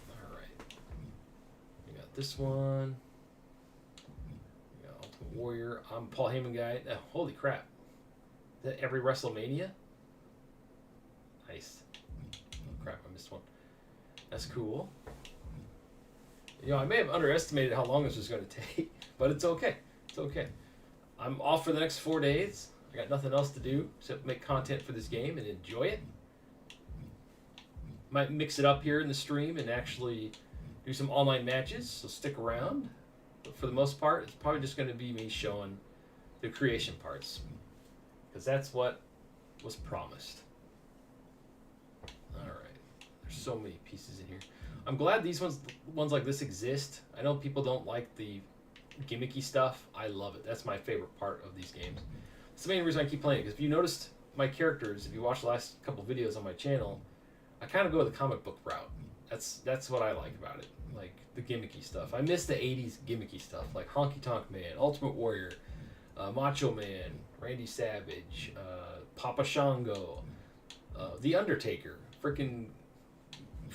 Alright. We got this one. Warrior. I'm Paul Heyman guy. Oh, holy crap. Is that every WrestleMania? Nice. Oh crap, I missed one. That's cool. You know, I may have underestimated how long this was going to take, but it's okay. It's okay. I'm off for the next 4 days. I got nothing else to do except make content for this game and enjoy it. Might mix it up here in the stream and actually do some online matches, so stick around. But for the most part, it's probably just going to be me showing the creation parts, because that's what was promised. Alright. There's so many pieces in here. I'm glad these ones like this exist. I know people don't like the gimmicky stuff. I love it. That's my favorite part of these games. It's the main reason I keep playing it, because if you noticed my characters, if you watch the last couple videos on my channel, I kind of go the comic book route. That's what I like about it, like the gimmicky stuff. I miss the 80s gimmicky stuff, like Honky Tonk Man, Ultimate Warrior, Macho Man, Randy Savage, Papa Shango, The Undertaker, freaking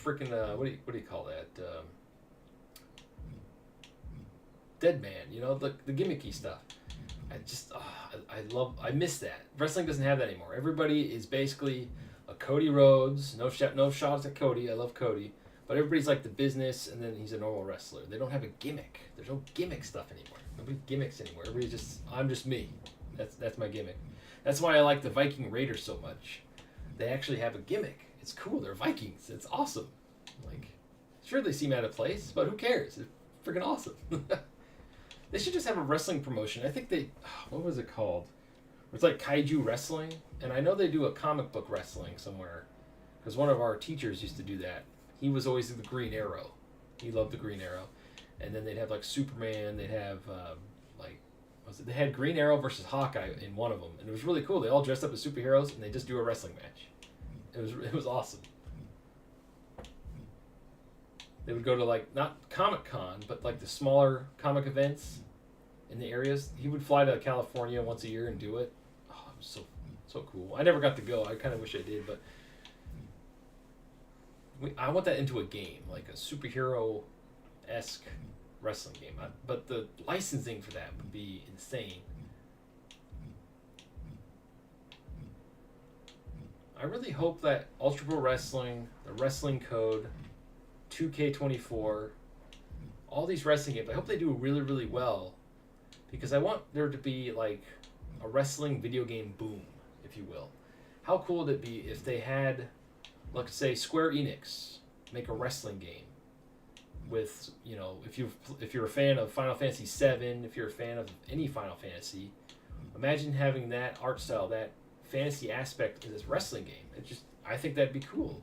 what do you call that? Dead Man, you know, the gimmicky stuff. I miss that. Wrestling doesn't have that anymore. Everybody is basically a Cody Rhodes. No shots at Cody. I love Cody, but everybody's like the business, and then he's a normal wrestler. They don't have a gimmick. There's no gimmick stuff anymore. Nobody gimmicks anymore. Everybody's just, I'm just me. That's my gimmick. That's why I like the Viking Raiders so much. They actually have a gimmick. It's cool. They're Vikings. It's awesome. Like, sure, they seem out of place, but who cares? It's freaking awesome. They should just have a wrestling promotion. I think what was it called? It's like Kaiju Wrestling, and I know they do a comic book wrestling somewhere, because one of our teachers used to do that. He was always the Green Arrow. He loved the Green Arrow. And then they'd have like Superman. They'd have they had Green Arrow versus Hawkeye in one of them, and it was really cool. They all dressed up as superheroes, and they just do a wrestling match. It was awesome. They would go to like not Comic-Con, but like the smaller comic events in the areas. He would fly to California once a year and do it. Oh, it was so cool. I never got to go. I kind of wish I did, but I want that into a game, like a superhero-esque wrestling game. But the licensing for that would be insane. I really hope that Ultra Pro Wrestling, the Wrestling Code, 2K24, all these wrestling games, I hope they do really, really well, because I want there to be like a wrestling video game boom, if you will. How cool would it be if they had, let's say, Square Enix make a wrestling game with, you know, if you're a fan of Final Fantasy VII, if you're a fan of any Final Fantasy, imagine having that art style, that fantasy aspect in this wrestling game. I think that'd be cool.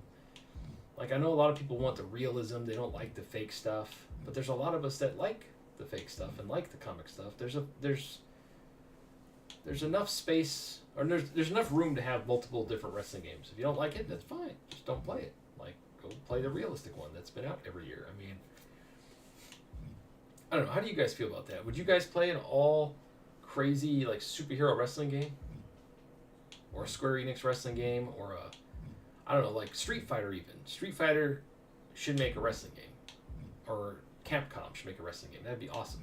Like, I know a lot of people want the realism, they don't like the fake stuff, but there's a lot of us that like the fake stuff and like the comic stuff. There's enough space, or there's enough room to have multiple different wrestling games. If you don't like it, that's fine. Just don't play it. Like, go play the realistic one that's been out every year. I mean, I don't know. How do you guys feel about that? Would you guys play an all crazy like superhero wrestling game, or a Square Enix wrestling game, or I don't know, like Street Fighter even? Street Fighter should make a wrestling game, or Capcom should make a wrestling game. That'd be awesome.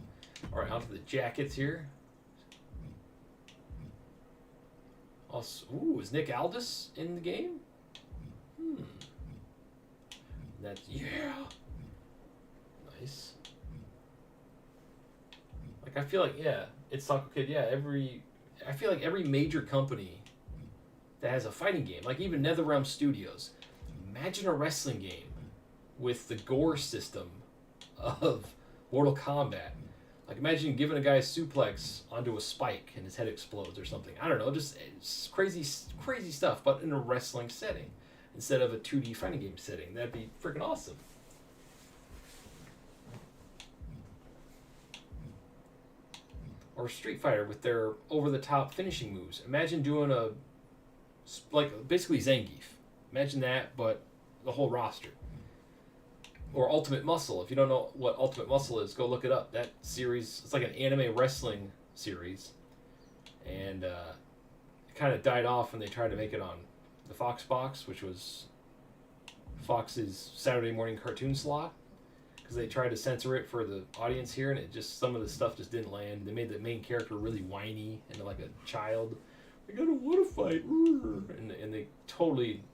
All right, onto the jackets here. Also, is Nick Aldis in the game? That's, yeah. Nice. Like, I feel like, yeah, it's Taco Kid, yeah, I feel like every major company that has a fighting game, like even NetherRealm Studios, imagine a wrestling game with the gore system of Mortal Kombat. Like, imagine giving a guy a suplex onto a spike and his head explodes or something. I don't know, just it's crazy stuff, but in a wrestling setting instead of a 2D fighting game setting. That'd be freaking awesome. Or Street Fighter with their over-the-top finishing moves. Imagine doing basically Zangief. Imagine that, but the whole roster. Or Ultimate Muscle. If you don't know what Ultimate Muscle is, go look it up. That series, it's like an anime wrestling series. And it kind of died off when they tried to make it on the Fox box, which was Fox's Saturday morning cartoon slot. Because they tried to censor it for the audience here, and some of the stuff just didn't land. They made the main character really whiny and like a child. Like, I don't want to fight. And they totally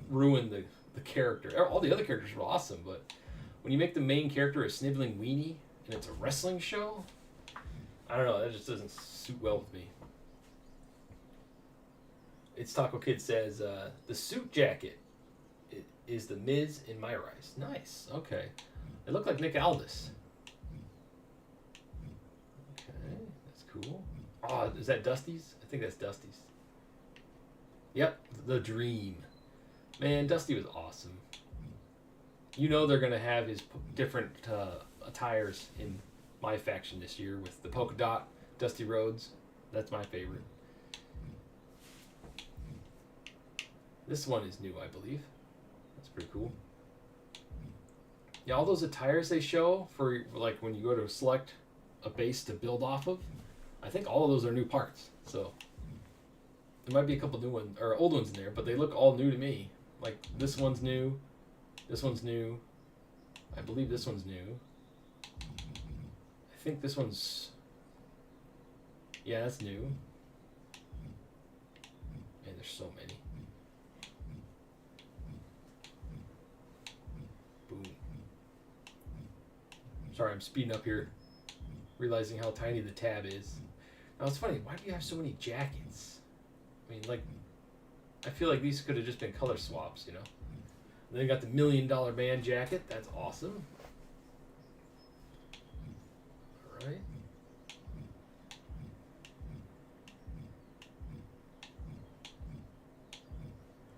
ruined the character. All the other characters were awesome, but when you make the main character a sniveling weenie and it's a wrestling show, I don't know, that just doesn't suit well with me. It's Taco Kid says, the suit jacket is the Miz in my rice. Nice, okay. It looked like Nick Aldis. Okay, that's cool. Oh, is that Dusty's? I think that's Dusty's. Yep, the Dream. Man, Dusty was awesome. You know they're gonna have his different attires in my faction this year with the polka dot Dusty Rhodes. That's my favorite. This one is new, I believe. That's pretty cool. Yeah, all those attires they show for like when you go to select a base to build off of, I think all of those are new parts. So there might be a couple new ones or old ones in there, but they look all new to me. Like this one's new, this one's new. I believe this one's new. I think this one's, yeah, that's new. Man, there's so many. Boom. Sorry, I'm speeding up here, realizing how tiny the tab is. Now it's funny, why do you have so many jackets? I mean, like, I feel like these could have just been color swaps, you know? And then you got the $1 million band jacket, that's awesome. Alright.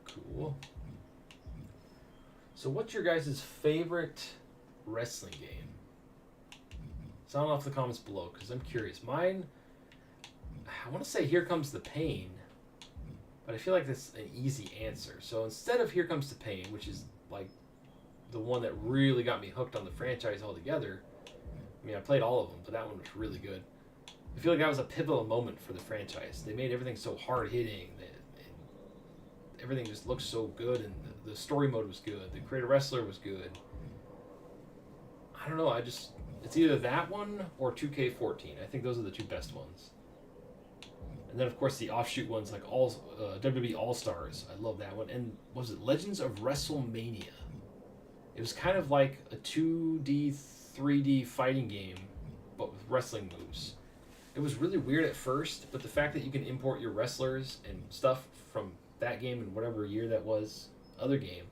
Cool. So what's your guys' favorite wrestling game? Sound off the comments below, because I'm curious. Mine, I want to say Here Comes the Pain, but I feel like that's an easy answer. So instead of Here Comes the Pain, which is like the one that really got me hooked on the franchise altogether, I mean, I played all of them, but that one was really good. I feel like that was a pivotal moment for the franchise. They made everything so hard-hitting. Everything just looked so good, and the story mode was good. The Creator Wrestler was good. I don't know, it's either that one or 2K14. I think those are the two best ones. And then, of course, the offshoot ones like WWE All-Stars. I love that one. And was it Legends of WrestleMania? It was kind of like a 2D, 3D fighting game, but with wrestling moves. It was really weird at first, but the fact that you can import your wrestlers and stuff from that game and whatever year that was, other game,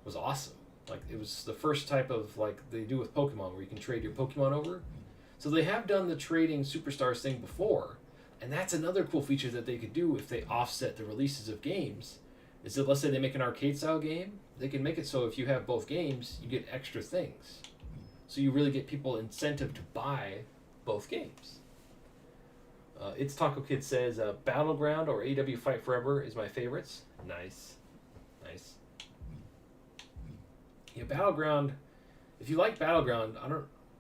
was awesome. Like, it was the first type of, like they do with Pokemon, where you can trade your Pokemon over. So they have done the trading superstars thing before, and that's another cool feature that they could do if they offset the releases of games, is that let's say they make an arcade-style game, they can make it so if you have both games, you get extra things. So you really get people incentive to buy both games. It's Taco Kid says, Battleground or AEW Fight Forever is my favorites. Nice. Nice. Yeah, Battleground, if you like Battleground,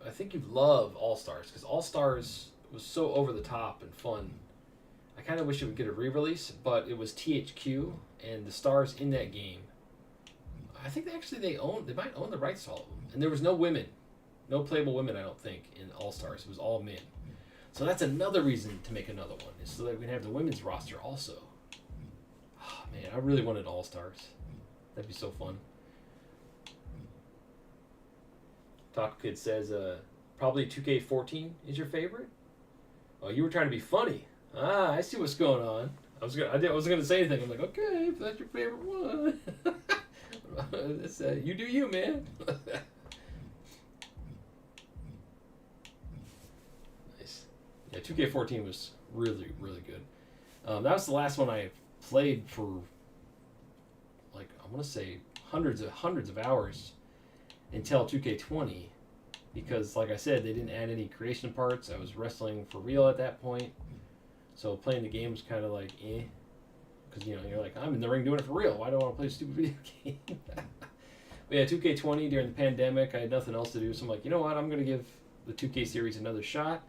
I think you'd love All-Stars, because All-Stars was so over the top and fun. I kind of wish it would get a re-release, but it was THQ, and the stars in that game, I think they might own the rights to all of them. And there was no women, no playable women, I don't think, in All-Stars. It was all men. So that's another reason to make another one, is so that we can have the women's roster also. Oh, man, I really wanted All-Stars. That'd be so fun. Taco Kid says, probably 2K14 is your favorite? Oh, you were trying to be funny. Ah, I see what's going on. I wasn't going to say anything. I'm like, okay, if that's your favorite one. You do you, man. Nice. Yeah, 2K14 was really, really good. That was the last one I played for, like, I want to say hundreds of hours until 2K20, because like I said, they didn't add any creation parts. I was wrestling for real at that point, so playing the game was kind of like because you're like, I'm in the ring doing it for real, why do I want to play a stupid video game? But yeah, 2K20 during the pandemic, I had nothing else to do, so I'm like, you know what, I'm going to give the 2K series another shot.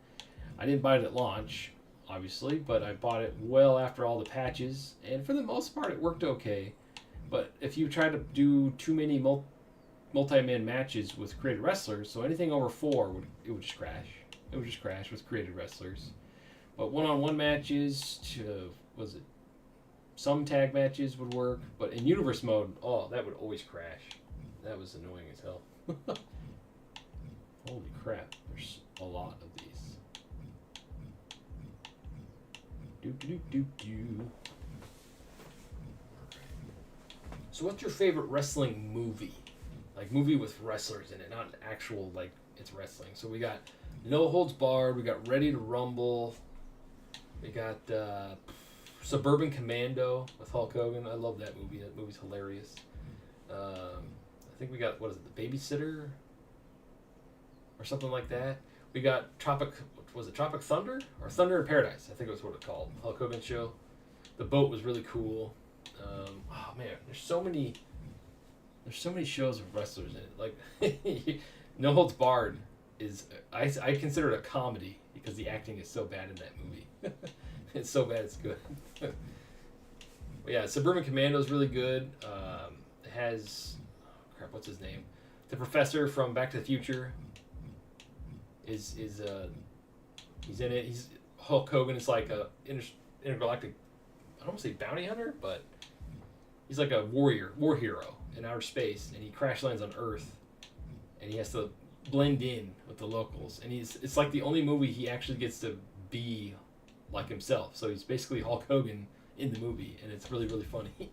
I didn't buy it at launch, obviously, but I bought it well after all the patches, and for the most part it worked okay. But if you try to do too many multi-man matches with created wrestlers, so anything over 4 it would just crash. It would just crash with created wrestlers. But one-on-one matches, some tag matches would work, but in universe mode, oh, that would always crash. That was annoying as hell. Holy crap, there's a lot of these. So what's your favorite wrestling movie? Like, movie with wrestlers in it, not actual, like, it's wrestling. So we got No Holds Barred, we got Ready to Rumble, we got Suburban Commando with Hulk Hogan. I love that movie. That movie's hilarious. I think we got, what is it, the Babysitter? Or something like that. We got Tropic Thunder? Or Thunder in Paradise, I think it was what it called. Hulk Hogan show. The boat was really cool. Oh man, there's so many shows with wrestlers in it. Like No Holds Barred is, I consider it a comedy because the acting is so bad in that movie. It's so bad it's good. But yeah, Suburban Commando is really good. It has, what's his name? The professor from Back to the Future is he's in it. He's Hulk Hogan is like a intergalactic, I don't want to say bounty hunter, but he's like a war hero in outer space, and he crash lands on Earth, and he has to blend in with the locals, and it's like the only movie he actually gets to be like himself. So he's basically Hulk Hogan in the movie, and it's really, really funny. Alright,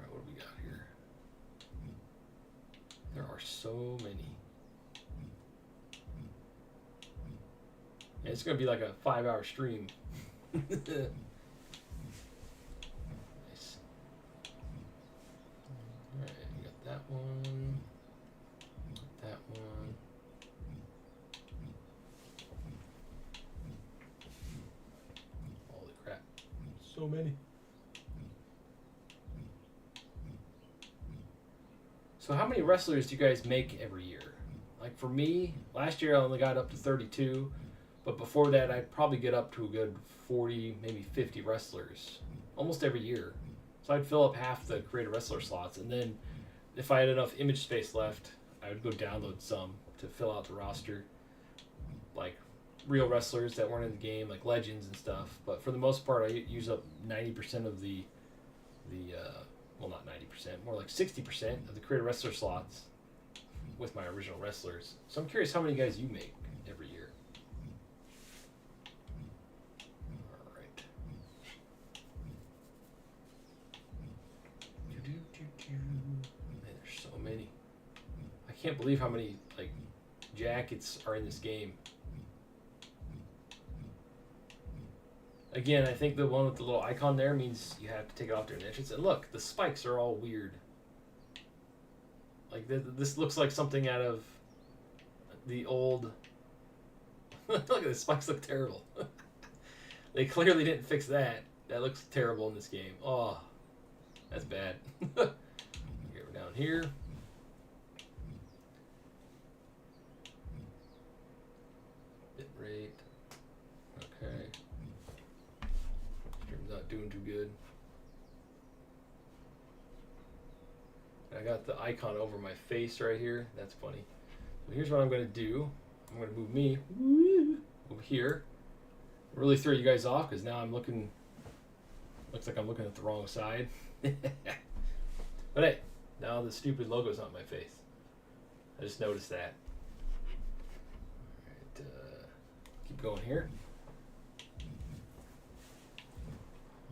what do we got here? There are so many. Yeah, it's going to be like a 5-hour stream. Nice. Alright, we got that one. That one. Holy crap. So many. So how many wrestlers do you guys make every year? Like for me, last year I only got up to 32. But before that, I'd probably get up to a good 40, maybe 50 wrestlers almost every year. So I'd fill up half the creative wrestler slots. And then if I had enough image space left, I would go download some to fill out the roster. Like real wrestlers that weren't in the game, like legends and stuff. But for the most part, I use up 90% of well, not 90%, more like 60% of the creative wrestler slots with my original wrestlers. So I'm curious how many guys you make every year. Man, there's so many. I can't believe how many like jackets are in this game. Again, I think the one with the little icon there means you have to take it off during the entrance. And look, the spikes are all weird. Like this looks like something out of the old. Look at the spikes, look terrible. They clearly didn't fix that. That looks terrible in this game. Oh, that's bad. Get her down here. Bit rate. Okay. Stream's not doing too good. I got the icon over my face right here. That's funny. So here's what I'm going to do. I'm going to move me over here. Really throw you guys off because now I'm looking. Looks like I'm looking at the wrong side. But hey, now the stupid logo's on my face. I just noticed that. Alright, keep going here.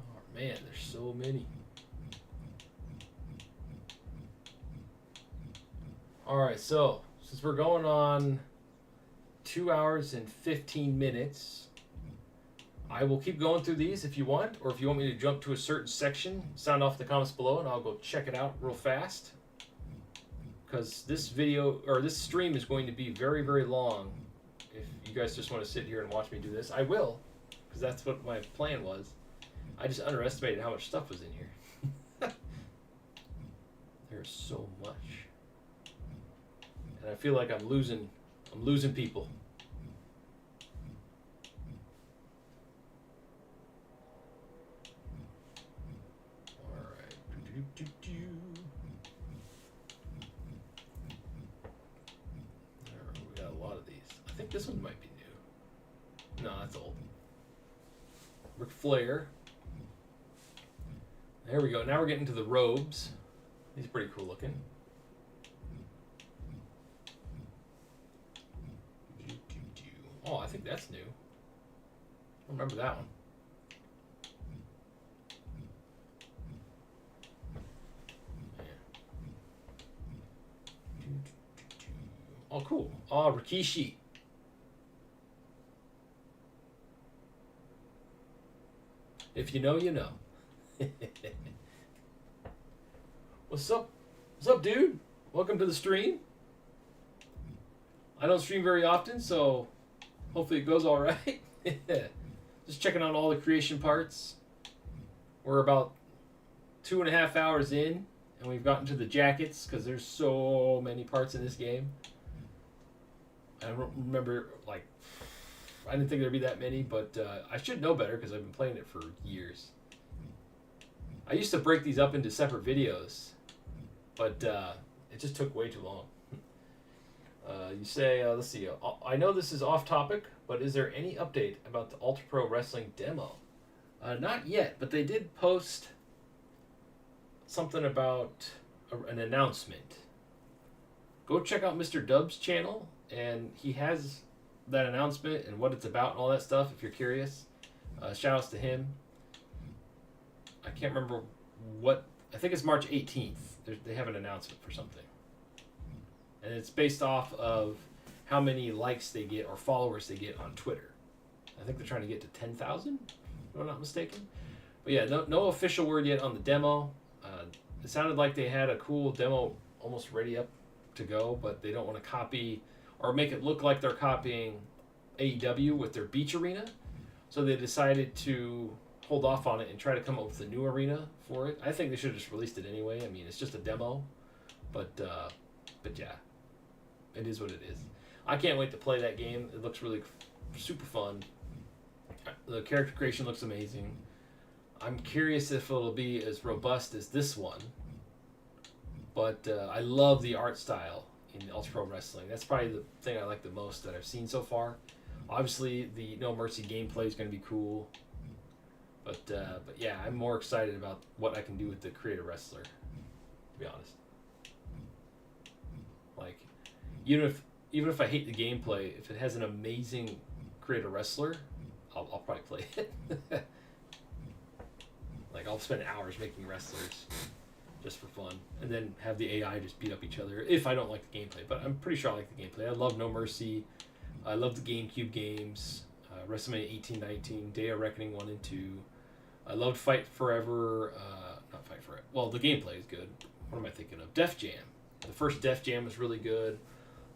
Oh man, there's so many. Alright, so since we're going on 2 hours and 15 minutes, I will keep going through these if you want, or if you want me to jump to a certain section, sound off in the comments below and I'll go check it out real fast. Because this video, or this stream is going to be very, very long. If you guys just want to sit here and watch me do this, I will, because that's what my plan was. I just underestimated how much stuff was in here. There's so much. And I feel like I'm losing people. We got a lot of these. I think this one might be new. No, that's old. Ric Flair. There we go. Now we're getting to the robes. These are pretty cool looking. Oh, I think that's new. I remember that one. Oh, cool. Oh, Rikishi. If you know, you know. What's up? What's up, dude? Welcome to the stream. I don't stream very often, so hopefully it goes all right. Just checking out all the creation parts. We're about 2.5 hours in, and we've gotten to the jackets because there's so many parts in this game. I don't remember, like, I didn't think there'd be that many, but I should know better because I've been playing it for years. I used to break these up into separate videos, but it just took way too long. You say, let's see, I know this is off topic, but is there any update about the Ultra Pro Wrestling demo? Not yet, but they did post something about an announcement. Go check out Mr. Dub's channel, and he has that announcement and what it's about and all that stuff if you're curious. Shout outs to him. I can't remember what, I think it's March 18th. They have an announcement for something. And it's based off of how many likes they get or followers they get on Twitter. I think they're trying to get to 10,000, if I'm not mistaken. But yeah, no official word yet on the demo. It sounded like they had a cool demo almost ready up to go, but they don't want to copy or make it look like they're copying AEW with their beach arena. So they decided to hold off on it and try to come up with a new arena for it. I think they should have just released it anyway. I mean, it's just a demo. But yeah, it is what it is. I can't wait to play that game. It looks really super fun. The character creation looks amazing. I'm curious if it'll be as robust as this one. But I love the art style in Ultra Pro Wrestling. That's probably the thing I like the most that I've seen so far. Obviously, the No Mercy gameplay is going to be cool. But yeah, I'm more excited about what I can do with the Create a Wrestler, to be honest. Like, even if I hate the gameplay, if it has an amazing Create a Wrestler, I'll probably play it. Like, I'll spend hours making wrestlers just for fun, and then have the AI just beat up each other if I don't like the gameplay. But I'm pretty sure I like the gameplay. I love No Mercy. I love the GameCube games. WrestleMania 18-19, Day of Reckoning 1 and 2. I loved Fight Forever. Not Fight Forever. Well, the gameplay is good. What am I thinking of? Def Jam. The first Def Jam was really good.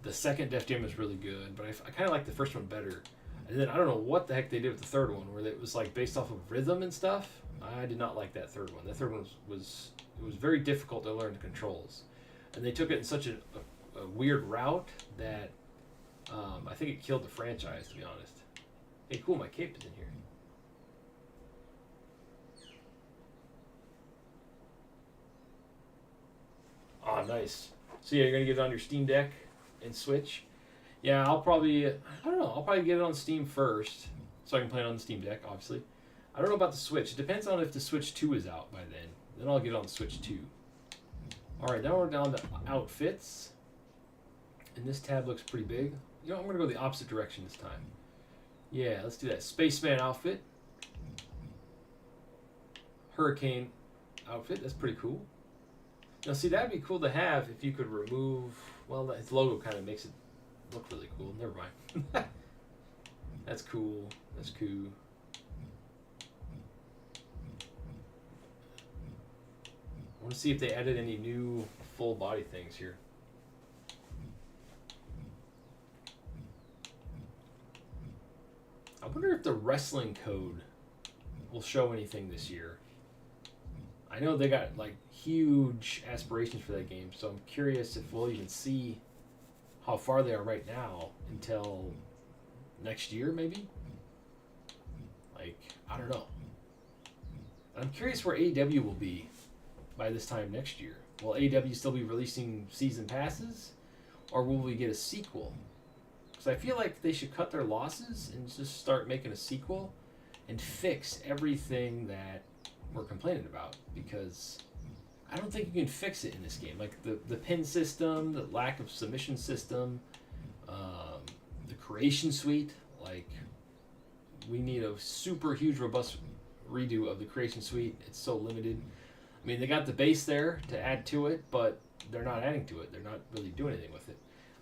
The second Def Jam was really good, but I kind of like the first one better. And then I don't know what the heck they did with the third one, where it was like based off of rhythm and stuff. I did not like that third one. That third one was very difficult to learn the controls, and they took it in such a weird route that I think it killed the franchise, to be honest. Hey, cool, my cape is in here. Oh, nice. So yeah, you're gonna get it on your Steam Deck and Switch. Yeah, I'll probably get it on Steam first, so I can play it on the Steam Deck, obviously. I don't know about the Switch. It depends on if the Switch 2 is out by then. Then I'll get it on the Switch 2. Alright, now we're down to outfits. And this tab looks pretty big. You know, I'm going to go the opposite direction this time. Yeah, let's do that. Spaceman outfit. Hurricane outfit. That's pretty cool. Now, see, that'd be cool to have if you could remove... Well, his logo kind of makes it look really cool. Never mind. That's cool. That's cool. I want to see if they added any new full body things here. I wonder if the wrestling code will show anything this year. I know they got like huge aspirations for that game, so I'm curious if we'll even see how far they are right now until next year, maybe? Like, I don't know. I'm curious where AEW will be by this time next year. Will AEW still be releasing season passes, or will we get a sequel? Because I feel like they should cut their losses and just start making a sequel and fix everything that we're complaining about, because I don't think you can fix it in this game. Like the pin system, the lack of submission system, the creation suite. Like, we need a super huge robust redo of the creation suite. It's so limited. I mean, they got the base there to add to it, but they're not adding to it. They're not really doing anything with it.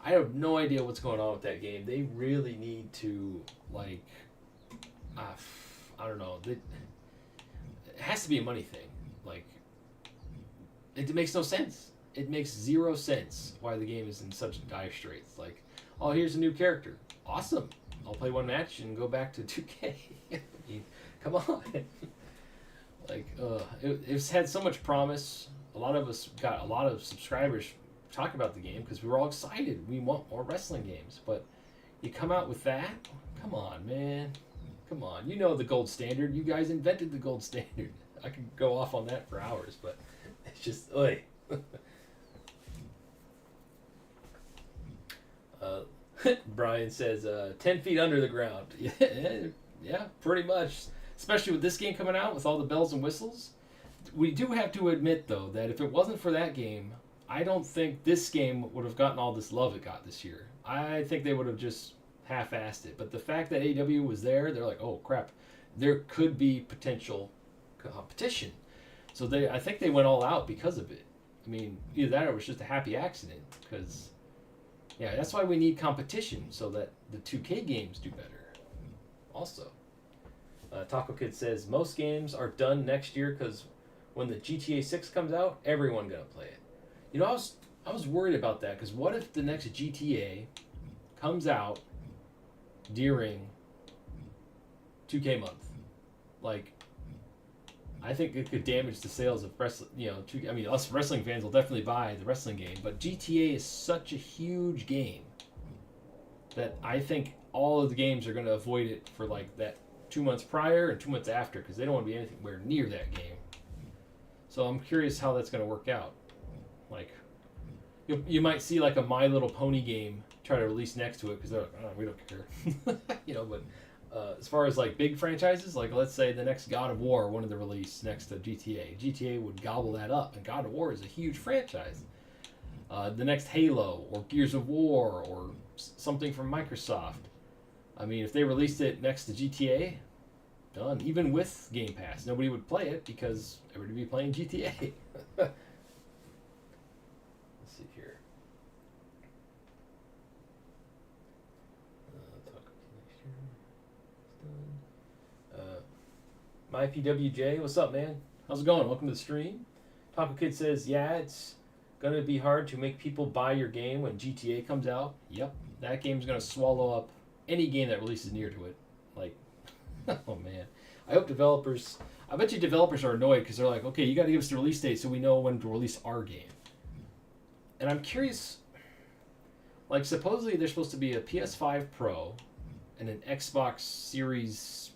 I have no idea what's going on with that game. They really need to, like, I don't know. It has to be a money thing. Like, it makes no sense. It makes zero sense why the game is in such dire straits. Like, oh, here's a new character. Awesome. I'll play one match and go back to 2K. I mean, come on. Like, it's had so much promise. A lot of us got a lot of subscribers talking about the game because we were all excited. We want more wrestling games. But you come out with that? Come on, man. Come on. You know the gold standard. You guys invented the gold standard. I could go off on that for hours, but it's just, oy. Brian says 10 feet under the ground. Yeah, pretty much. Especially with this game coming out with all the bells and whistles. We do have to admit, though, that if it wasn't for that game, I don't think this game would have gotten all this love it got this year. I think they would have just half-assed it. But the fact that AEW was there, they're like, oh, crap. There could be potential competition. So I think they went all out because of it. I mean, either that or it was just a happy accident. Because, yeah, that's why we need competition, so that the 2K games do better. Also, Taco Kid says, most games are done next year because when the GTA 6 comes out, everyone's going to play it. You know, I was worried about that, because what if the next GTA comes out during 2K month? Like, I think it could damage the sales of wrestling. You know, I mean, us wrestling fans will definitely buy the wrestling game, but GTA is such a huge game that I think all of the games are going to avoid it for like that 2 months prior and 2 months after, because they don't want to be anywhere near that game. So I'm curious how that's going to work out. Like, you might see like a My Little Pony game try to release next to it because they're like, oh, we don't care. You know, but as far as like big franchises, like let's say the next God of War wanted to release next to GTA. GTA would gobble that up, and God of War is a huge franchise. The next Halo or Gears of War or something from Microsoft. I mean, if they released it next to GTA, done. Even with Game Pass, nobody would play it because everybody would be playing GTA. Let's see here. My PWJ, what's up, man? How's it going? Welcome to the stream. Taco Kid says, yeah, it's gonna be hard to make people buy your game when GTA comes out. Yep, that game's gonna swallow up any game that releases near to it. Like, oh man. I bet you developers are annoyed because they're like, okay, you gotta give us the release date so we know when to release our game. And I'm curious, like supposedly there's supposed to be a PS5 Pro and an Xbox Series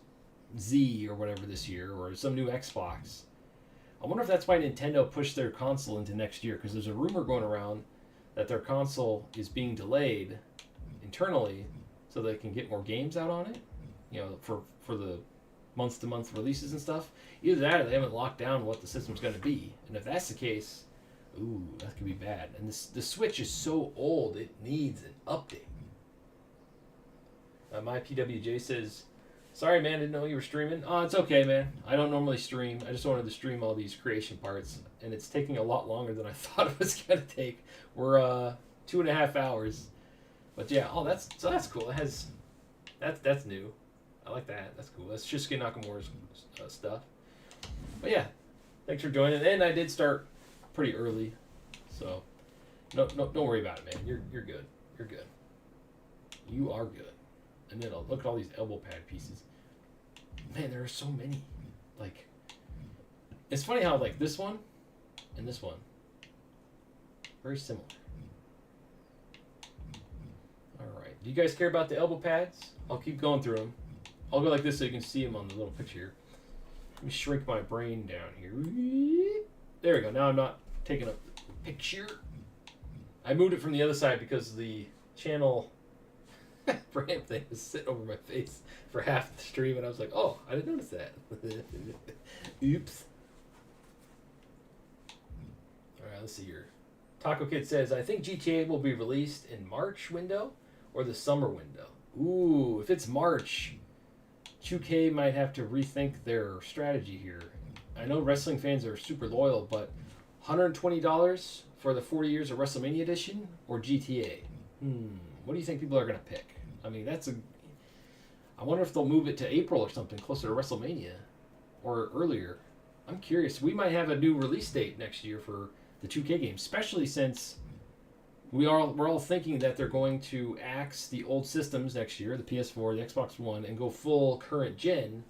Z or whatever this year, or some new Xbox. I wonder if that's why Nintendo pushed their console into next year, because there's a rumor going around that their console is being delayed internally so they can get more games out on it, you know, for the month-to-month releases and stuff. Either that or they haven't locked down what the system's going to be. And if that's the case, ooh, that could be bad. And the Switch is so old, it needs an update. My PWJ says, sorry, man, didn't know you were streaming. Oh, it's okay, man. I don't normally stream. I just wanted to stream all these creation parts, and it's taking a lot longer than I thought it was going to take. We're 2.5 hours. But yeah, that's cool. It has, that's new. I like that. That's cool. That's Shinsuke Nakamura's stuff. But yeah, thanks for joining. And I did start pretty early, so no, don't worry about it, man. You're good. You're good. You are good. And then look at all these elbow pad pieces. Man, there are so many. Like, it's funny how like this one and this one very similar. All right. Do you guys care about the elbow pads? I'll keep going through them. I'll go like this so you can see them on the little picture here. Let me shrink my brain down here. There we go. Now I'm not taking a picture. I moved it from the other side because the channel frame thing was sitting over my face for half the stream, and I was like, oh, I didn't notice that. Oops. All right, let's see here. Taco Kid says, I think GTA will be released in March window or the summer window. Ooh, if it's March, 2K might have to rethink their strategy here. I know wrestling fans are super loyal, but $120 for the 40 Years of WrestleMania edition or GTA? What do you think people are going to pick? I mean, I wonder if they'll move it to April or something closer to WrestleMania or earlier. I'm curious. We might have a new release date next year for the 2K game, especially since we're all thinking that they're going to axe the old systems next year, the PS4, the Xbox One, and go full current gen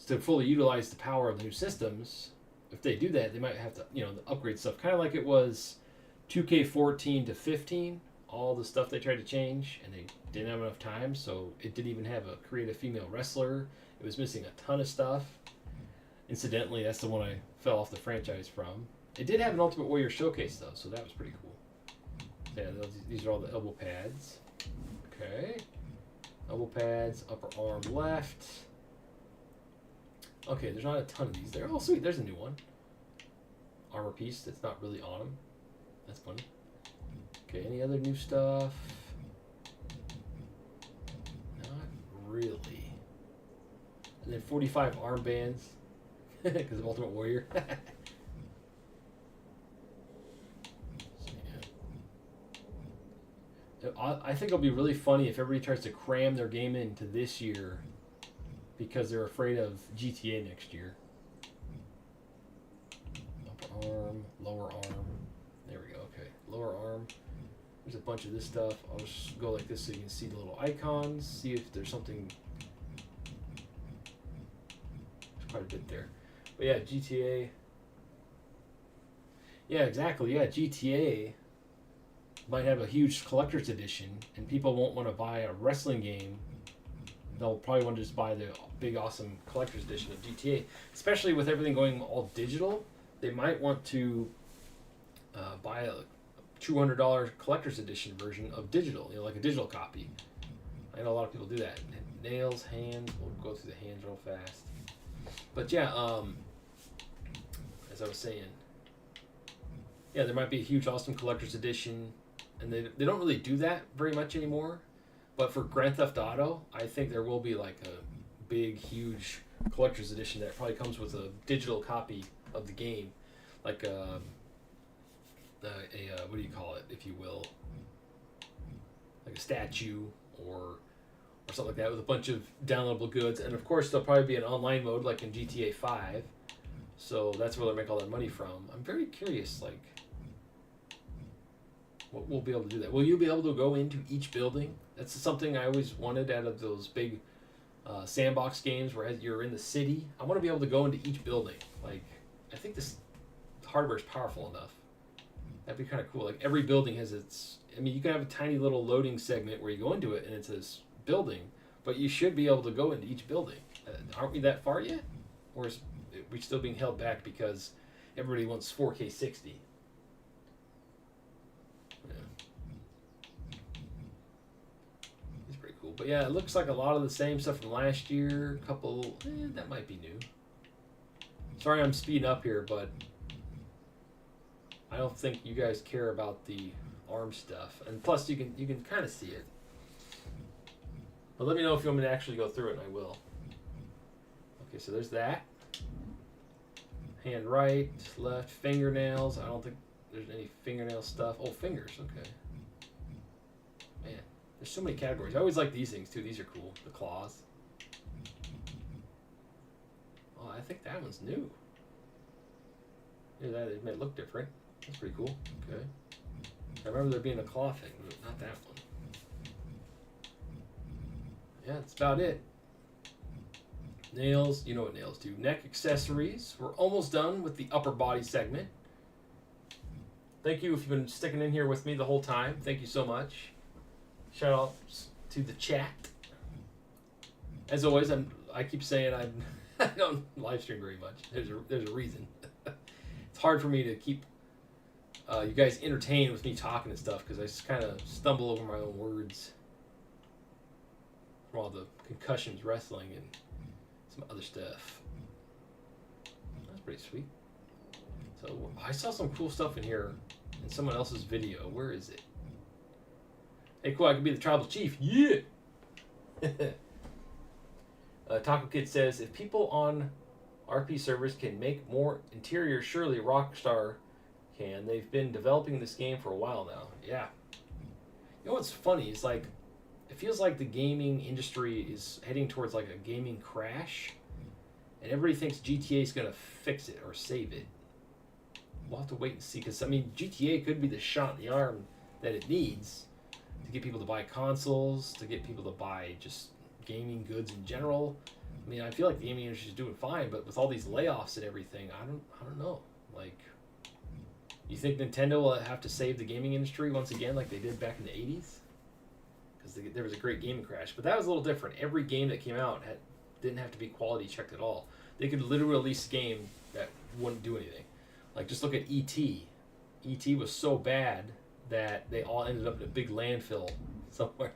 to fully utilize the power of the new systems. If they do that, they might have to, upgrade stuff, kind of like it was 2K14 to 15. All the stuff they tried to change, and they didn't have enough time, so it didn't even have a creative female wrestler. It was missing a ton of stuff. Incidentally, that's the one I fell off the franchise from. It did have an Ultimate Warrior showcase, though, so that was pretty cool. Yeah, these are all the elbow pads. Okay. Elbow pads, upper arm left. Okay, there's not a ton of these there. Oh, sweet, there's a new one. Armor piece that's not really on them. That's funny. Okay, any other new stuff? Not really. And then 45 armbands because of Ultimate Warrior. I think it'll be really funny if everybody tries to cram their game into this year because they're afraid of GTA next year. Upper arm, lower arm. There we go. Okay, lower arm. There's a bunch of this stuff. I'll just go like this so you can see the little icons. See if there's something. There's quite a bit there. But yeah, GTA. Yeah, exactly. Yeah, GTA might have a huge collector's edition, and people won't want to buy a wrestling game. They'll probably want to just buy the big, awesome collector's edition of GTA. Especially with everything going all digital, they might want to buy a $200 collector's edition version of digital, like a digital copy. I know a lot of people do that. Nails, hands. We'll go through the hands real fast. But yeah, as I was saying, yeah, there might be a huge, awesome collector's edition. And they don't really do that very much anymore. But for Grand Theft Auto, I think there will be like a big, huge collector's edition that probably comes with a digital copy of the game. Like what do you call it, if you will? Like a statue or something like that with a bunch of downloadable goods. And of course, there'll probably be an online mode like in GTA 5. So that's where they'll make all their money from. I'm very curious, like, what we'll be able to do that. Will you be able to go into each building? That's something I always wanted out of those big sandbox games where you're in the city. I want to be able to go into each building. Like, I think this hardware is powerful enough. That'd be kind of cool. Like, every building has its... I mean, you can have a tiny little loading segment where you go into it and it's this building, but you should be able to go into each building. Aren't we that far yet? Or is we still being held back because everybody wants 4K 60? Cool. But yeah, it looks like a lot of the same stuff from last year. A couple, that might be new. Sorry I'm speeding up here, but I don't think you guys care about the arm stuff. And plus, you can kind of see it. But let me know if you want me to actually go through it, and I will. Okay, so there's that. Hand right, left, fingernails. I don't think there's any fingernail stuff. Oh, fingers, okay. Man. There's so many categories. I always like these things too. These are cool. The claws. Oh, I think that one's new. Yeah, that it might look different. That's pretty cool. Okay. I remember there being a claw thing, but not that one. Yeah, that's about it. Nails. You know what nails do. Neck accessories. We're almost done with the upper body segment. Thank you if you've been sticking in here with me the whole time. Thank you so much. Shout out to the chat. As always, I keep saying I don't live stream very much. There's a reason. It's hard for me to keep you guys entertained with me talking and stuff because I just kind of stumble over my own words from all the concussions, wrestling, and some other stuff. That's pretty sweet. So I saw some cool stuff in here in someone else's video. Where is it? Hey, cool, I can be the tribal chief. Yeah! Taco Kid says, if people on RP servers can make more interiors, surely Rockstar can. They've been developing this game for a while now. Yeah. You know what's funny? It's like, it feels like the gaming industry is heading towards like a gaming crash. And everybody thinks GTA is going to fix it or save it. We'll have to wait and see. Because, I mean, GTA could be the shot in the arm that it needs to get people to buy consoles, to get people to buy just gaming goods in general. I mean, I feel like the gaming industry is doing fine, but with all these layoffs and everything, I don't know. Like, you think Nintendo will have to save the gaming industry once again, like they did back in the '80s? Because there was a great gaming crash, but that was a little different. Every game that came out didn't have to be quality checked at all. They could literally release a game that wouldn't do anything. Like, just look at E.T. E.T. was so bad that they all ended up in a big landfill somewhere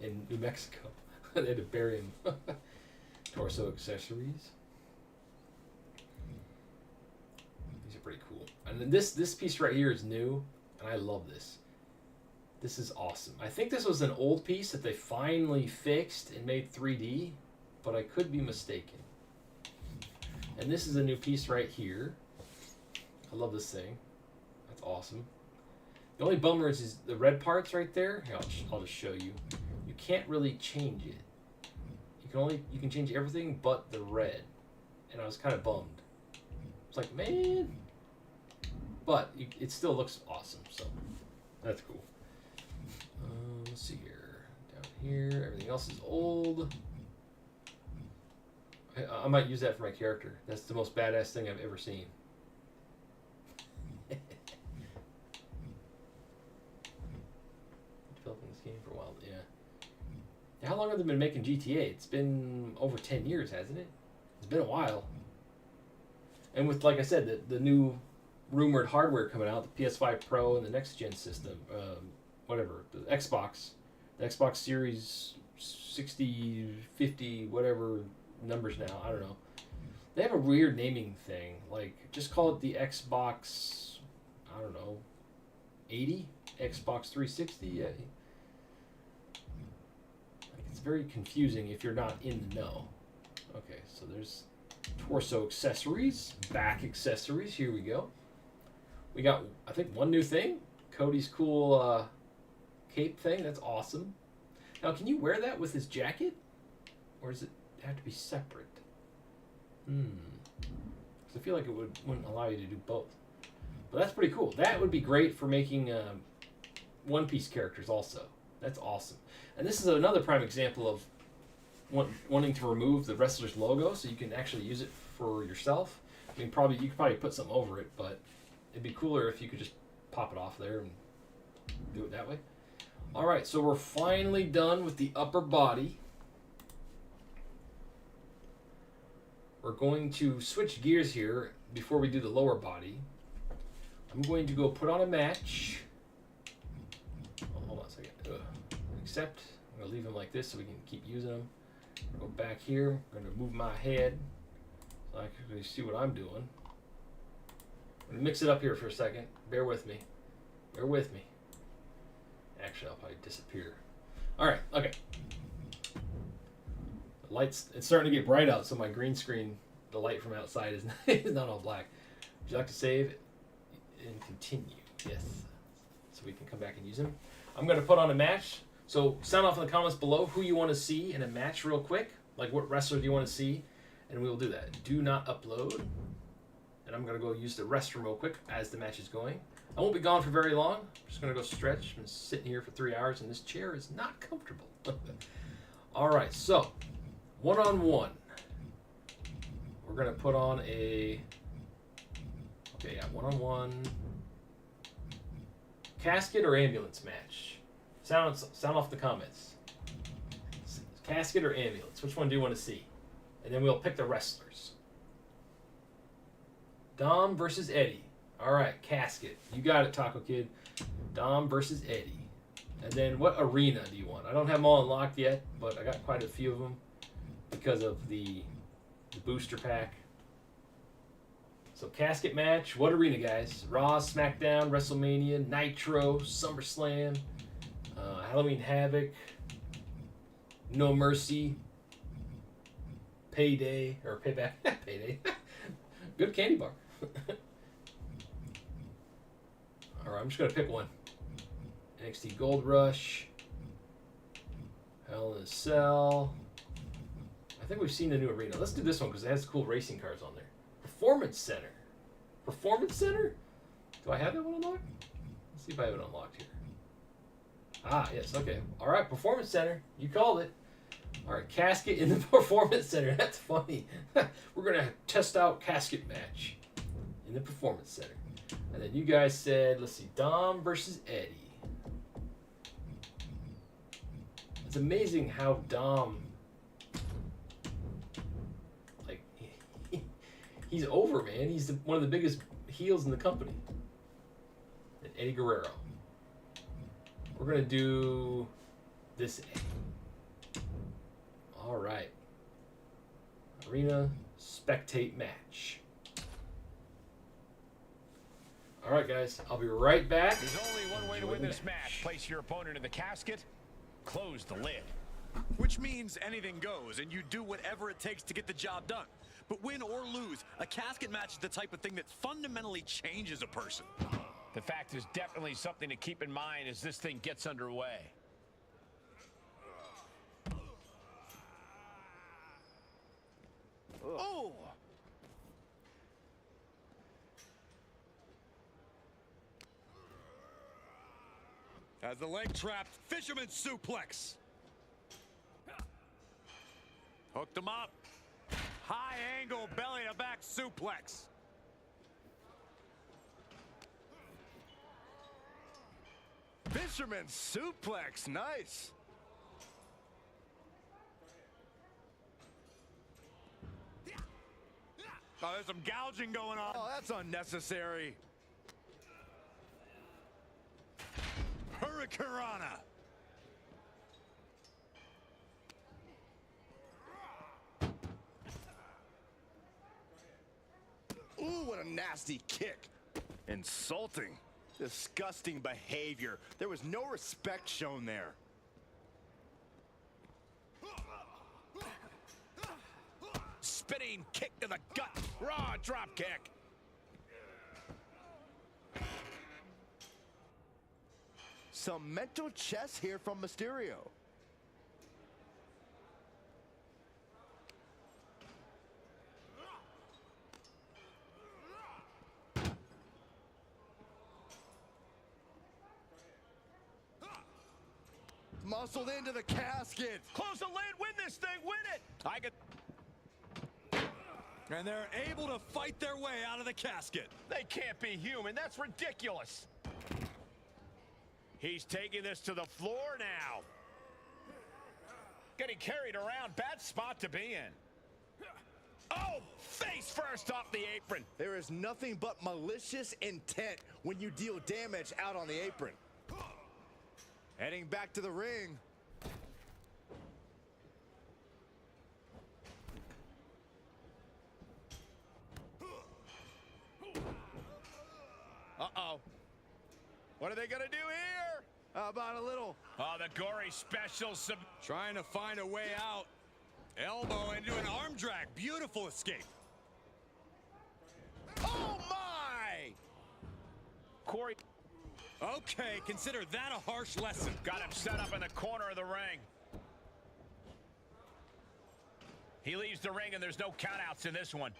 in New Mexico. They had to bury him. Torso accessories. These are pretty cool. And then this piece right here is new, and I love this. This is awesome. I think this was an old piece that they finally fixed and made 3D, but I could be mistaken. And this is a new piece right here. I love this thing. That's awesome. The only bummer is the red parts right there. Here, I'll just show you. You can't really change it. You can change everything but the red, and I was kind of bummed. It's like, man, but it still looks awesome. So that's cool. Let's see here. Down here, everything else is old. I might use that for my character. That's the most badass thing I've ever seen. Developing this game for a while, yeah. How long have they been making GTA? It's been over 10 years, hasn't it? It's been a while. And with, like I said, the new rumored hardware coming out, the PS5 Pro and the next gen system, whatever, the Xbox Series 60, 50, whatever numbers now, I don't know. They have a weird naming thing. Like, just call it the Xbox, I don't know, 80? Xbox 360? Yeah. It's very confusing if you're not in the know. Okay, so there's torso accessories, back accessories. Here we go. We got, I think, one new thing. Cody's cool cape thing. That's awesome. Now, can you wear that with his jacket? Or does it have to be separate? Because I feel like it wouldn't allow you to do both. But that's pretty cool. That would be great for making One Piece characters also. That's awesome. And this is another prime example of wanting to remove the wrestler's logo so you can actually use it for yourself. I mean, you could probably put something over it, but it'd be cooler if you could just pop it off there and do it that way. All right, so we're finally done with the upper body. We're going to switch gears here before we do the lower body. I'm going to go put on a match. Oh, hold on a second. Accept. I'm going to leave them like this so we can keep using them. Go back here. I'm going to move my head so I can really see what I'm doing. I'm going to mix it up here for a second. Bear with me. Bear with me. Actually, I'll probably disappear. All right. Okay. The lights. It's starting to get bright out, so my green screen, the light from outside is not all black. Would you like to save and continue? Yes. So we can come back and use them. I'm going to put on a match. So sound off in the comments below who you want to see in a match real quick. Like what wrestler do you want to see? And we will do that. Do not upload. And I'm going to go use the restroom real quick as the match is going. I won't be gone for very long. I'm just going to go stretch. I'm sitting here for 3 hours, and this chair is not comfortable. All right, so one-on-one. We're going to put on a... Okay, yeah, one-on-one. Casket or ambulance match? Sound off the comments. Casket or ambulance? Which one do you want to see? And then we'll pick the wrestlers. Dom versus Eddie. All right, Casket. You got it, Taco Kid. Dom versus Eddie. And then what arena do you want? I don't have them all unlocked yet, but I got quite a few of them because of the booster pack. So Casket match. What arena, guys? Raw, SmackDown, WrestleMania, Nitro, SummerSlam, Halloween Havoc, No Mercy, Payday, or Payback. Payday. Good candy bar. Alright, I'm just going to pick one. NXT Gold Rush. Hell in a Cell. I think we've seen the new arena. Let's do this one because it has cool racing cars on there. Performance Center. Performance Center? Do I have that one unlocked? Let's see if I have it unlocked here. Ah, yes, okay. All right, Performance Center. You called it. All right, Casket in the Performance Center. That's funny. We're going to test out Casket match in the Performance Center. And then you guys said, let's see, Dom versus Eddie. It's amazing how Dom, like, he's over, man. He's one of the biggest heels in the company. And Eddie Guerrero. We're going to do this Eddie. All right. Arena spectate match. All right, guys. I'll be right back. There's only one way to win this match. Place your opponent in the casket, close the lid. Which means anything goes, and you do whatever it takes to get the job done. But win or lose, a casket match is the type of thing that fundamentally changes a person. The fact is definitely something to keep in mind as this thing gets underway. Oh! Has the leg trapped, fisherman suplex. Hooked him up. High angle belly to back suplex. Fisherman suplex, nice. Oh, there's some gouging going on. Oh, that's unnecessary. Hurricanrana. Ooh, what a nasty kick. Insulting. Disgusting behavior. There was no respect shown there. Spinning kick to the gut. Raw drop kick. Some mental chess here from Mysterio. Muscled into the casket. Close the lid, win this thing, win it! And they're able to fight their way out of the casket. They can't be human, that's ridiculous. He's taking this to the floor now. Getting carried around, bad spot to be in. Oh, face first off the apron. There is nothing but malicious intent when you deal damage out on the apron. Heading back to the ring. Uh-oh. What are they gonna do here? How about a little? Oh, the gory special. Trying to find a way out. Elbow into an arm drag. Beautiful escape. Oh, my! Corey. Okay, consider that a harsh lesson. Got him set up in the corner of the ring. He leaves the ring and there's no countouts in this one.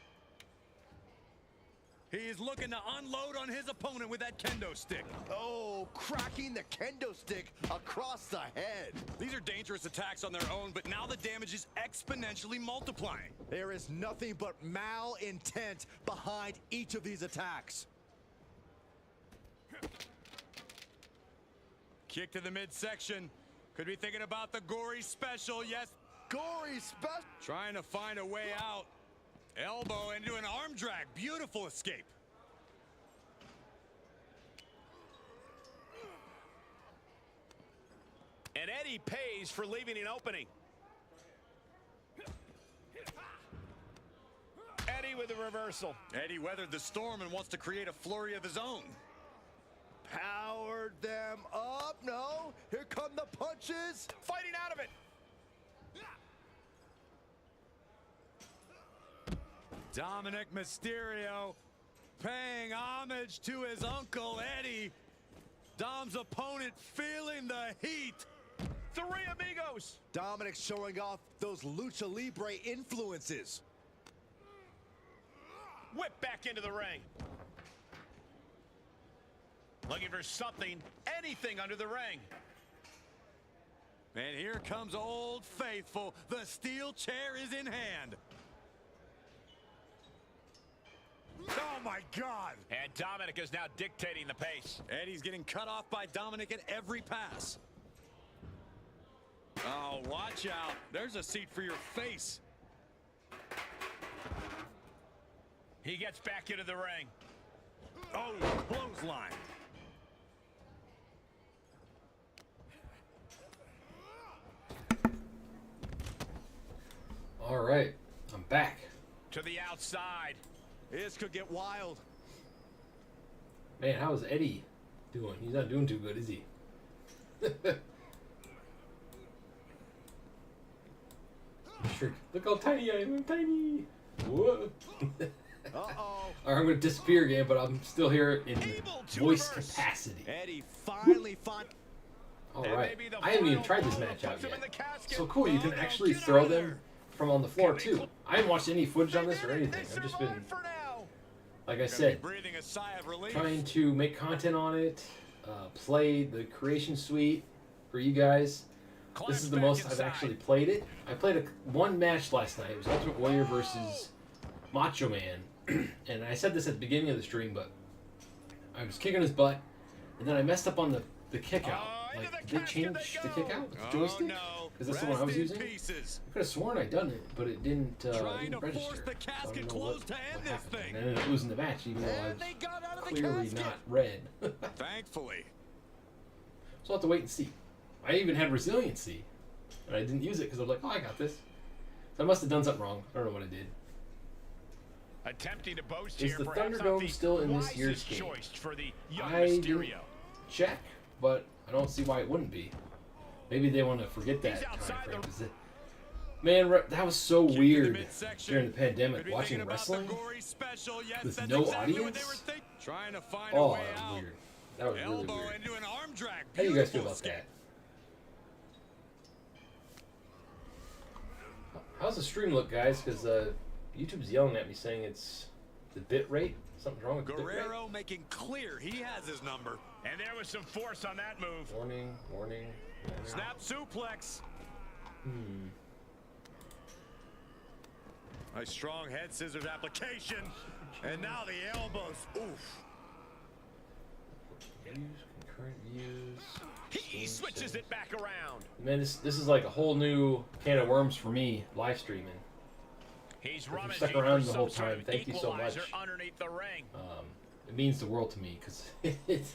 He's looking to unload on his opponent with that kendo stick. Oh, cracking the kendo stick across the head. These are dangerous attacks on their own, but now the damage is exponentially multiplying. There is nothing but malintent behind each of these attacks. Kick to the midsection. Could be thinking about the gory special. Yes, gory special. Trying to find a way out. Elbow into an arm drag. Beautiful escape. And Eddie pays for leaving an opening. Eddie with a reversal. Eddie weathered the storm and wants to create a flurry of his own. Powered them up. No, here come the punches. Fighting out of it. Dominic Mysterio paying homage to his uncle Eddie. Dom's opponent feeling the heat. Three amigos. Dominic's showing off those lucha libre influences. Whip back into the ring. Looking for something, anything under the ring. And here comes Old Faithful. The steel chair is in hand. Oh my God! And Dominic is now dictating the pace. Eddie's getting cut off by Dominic at every pass. Oh, watch out. There's a seat for your face. He gets back into the ring. Oh, clothesline. All right, I'm back. To the outside. This could get wild. Man, how is Eddie doing? He's not doing too good, is he? Sure. Look how tiny I am. I'm tiny. Whoa. Uh-oh. All right, I'm going to disappear again, but I'm still here in voice capacity. Eddie finally fought. All right. I haven't even tried this match out yet. So cool, you can actually throw them from on the floor, too. I haven't watched any footage on this or anything. I've just been, like I said, Breathing a sigh of relief. trying to make content on it, play the creation suite for you guys. This is the most I've actually played it. I played one match last night. It was Ultimate Warrior versus Macho Man. And I said this at the beginning of the stream, but I was kicking his butt, and then I messed up on the kick out. Like, did they change the kick out with the joystick? Because that's the one I was using. I could have sworn I'd done it, but it didn't register. The Casket closed to end this thing. And I ended up losing the match, even though I was clearly not red. Thankfully. So I'll have to wait and see. I even had resiliency, and I didn't use it because I was like, oh, I got this. So I must have done something wrong. I don't know what I did. Attempting to boast Is here, the perhaps not Thunderdome the still in this year's wisest game? choice for the young I didn't Mysterio. check, but I don't see why it wouldn't be. Maybe they want to forget that He's time outside frame. the- 'Cause Man, that was so Kick in the weird midsection. during the pandemic, Could be watching thinking about wrestling. the gory special. Yes, with that's no exactly what audience? they were thinking. Trying to find a Oh, way that was out. weird. That was really Elbow weird. into an arm drag. How do you guys feel Beautiful about escape. that? How's the stream look, guys? Because YouTube's yelling at me saying it's the bit rate. Something's wrong with the bit rate. Guerrero making clear he has his number. And there was some force on that move. Warning, warning. warning. Snap suplex. A strong head scissors application. And now the elbows. Oof. Views, concurrent views. He switches it back around. Man, this is like a whole new can of worms for me, live streaming. He's you rummaging stuck around for the whole some sort time, of thank you so much. equalizer underneath the ring. It means the world to me because it's.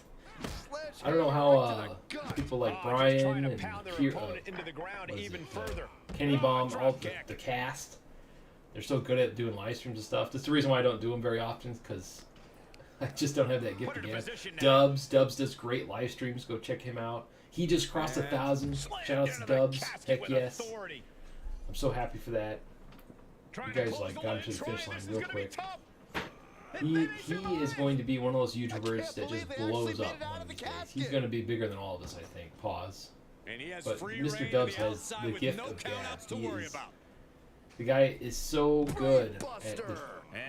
I don't know how people like Brian trying to and pound their Kier, opponent into the ground what is even it, further. Kenny Bomb, Drop all kick. the cast. They're so good at doing live streams and stuff. That's the reason why I don't do them very often, because I just don't have that gift Put it in again. position now. Dubs does great live streams. Go check him out. He just crossed 1,000. Slammed Shout out to into the Dubs. casket Heck with yes. authority. I'm so happy for that. Trying You to guys close like the got line. him to the finish Troy, line this is real gonna be quick. tough. He is going to be one of those YouTubers that just believe they blows actually up made it out one of of the these days. He's casket. going to be bigger than all of us, I think. Pause. And he has But free Mr. reign Dubs to the has outside the with gift no of gab. countouts to He worry is- about. The guy is so good at Buster.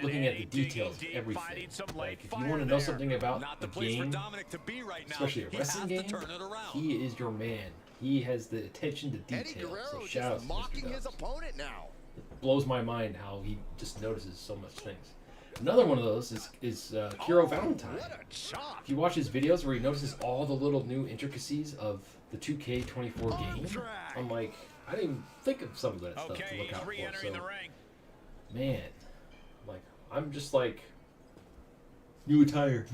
looking at the And digging details of deep, everything. finding some Like, light if you fire want to know there. something about Not the the place for game, Dominic to be right now. especially a He wrestling has game, to turn it around. he is your man. He has the attention to Eddie detail. Guerrero So just shout out to mocking Mr. his Dubs. opponent now. It blows my mind how he just notices so much things. Another one of those is Kiro Valentine. What a chop. If you watch his videos where he notices all the little new intricacies of the 2K24 Arm game, drag. I'm like, I didn't even think of some of that stuff to Okay, look he's out for. re-entering So, the ring. man, like, I'm just like, new attire.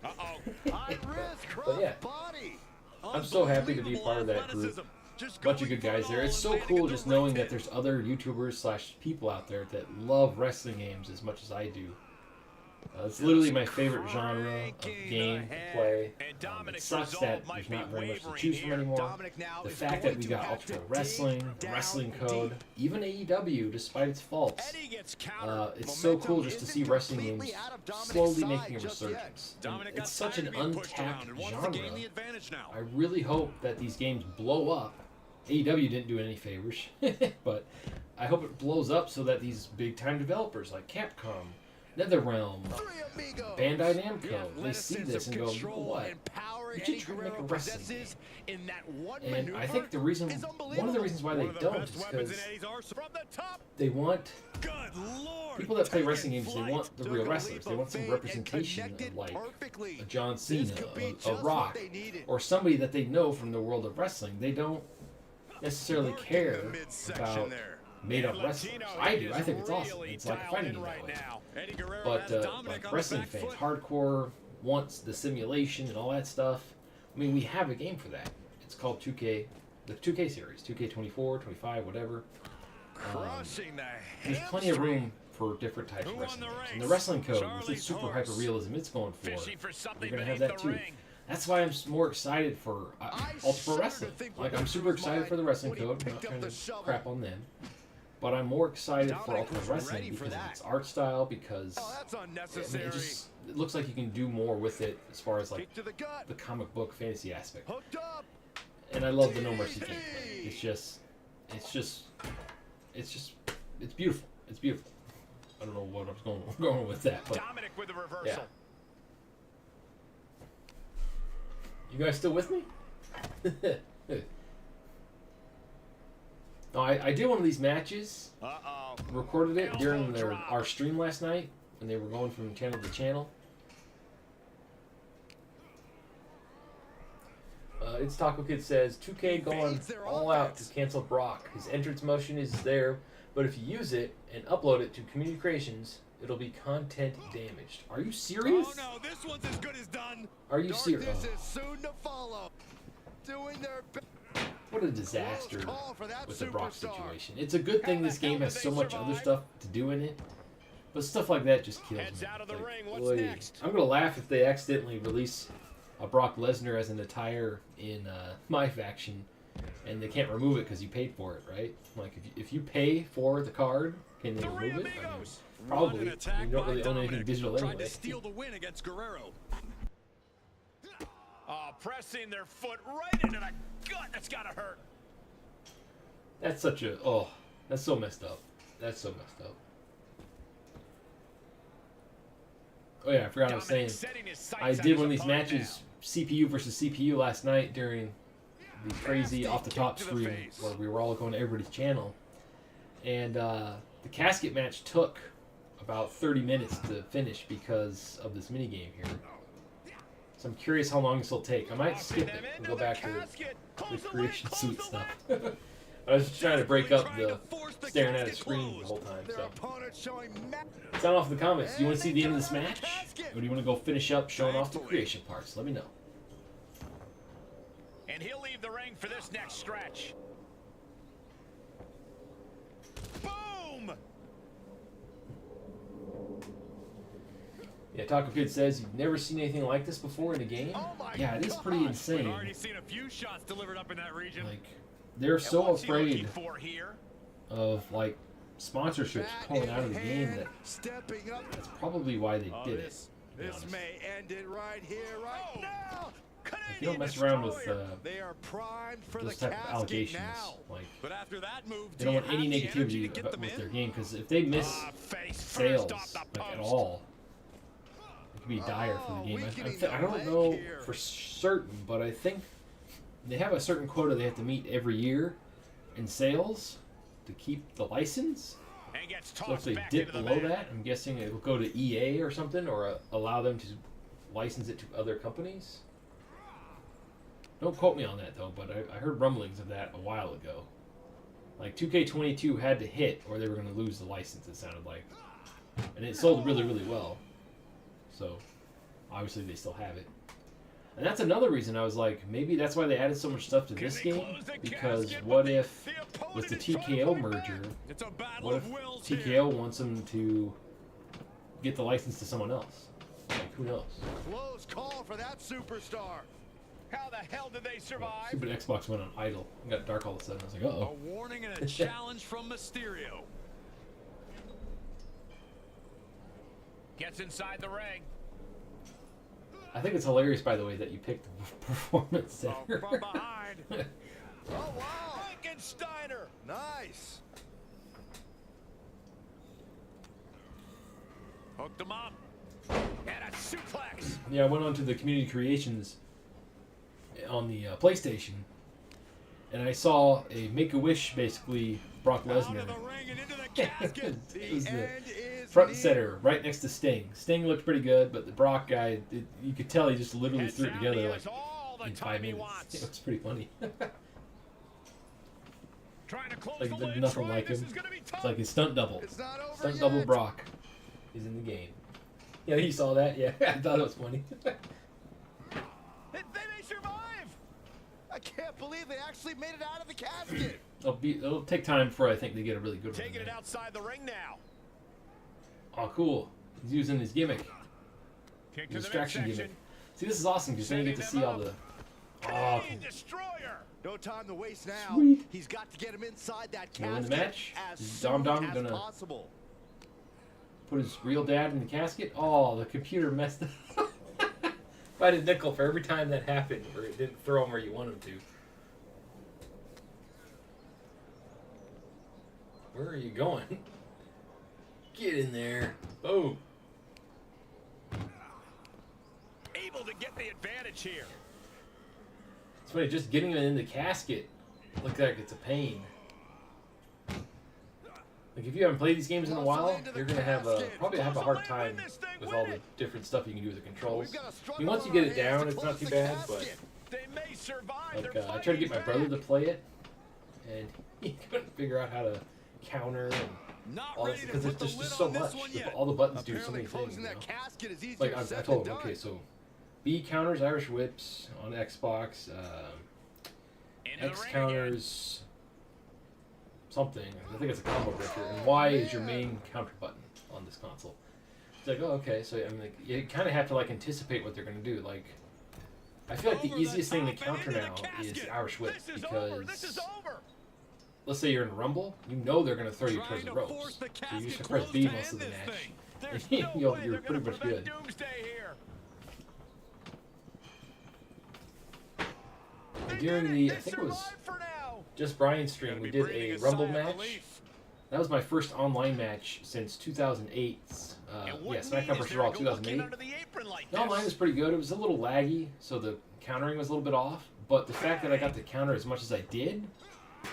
Uh-oh. High risk, But yeah, cross body. I'm so happy to be part of that group. Bunch of good guys there. It's so cool just knowing that there's other YouTubers / people out there that love wrestling games as much as I do. It's literally my favorite genre of game to play. It sucks that there's not very much to choose from anymore. The fact that we got Ultra Wrestling, Wrestling Code, even AEW, despite its faults. It's so cool just to see wrestling games slowly making a resurgence. And it's such an untapped genre. I really hope that these games blow up AEW didn't do any favors, but I hope it blows up so that these big-time developers like Capcom, NetherRealm, Bandai Namco, they see this and go, you know what? You should try to make a wrestling game. And I think one of the reasons why they don't is because they want people that play wrestling games, they want the real wrestlers. They want some representation of like a John Cena, a Rock, or somebody that they know from the world of wrestling. They don't necessarily care about made-up wrestlers. I do. I think it's awesome. It's like a fighting game that way. But like wrestling fans, hardcore, wants the simulation and all that stuff. I mean, we have a game for that. It's called 2K, the 2K series, 2K24, 25, whatever. There's plenty of room for different types of wrestling games. And the wrestling code, with its super hyper realism it's going for, we're going to have that too. That's why I'm more excited for Ultra Pro Wrestling. Like, I'm super excited for the wrestling code. I'm not trying to crap on them. But I'm more excited for Ultra Pro Wrestling because of its art style, because I mean, it looks like you can do more with it as far as like the comic book fantasy aspect. And I love the No Mercy gameplay. It's beautiful. It's beautiful. I don't know what I was going with that, but yeah. You guys still with me? No, I did one of these matches. Recorded it during our stream last night when they were going from channel to channel. It's Taco Kid says 2K going all out to cancel Brock. His entrance motion is there, but if you use it and upload it to Community Creations, it'll be content damaged. Are you serious? Oh no, this one's as good as done. Are you serious? This is soon to follow. Doing their best. What a disaster with the Brock situation. It's a good thing this game has so much other stuff to do in it, but stuff like that just kills me. Like, I'm gonna laugh if they accidentally release a Brock Lesnar as an attire in my faction, and they can't remove it because you paid for it, right? Like, if you pay for the card, can they remove it? I mean, probably. You don't really own anything digital anyway. To steal the win against Guerrero. Pressing their foot right into the gut. That's gotta hurt. That's that's so messed up. That's so messed up. Oh yeah, I forgot I was saying. I did one of these matches, CPU versus CPU, last night during the crazy off-the-top stream where we were all going to everybody's channel. And the casket match took about 30 minutes to finish because of this minigame here. So I'm curious how long this will take. I might skip it and go back to the creation suite stuff. I was just trying to break up the staring at a screen the whole time. So sound off in the comments. Do you want to see the end of this match? Or do you want to go finish up showing off the creation parts? Let me know. And he'll leave the ring for this next stretch. Boom! Yeah, Taco Kid says you've never seen anything like this before in a game. Yeah, it is pretty insane. We've already seen a few shots delivered up in that region. Like, they're so afraid of like sponsorships pulling out of the game that's probably why they did it. This may end it right here, right now. Like, you don't mess around with those type of allegations. Like, but after that move, they don't want any negativity with their game, because if they miss sales like at all, it could be dire for the game. I don't know for certain, but I think they have a certain quota they have to meet every year in sales to keep the license. So if they dip below that, I'm guessing it will go to EA or something, or allow them to license it to other companies. Don't quote me on that though, but I heard rumblings of that a while ago. Like 2K22 had to hit or they were going to lose the license, it sounded like. And it sold really, really well. So, obviously they still have it. And that's another reason I was like, maybe that's why they added so much stuff to this game. Because what if, with the TKO merger, what if TKO wants them to get the license to someone else? Like, who knows? Close call for that superstar. How the hell did they survive? Stupid Xbox went on idle. It got dark all of a sudden. I was like, uh-oh. A warning and a challenge from Mysterio. Gets inside the ring. I think it's hilarious, by the way, that you picked the performance center. From behind. Oh, wow. Frankensteiner. Nice. Hooked him up. And a suplex. Yeah, I went on to the community creations on the PlayStation, and I saw a Make-A-Wish, basically, Brock Out Lesnar. of the ring and into the casket. It was the End is front and near. center, right next to Sting. Sting looked pretty good, but the Brock guy, you could tell he just literally Heads threw it out, together he like has all the in time 5 he minutes. wants. It was pretty funny. Trying to close Like, the there's lid, nothing Troy. like This him. is gonna be It's tough. like his stunt double. It's not over Stunt yet. double Brock is in the game. Yeah, you saw that? Yeah, I thought it was funny. They may survive. I can't believe they actually made it out of the casket. It'll take time before I think they get a really good one. Taking it there. outside the ring now. Oh, cool. He's using his gimmick. Kick The to the distraction midsection. gimmick. See, this is awesome because then you get to see all the... Oh, Canadian Destroyer. No time to waste now. Sweet. He's got to get him inside that You wanna win casket the match? as Is soon Dom as gonna- possible. put his real dad in the casket. Oh, the computer messed up. If I had a nickel for every time that happened where it didn't throw him where you want him to. Where are you going? Get in there. Boom. Able to get the advantage here. It's funny, just getting him in the casket looks like it's a pain. Like, if you haven't played these games in a while, you're gonna have probably have a hard time with all the different stuff you can do with the controls. I mean, once you get it down, it's not too bad, but They may survive. like, They're I tried to get my fighting brother to back. play it, and he couldn't figure out how to counter and Not all this ready to because put it's the just lid so on this much. one The- yet. all the buttons do so Apparently many things. closing You that know? casket is easier Like I said told than him, done. okay, so B counters Irish whips on Xbox, Into the X ring counters something. I think it's a combo breaker, and Y is your main counter button on this console. It's like, oh, okay, so I mean, like, you kind of have to like anticipate what they're gonna do. Like, I feel like the Over easiest thing to top and counter into now the is casket. Irish whip This is over. This is because over. let's say you're in a rumble, you know they're gonna throw you Trying towards the to ropes, force the so you casket just press closed B to most of the end this match. thing. There's and no you're way they're pretty gonna much prevent good. Doomsday here. And during the, I think it was survived for now. just Brian's stream, Gotta we be did breathing a a rumble sigh of match. relief. That was my first online match since 2008's, And yeah, what SmackDown need is vs. there Raw to go looking 2008. under the apron like The online this? was pretty good. It was a little laggy, so the countering was a little bit off. But the fact that I got to counter as much as I did,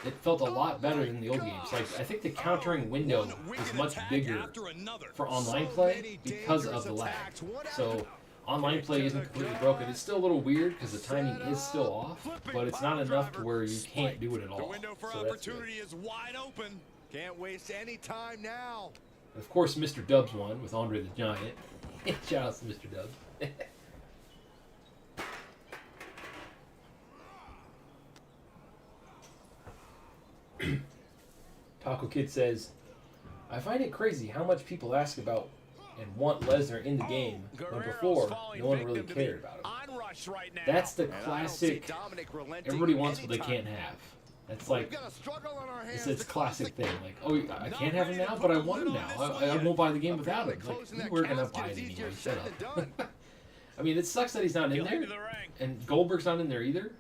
it felt a lot better than the old games. Like, I think the countering window One is wicked much attack bigger after another. for online So play many because of dangerous the lag. attacks, one So after- online play isn't completely broken. It's still a little weird because the timing is still off, but it's not enough to where you can't do it at The all. window for So that's good. opportunity is wide open. Can't waste any time now. And of course, Mr. Dubs won with Andre the Giant. Shout out to Mr. Dubs. Taco Kid says, I find it crazy how much people ask about and want Lesnar in the game when Guerrero's before falling no one really victim to the cared about him. onrush right now. That's the And I don't classic, see Dominic relenting everybody wants what they anytime. can't have. That's We've like, got a struggle on our hands it's to close classic the- thing. Like, oh, I can't have him now, but I want him now. I won't buy the game without him. Apparently Like, closing you that were going to casket buy is it easier anyway. said Shut than up. I mean, it sucks that he's not in He'll there. into the ring. And Goldberg's not in there either.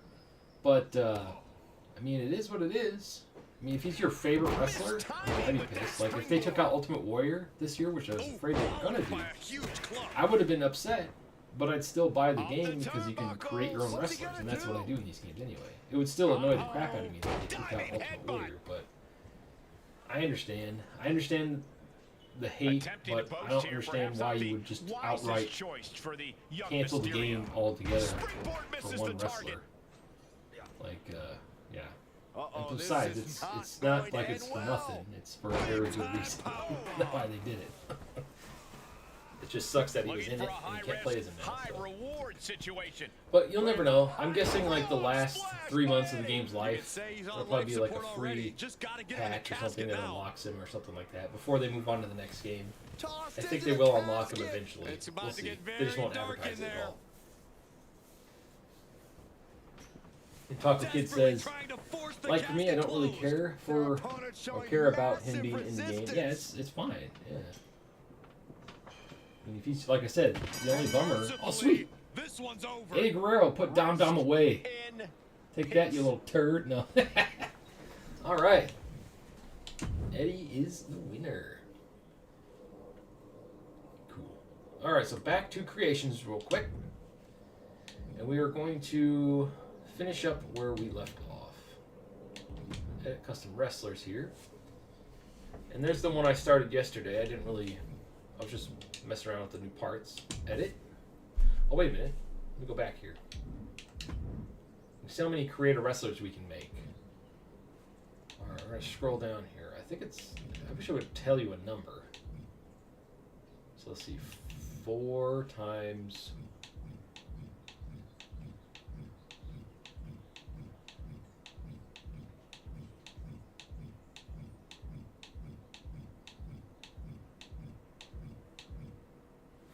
But, I mean, it is what it is. I mean, if he's your favorite wrestler, I'd be pissed. Like, if they took out Ultimate Warrior this year, which I was afraid they were going to do, By a huge club. I would have been upset. But I'd still buy the game because you can create your own wrestlers, and that's what I do in these games anyway. It would still annoy the crap out of me if they took out Ultimate Warrior, but I understand. I understand the hate, Attempting but to boast I don't here, understand perhaps why not you the would just wisest outright choice for the young cancel the Mysterio. game altogether Springboard for misses one the target. wrestler. Like, yeah. Uh-oh, And this besides, is it's not not going like to it's end for well. nothing. It's for a very good reason. That's why they did it. It just sucks that he was Looking in for it a and high he can't play as risk, him now. high So. reward situation. But you'll never know. I'm guessing like the last 3 months of the game's You could life, say he's on there'll probably life be like a support already. free Just gotta get in the patch or something casket that now. unlocks him or something like that before they move on to the next game. Tossed I think into they the will unlock him casket. eventually. It's about We'll to see. get They just very won't dark advertise in it at there. all. And Taco Kid Desperately says, trying to force the like for me, I don't really casket care closed. Their for opponent or showing care about him massive being in the game. resistance. Yeah, it's fine. Yeah. I mean, if he's like I said, the only bummer. Oh sweet, This one's over. Eddie Guerrero put Dom away. In Take that, you little turd. No. All right. Eddie is the winner. Cool. All right, so back to creations real quick. And we are going to finish up where we left off. Edit custom wrestlers here. And there's the one I started yesterday. I was just messing around with the new parts. Edit. Oh, wait a minute. Let me go back here. See how many creator wrestlers we can make. Alright, we're going to scroll down here. I wish I would tell you a number. So let's see. 4 times...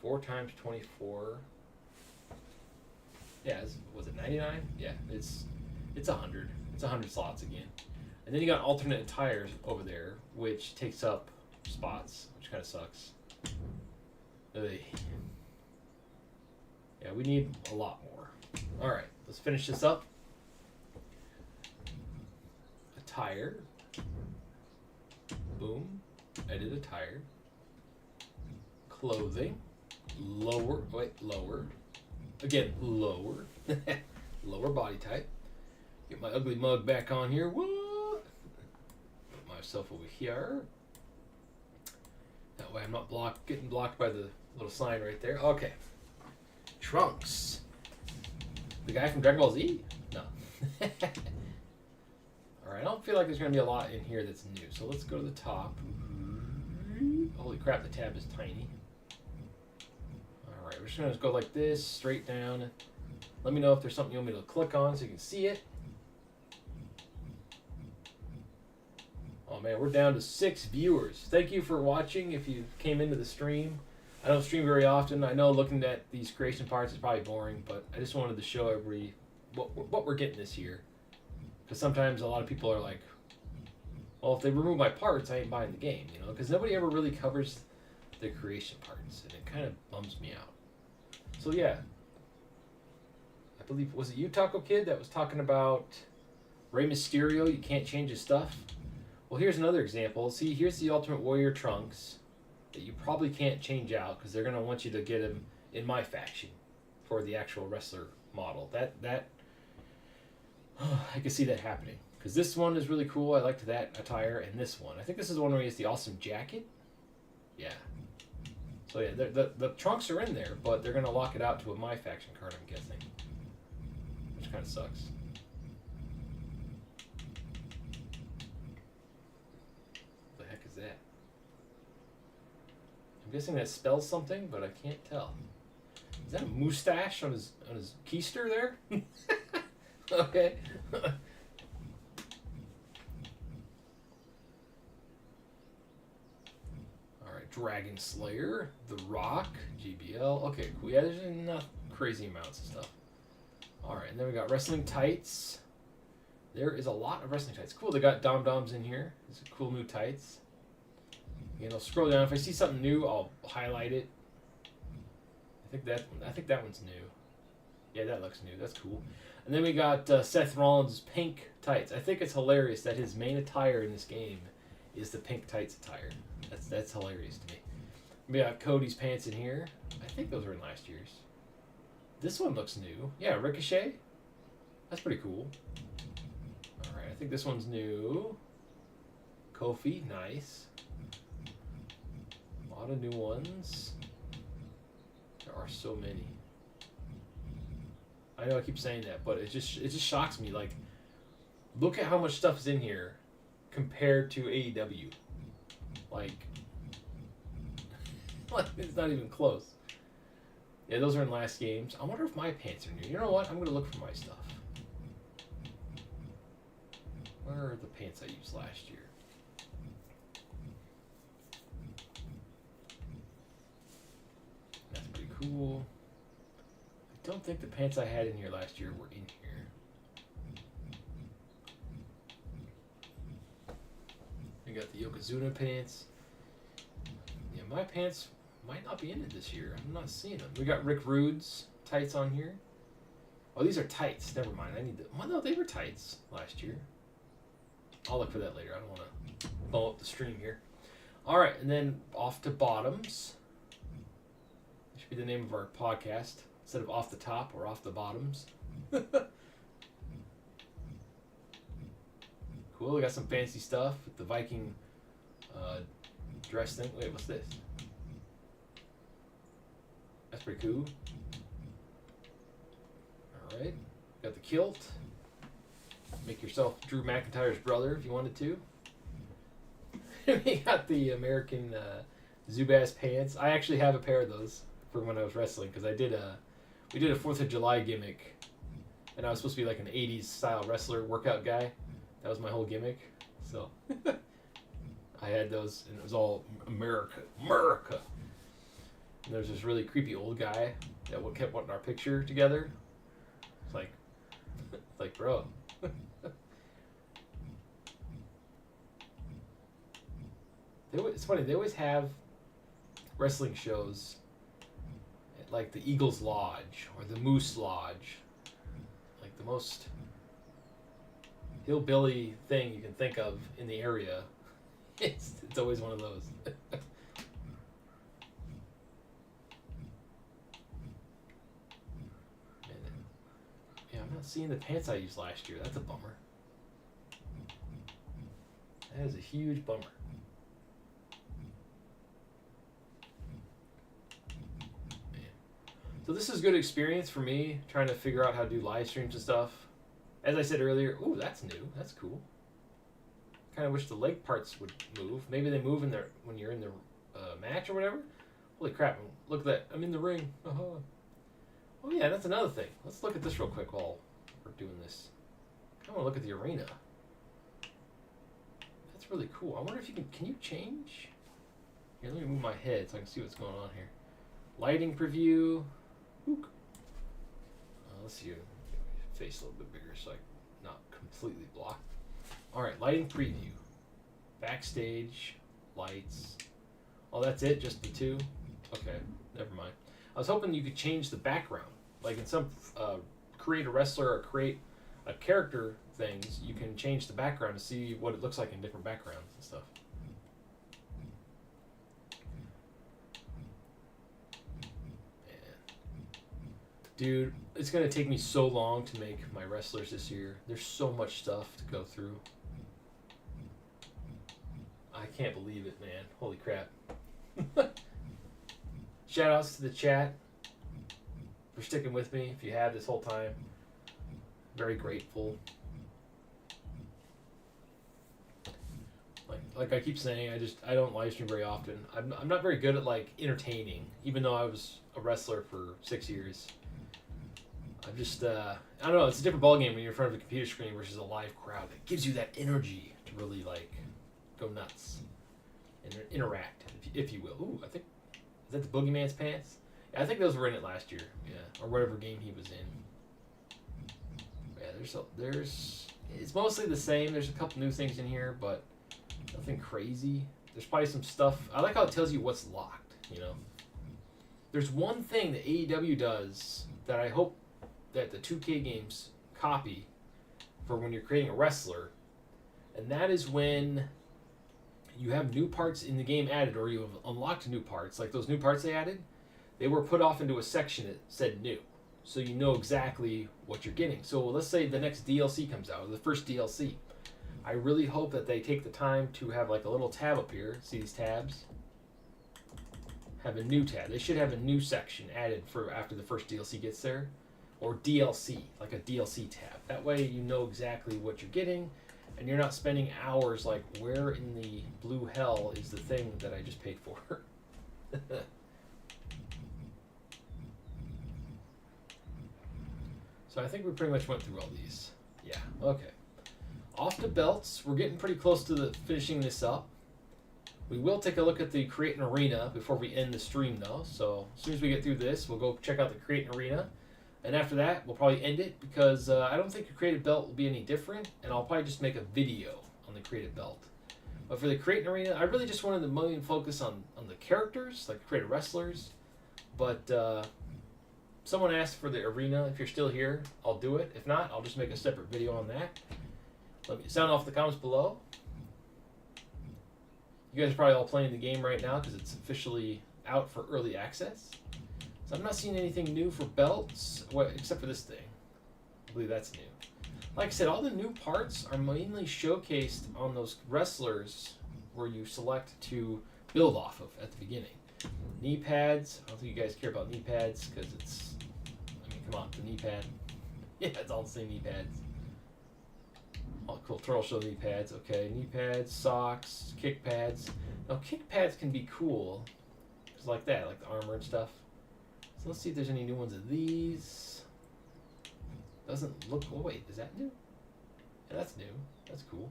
Four times 24. Yeah, was it 99? Yeah, it's 100. It's 100 slots again. And then you got alternate attires over there, which takes up spots, which kind of sucks. Ugh. Yeah, we need a lot more. All right, let's finish this up. Attire. Boom. Edit attire. Clothing. Lower. Again, lower. Lower body type. Get my ugly mug back on here. What? Put myself over here. That way I'm not getting blocked by the little sign right there. Okay. Trunks. The guy from Dragon Ball Z? No. Alright, I don't feel like there's going to be a lot in here that's new. So let's go to the top. Holy crap, the tab is tiny. Alright, we're just going to go like this, straight down. Let me know if there's something you want me to click on so you can see it. Oh man, we're down to 6 viewers. Thank you for watching if you came into the stream. I don't stream very often. I know looking at these creation parts is probably boring, but I just wanted to show everybody what we're getting this year. Because sometimes a lot of people are like, well, if they remove my parts, I ain't buying the game, you know? Because nobody ever really covers the creation parts, and it kind of bums me out. So yeah, I believe, was it you, Taco Kid, that was talking about Rey Mysterio, you can't change his stuff? Well, here's another example. See, here's the Ultimate Warrior Trunks that you probably can't change out because they're going to want you to get him in my faction for the actual wrestler model. I can see that happening. Because this one is really cool. I liked that attire, and this one. I think this is the one where he has the awesome jacket. Yeah. So yeah, the trunks are in there, but they're going to lock it out to a my faction card, I'm guessing. Which kind of sucks. What the heck is that? I'm guessing that spells something, but I can't tell. Is that a mustache on his keister there? Okay. Alright, Dragon Slayer, The Rock, GBL. Okay, cool. Yeah, there's enough crazy amounts of stuff. Alright, and then we got Wrestling Tights. There is a lot of Wrestling Tights. Cool, they got Dom-Doms in here. These are cool new tights. Again, I'll scroll down. If I see something new, I'll highlight it. I think that one's new. Yeah, that looks new. That's cool. And then we got Seth Rollins' pink tights. I think it's hilarious that his main attire in this game is the pink tights attire. That's hilarious to me. We got Cody's pants in here. I think those were in last year's. This one looks new. Yeah, Ricochet. That's pretty cool. Alright, I think this one's new. Kofi, nice. A lot of new ones. There are so many. I know I keep saying that, but it just shocks me. Like, look at how much stuff is in here compared to AEW. Like it's not even close. Yeah, those are in last games. I wonder if my pants are new. You know what? I'm gonna look for my stuff. Where are the pants I used last year? That's pretty cool. I don't think the pants I had in here last year were in here. We got the Yokozuna pants. Yeah, my pants might not be in it this year. I'm not seeing them. We got Rick Rude's tights on here. Oh, these are tights. Never mind. I need them. Well, no, they were tights last year. I'll look for that later. I don't want to blow up the stream here. All right, and then off to bottoms. That should be the name of our podcast. Instead of off the top or off the bottoms. Cool, we got some fancy stuff with the Viking dress thing. Wait, what's this? That's pretty cool. Alright, got the kilt. Make yourself Drew McIntyre's brother if you wanted to. We got the American Zubaz pants. I actually have a pair of those from when I was wrestling because we did a 4th of July gimmick, and I was supposed to be like an 80s style wrestler workout guy. That was my whole gimmick. So I had those, and it was all America. And there's this really creepy old guy that kept wanting our picture together. It's like, bro. It's funny, they always have wrestling shows at like the Eagles Lodge or the Moose Lodge. Like the most hillbilly thing you can think of in the area. It's always one of those. Yeah, I'm not seeing the pants I used last year. That's a bummer. That is a huge bummer. So this is a good experience for me, trying to figure out how to do live streams and stuff. As I said earlier, ooh, that's new. That's cool. Kind of wish the leg parts would move. Maybe they move when you're in the match or whatever. Holy crap, look at that. I'm in the ring. Oh yeah, that's another thing. Let's look at this real quick while we're doing this. I want to look at the arena. That's really cool. I wonder if you can you change? Here, let me move my head so I can see what's going on here. Lighting preview. Let's see your face a little bit bigger so I'm not completely blocked. Alright, lighting preview. Backstage, lights. Oh, that's it? Just the two? Okay, never mind. I was hoping you could change the background. Like in some create a wrestler or create a character things, you can change the background to see what it looks like in different backgrounds and stuff. Dude, it's going to take me so long to make my wrestlers this year. There's so much stuff to go through. I can't believe it, man. Holy crap. Shout outs to the chat for sticking with me if you have this whole time. Very grateful. Like I keep saying, I don't live stream very often. I'm not very good at like entertaining, even though I was a wrestler for 6 years. I'm just, I don't know, it's a different ballgame when you're in front of a computer screen versus a live crowd. It gives you that energy to really, like, go nuts and interact, if you will. Ooh, I think, is that the Boogeyman's pants? Yeah, I think those were in it last year, yeah, or whatever game he was in. Yeah, it's mostly the same. There's a couple new things in here, but nothing crazy. There's probably some stuff. I like how it tells you what's locked, you know. There's one thing that AEW does that I hope that the 2K games copy for when you're creating a wrestler, and that is when you have new parts in the game added, or you have unlocked new parts, like those new parts they added, they were put off into a section that said new, so you know exactly what you're getting. So let's say the next DLC comes out, or the first DLC. I really hope that they take the time to have like a little tab up here. See these tabs? Have a new tab. They should have a new section added for after the first DLC gets there. Or DLC, like a DLC tab. That way you know exactly what you're getting, and you're not spending hours like, where in the blue hell is the thing that I just paid for? So I think we pretty much went through all these. Yeah, okay. Off the belts, we're getting pretty close to finishing this up. We will take a look at the Create an Arena before we end the stream though, so as soon as we get through this, we'll go check out the Create an Arena. And after that, we'll probably end it because I don't think the creative belt will be any different, and I'll probably just make a video on the creative belt. But for the Create an Arena, I really just wanted the main focus on the characters, like creative wrestlers. But someone asked for the arena. If you're still here, I'll do it. If not, I'll just make a separate video on that. Let me sound off in the comments below. You guys are probably all playing the game right now because it's officially out for early access. So I'm not seeing anything new for belts, except for this thing. I believe that's new. Like I said, all the new parts are mainly showcased on those wrestlers where you select to build off of at the beginning. Knee pads. I don't think you guys care about knee pads because it's, I mean, come on, the knee pad. Yeah, it's all the same knee pads. Oh, cool. Turtle shell knee pads. Okay, knee pads, socks, kick pads. Now, kick pads can be cool. Just like that, like the armor and stuff. So let's see if there's any new ones of these. Doesn't look. Oh wait, is that new? Yeah, that's new. That's cool.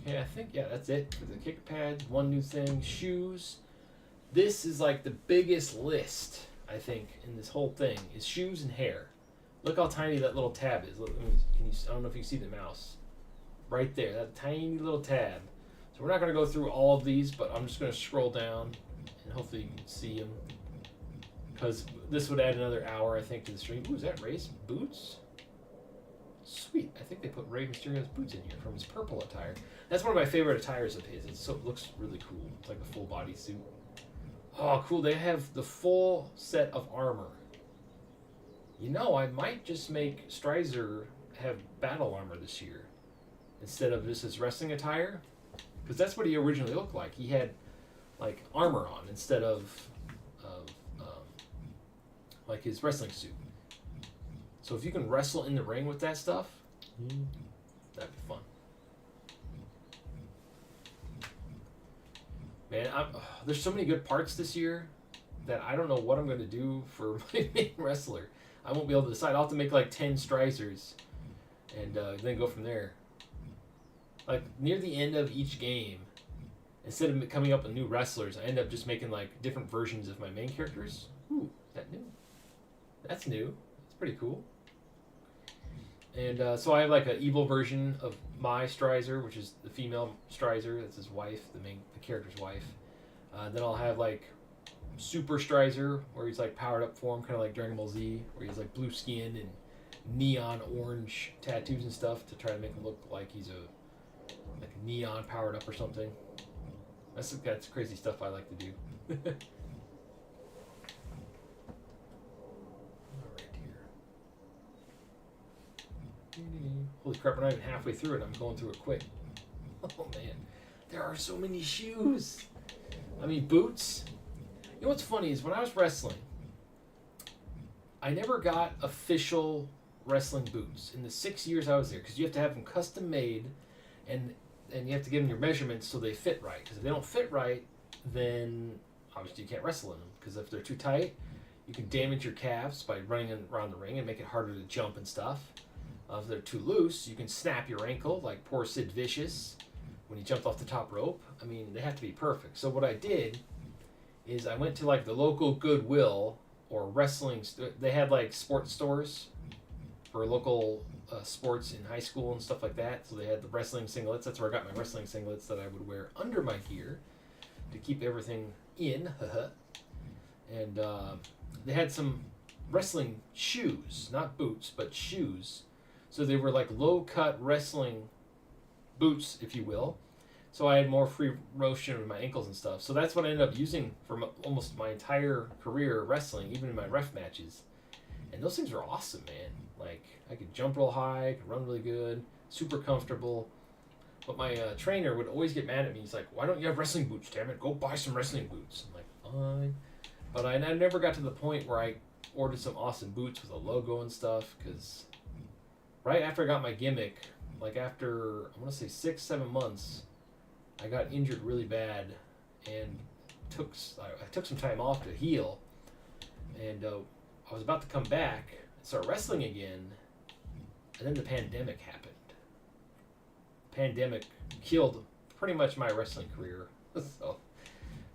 Okay, I think that's it for the kick pads. One new thing, shoes. This is like the biggest list I think in this whole thing is shoes and hair. Look how tiny that little tab is. Look, I don't know if you can see the mouse. Right there, that tiny little tab. So we're not going to go through all of these, but I'm just going to scroll down and hopefully you can see them. Because this would add another hour, I think, to the stream. Ooh, is that Ray's boots? Sweet. I think they put Rey Mysterio's boots in here from his purple attire. That's one of my favorite attires of his. It looks really cool. It's like a full body suit. Oh, cool. They have the full set of armor. You know, I might just make Strizer have battle armor this year instead of just his wrestling attire. Because that's what he originally looked like. He had, like, armor on instead of like his wrestling suit. So if you can wrestle in the ring with that stuff, that'd be fun. Man, there's so many good parts this year that I don't know what I'm going to do for my main wrestler. I won't be able to decide. I'll have to make like 10 Strizers and then go from there. Like near the end of each game, instead of coming up with new wrestlers, I end up just making like different versions of my main characters. Ooh, is that new? That's new. That's pretty cool. And so I have like an evil version of my Strizer, which is the female Strizer. That's his wife, the character's wife. Then I'll have like Super Strizer, where he's like powered up form, kind of like Dragon Ball Z, where he's like blue skin and neon orange tattoos and stuff to try to make him look like he's like neon powered up or something. That's crazy stuff I like to do. Holy crap, we're not even halfway through it. I'm going through it quick. Oh man, there are so many shoes. I mean, boots. You know what's funny is when I was wrestling, I never got official wrestling boots in the 6 years I was there because you have to have them custom made and you have to give them your measurements so they fit right. Because if they don't fit right, then obviously you can't wrestle in them. Because if they're too tight, you can damage your calves by running around the ring and make it harder to jump and stuff. If they're too loose, you can snap your ankle like poor Sid Vicious when he jumped off the top rope. I mean, they have to be perfect. So what I did is I went to like the local Goodwill or wrestling. They had like sports stores for local sports in high school and stuff like that. So they had the wrestling singlets. That's where I got my wrestling singlets that I would wear under my gear to keep everything in. And they had some wrestling shoes, not boots, but shoes. So they were like low-cut wrestling boots, if you will. So I had more free motion with my ankles and stuff. So that's what I ended up using for almost my entire career wrestling, even in my ref matches. And those things were awesome, man. Like, I could jump real high, I could run really good, super comfortable. But my trainer would always get mad at me. He's like, why don't you have wrestling boots, damn it? Go buy some wrestling boots. I'm like, fine. But I never got to the point where I ordered some awesome boots with a logo and stuff, because right after I got my gimmick, like after, I want to say 6-7 months, I got injured really bad and I took some time off to heal. And I was about to come back and start wrestling again, and then the pandemic happened. Pandemic killed pretty much my wrestling career. So,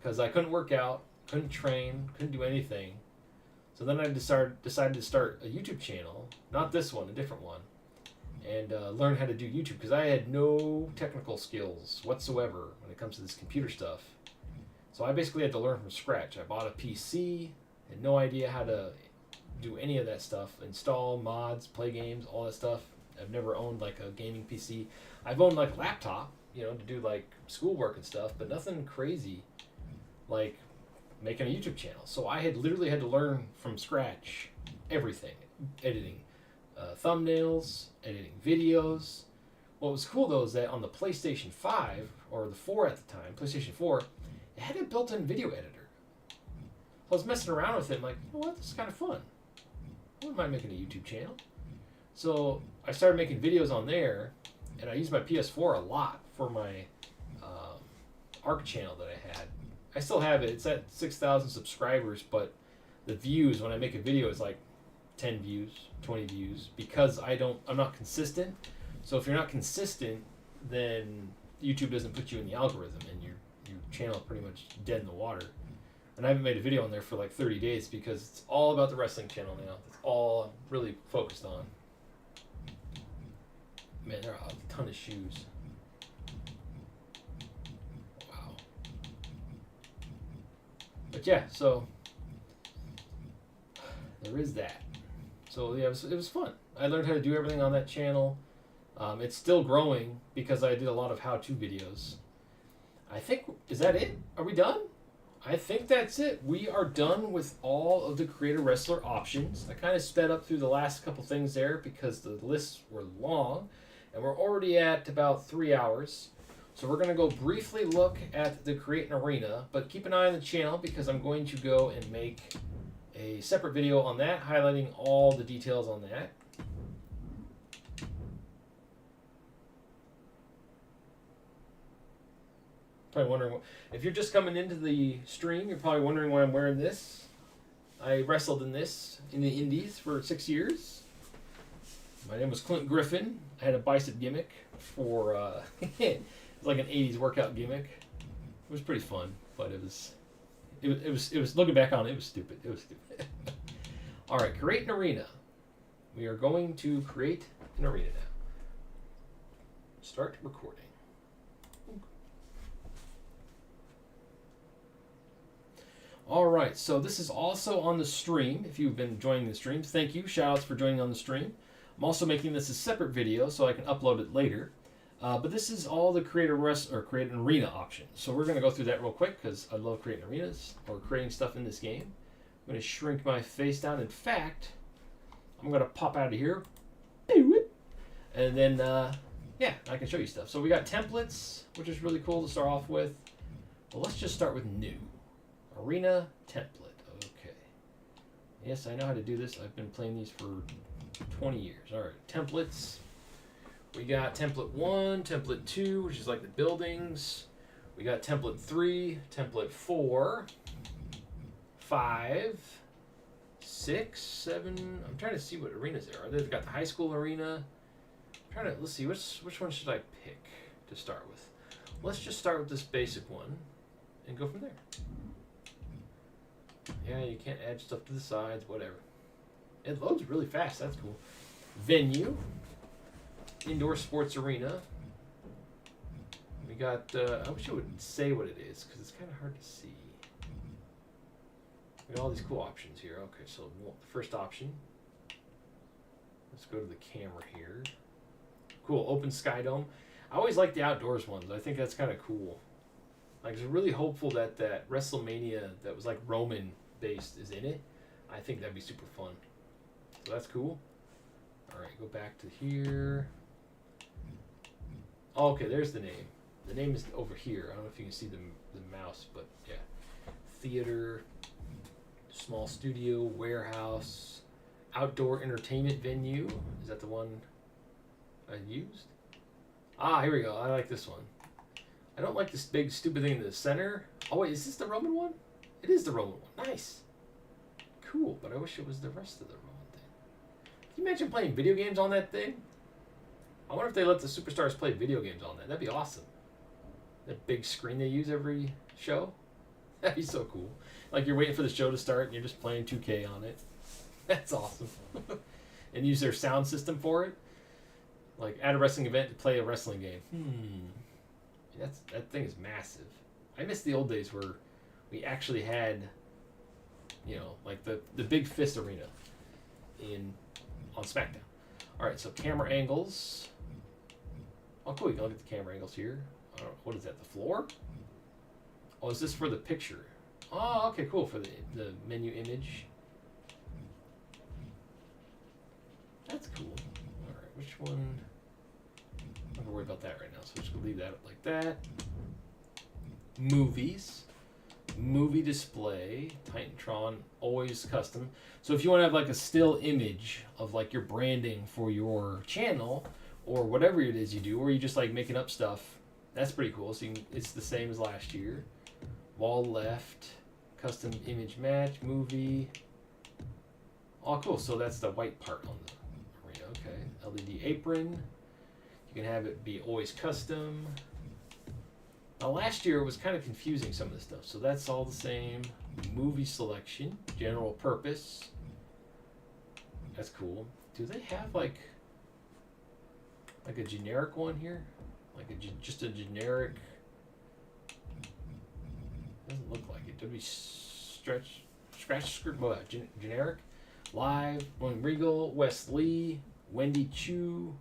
because I couldn't work out, couldn't train, couldn't do anything. So then I decided to start a YouTube channel, not this one, a different one, and learn how to do YouTube, because I had no technical skills whatsoever when it comes to this computer stuff. So I basically had to learn from scratch. I bought a PC, had no idea how to do any of that stuff, install mods, play games, all that stuff. I've never owned like a gaming PC. I've owned like a laptop, you know, to do like schoolwork and stuff, but nothing crazy like making a YouTube channel. So I had literally had to learn from scratch everything, editing thumbnails, editing videos. What was cool though is that on the PlayStation 5 or the 4 at the time, PlayStation 4, it had a built-in video editor. So I was messing around with it. I'm like, you know what, this is kind of fun. I wouldn't mind making a YouTube channel. So I started making videos on there, and I used my PS4 a lot for my ARC channel that I had. I still have it. It's at 6,000 subscribers, but the views when I make a video is like 10 views, 20 views, because I'm not consistent. So if you're not consistent, then YouTube doesn't put you in the algorithm, and your channel is pretty much dead in the water. And I haven't made a video on there for like 30 days because it's all about the wrestling channel now. That's all I'm really focused on. Man, there are a ton of shoes. Wow. But yeah, so there is that. So yeah, it was fun. I learned how to do everything on that channel. It's still growing because I did a lot of how-to videos. I think, is that it? Are we done? I think that's it. We are done with all of the Creator Wrestler options. I kind of sped up through the last couple things there because the lists were long, and we're already at about 3 hours. So we're going to go briefly look at the Create an Arena, but keep an eye on the channel because I'm going to go and make a separate video on that, highlighting all the details on that. Probably wondering, if you're just coming into the stream, you're probably wondering why I'm wearing this. I wrestled in this in the Indies for 6 years. My name was Clint Griffin. I had a bicep gimmick for it was like an 80s workout gimmick. It was pretty fun, but it was looking back on it, it was stupid. It was stupid. All right, create an arena. We are going to create an arena now. Start recording. All right, so this is also on the stream. If you've been joining the streams, thank you. Shoutouts for joining on the stream. I'm also making this a separate video so I can upload it later. But this is all the create an arena options. So we're going to go through that real quick because I love creating arenas or creating stuff in this game. I'm going to shrink my face down. In fact, I'm going to pop out of here. And then, yeah, I can show you stuff. So we got templates, which is really cool to start off with. Well, let's just start with new. Arena template. Okay. Yes, I know how to do this. I've been playing these for 20 years. All right, templates. We got template 1, template 2, which is like the buildings. We got template 3, template 4, 5, 6, 7. I'm trying to see what arenas there are. They've got the high school arena. Let's see, which one should I pick to start with? Let's just start with this basic one and go from there. Yeah, you can't add stuff to the sides, whatever. It loads really fast, that's cool. Venue. Indoor sports arena. We got, I wish it would say what it is, because it's kind of hard to see. We got all these cool options here. Okay, so the first option. Let's go to the camera here. Cool, open sky dome. I always like the outdoors ones. I think that's kind of cool. Like, it's really hopeful that that WrestleMania that was like Roman based is in it. I think that'd be super fun. So that's cool. All right, go back to here. Oh, okay, there's the name. The name is over here. I don't know if you can see the mouse, but yeah. Theater, small studio, warehouse, outdoor entertainment venue. Is that the one I used? Ah, here we go. I like this one. I don't like this big stupid thing in the center. Oh wait, is this the Roman one? It is the Roman one. Nice. Cool, but I wish it was the rest of the Roman thing. Can you imagine playing video games on that thing? I wonder if they let the superstars play video games on that. That'd be awesome. That big screen they use every show. That'd be so cool. Like you're waiting for the show to start and you're just playing 2K on it. That's awesome. And use their sound system for it. Like at a wrestling event to play a wrestling game. That thing is massive. I miss the old days where we actually had, you know, like the big fist arena on SmackDown. All right, so camera angles. Oh, cool. You can look at the camera angles here. What is that? The floor? Oh, is this for the picture? Oh, okay, cool. For the menu image. That's cool. All right, which one? I'm not gonna worry about that right now, so we're just gonna leave that up like that. Movies. Movie display. Titantron, always custom. So if you want to have like a still image of like your branding for your channel or whatever it is you do, or you just like making up stuff, that's pretty cool. So it's the same as last year. Wall left, custom image match, movie. Oh, cool. So that's the white part on the arena. Okay. LED apron. You can have it be always custom. Now, last year it was kind of confusing, some of the stuff. So that's all the same. Movie selection, general purpose. That's cool. Do they have like a generic one here? Like just a generic? Doesn't look like it. Did we scratch script? Generic. Live. Regal. Wesley. Wendy Chu.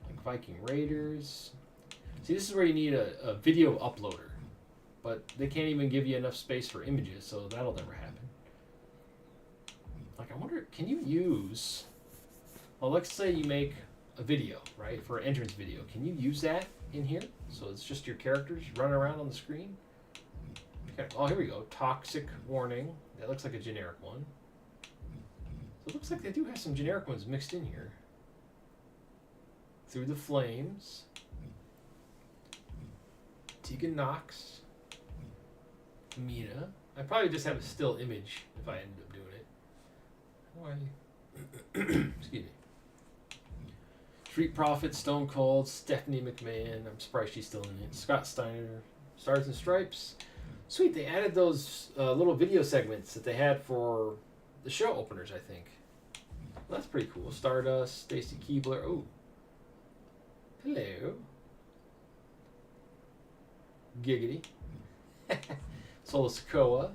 Like Viking Raiders. See, this is where you need a video uploader. But they can't even give you enough space for images, so that'll never happen. Like, I wonder, can you use... Well, let's say you make a video, right, for an entrance video. Can you use that in here? So it's just your characters running around on the screen? Okay. Oh, here we go. Toxic warning. That looks like a generic one. So it looks like they do have some generic ones mixed in here. Through the Flames. Tegan Knox. Mina. I probably just have a still image if I ended up doing it. Why? Excuse me. Street Profits, Stone Cold, Stephanie McMahon. I'm surprised she's still in it. Scott Steiner, Stars and Stripes. Sweet, they added those little video segments that they had for the show openers, I think. Well, that's pretty cool. Stardust, Stacy Keibler. Oh. Hello. Giggity. Solo Sikoa.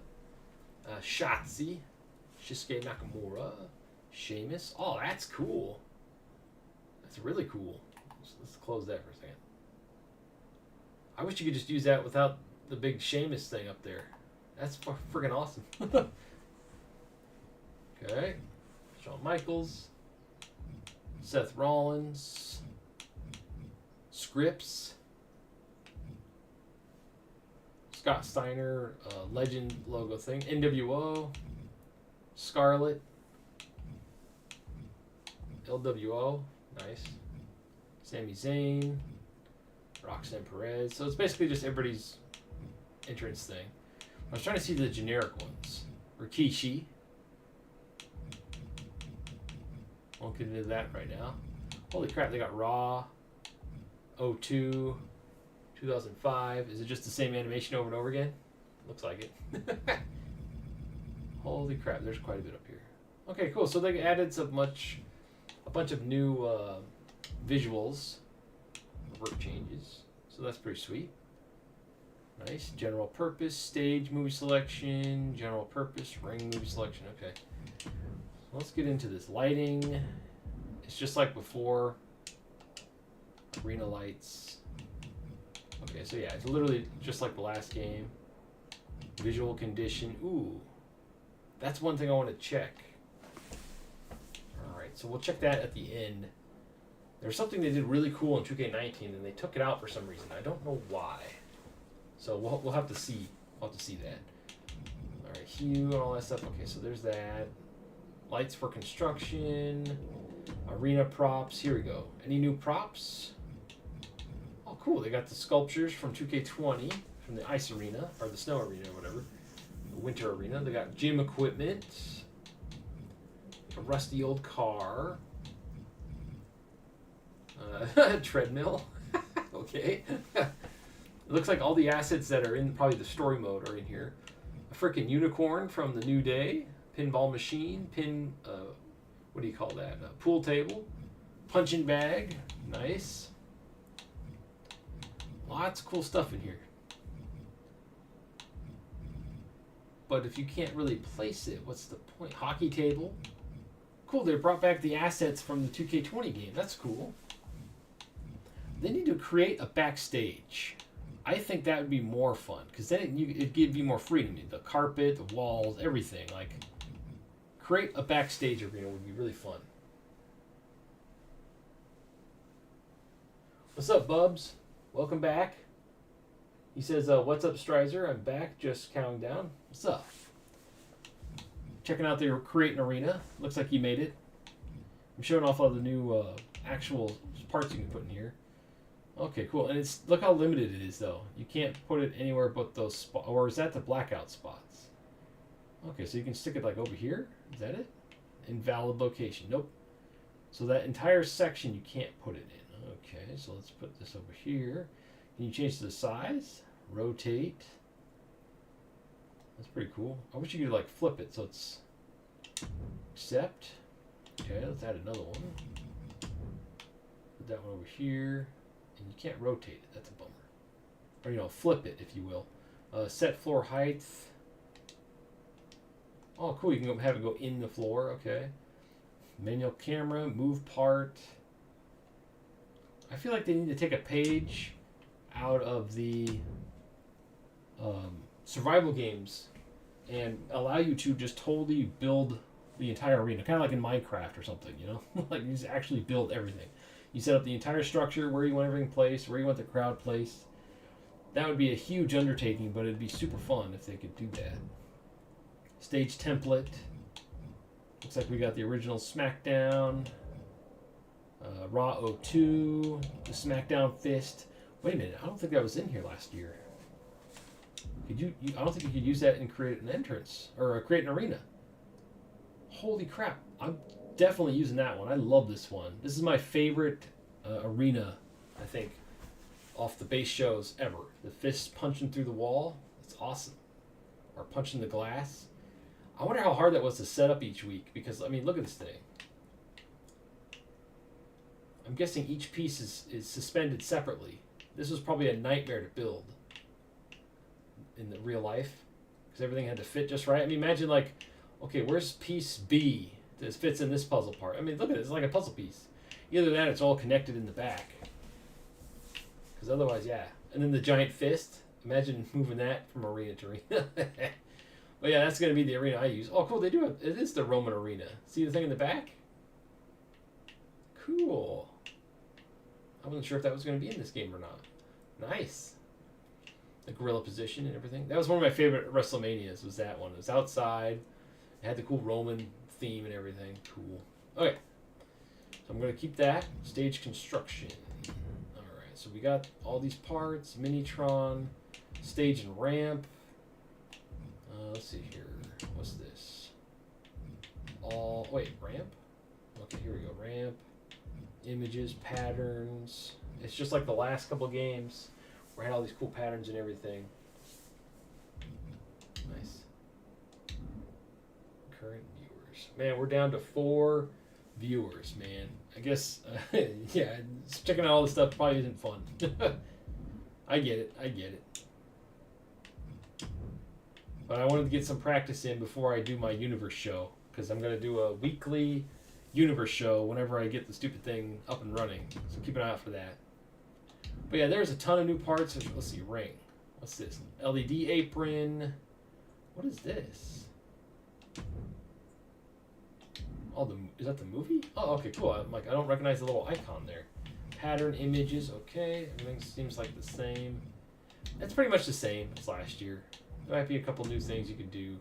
Shotzi. Shinsuke Nakamura. Sheamus. Oh, that's cool. That's really cool. Let's close that for a second. I wish you could just use that without the big Sheamus thing up there. That's freaking awesome. Okay. Shawn Michaels. Seth Rollins. Scripps. Scott Steiner, legend logo thing. NWO. Scarlett. LWO. Nice. Sami Zayn. Roxanne Perez. So it's basically just everybody's entrance thing. I was trying to see the generic ones. Rikishi. Won't get into that right now. Holy crap, they got Raw. 02. 2005. Is it just the same animation over and over again? Looks like it. Holy crap, there's quite a bit up here. Okay, cool. So they added a bunch of new visuals, work changes. So that's pretty sweet. Nice. General purpose, stage movie selection, general purpose, ring movie selection. Okay. So let's get into this. Lighting. It's just like before. Arena lights. Okay, so yeah, it's literally just like the last game. Visual condition. Ooh. That's one thing I want to check. Alright, so we'll check that at the end. There's something they did really cool in 2K19 and they took it out for some reason. I don't know why. So we'll have to see. We'll have to see that. Alright, hue and all that stuff. Okay, so there's that. Lights for construction. Arena props. Here we go. Any new props? Oh, cool. They got the sculptures from 2K20, from the ice arena, or the snow arena, or whatever. The winter arena. They got gym equipment. A rusty old car. Treadmill. Okay. It looks like all the assets that are in probably the story mode are in here. A freaking unicorn from the New Day. Pinball machine. What do you call that? A pool table. Punching bag. Nice. Lots of cool stuff in here. But if you can't really place it, what's the point? Hockey table. Cool, they brought back the assets from the 2K20 game. That's cool. They need to create a backstage. I think that would be more fun because then it'd give you more freedom. The carpet, the walls, everything. Like, create a backstage arena would be really fun. What's up, Bubs? Welcome back. He says, what's up, Strizer? I'm back, just counting down. What's up? Checking out the Create an Arena. Looks like you made it. I'm showing off all the new actual parts you can put in here. Okay, cool. And it's look how limited it is, though. You can't put it anywhere but those spots. Or is that the blackout spots? Okay, so you can stick it like over here. Is that it? Invalid location. Nope. So that entire section you can't put it in. Okay, so let's put this over here. Can you change the size? Rotate. That's pretty cool. I wish you could like flip it so it's accept. Okay, let's add another one. Put that one over here. And you can't rotate it. That's a bummer. Or, you know, flip it, if you will. Set floor height. Oh, cool. You can have it go in the floor. Okay. Manual camera. Move part. I feel like they need to take a page out of the survival games and allow you to just totally build the entire arena. Kind of like in Minecraft or something, you know? Like, you just actually build everything. You set up the entire structure, where you want everything placed, where you want the crowd placed. That would be a huge undertaking, but it'd be super fun if they could do that. Stage template. Looks like we got the original SmackDown. Raw 02. The SmackDown Fist. Wait a minute, I don't think that was in here last year. Could you I don't think you could use that and create an entrance, or create an arena. Holy crap, I'm definitely using that one. I love this one. This is my favorite arena, I think, off the base shows ever. The fist punching through the wall. It's awesome. Or punching the glass. I wonder how hard that was to set up each week, because, I mean, look at this thing. I'm guessing each piece is suspended separately. This was probably a nightmare to build in the real life, because everything had to fit just right. I mean, imagine, like, okay, where's piece B that fits in this puzzle part? I mean, look at it. It's like a puzzle piece. Either that or it's all connected in the back. Because otherwise, yeah. And then the giant fist. Imagine moving that from arena to arena. But yeah, that's going to be the arena I use. Oh, cool. They do it. It is the Roman arena. See the thing in the back? Cool. I wasn't sure if that was going to be in this game or not. Nice. The gorilla position and everything. That was one of my favorite WrestleManias, was that one. It was outside. It had the cool Roman theme and everything. Cool. Okay. So I'm going to keep that. Stage construction. Alright, so we got all these parts. Minitron. Stage and ramp. Let's see here. What's this? Wait, ramp? Okay, here we go. Ramp. Images, patterns. It's just like the last couple games where I had all these cool patterns and everything. Nice. Current viewers. Man, we're down to 4 viewers, man. I guess, yeah, checking out all this stuff probably isn't fun. I get it. But I wanted to get some practice in before I do my Universe show, because I'm going to do a weekly Universe show whenever I get the stupid thing up and running. So keep an eye out for that. But yeah, there's a ton of new parts. Let's see, ring. What's this? LED apron. What is this? Oh, is that the movie? Oh, okay, cool. I'm like, I don't recognize the little icon there. Pattern images, okay. Everything seems like the same. It's pretty much the same as last year. There might be a couple new things you could do.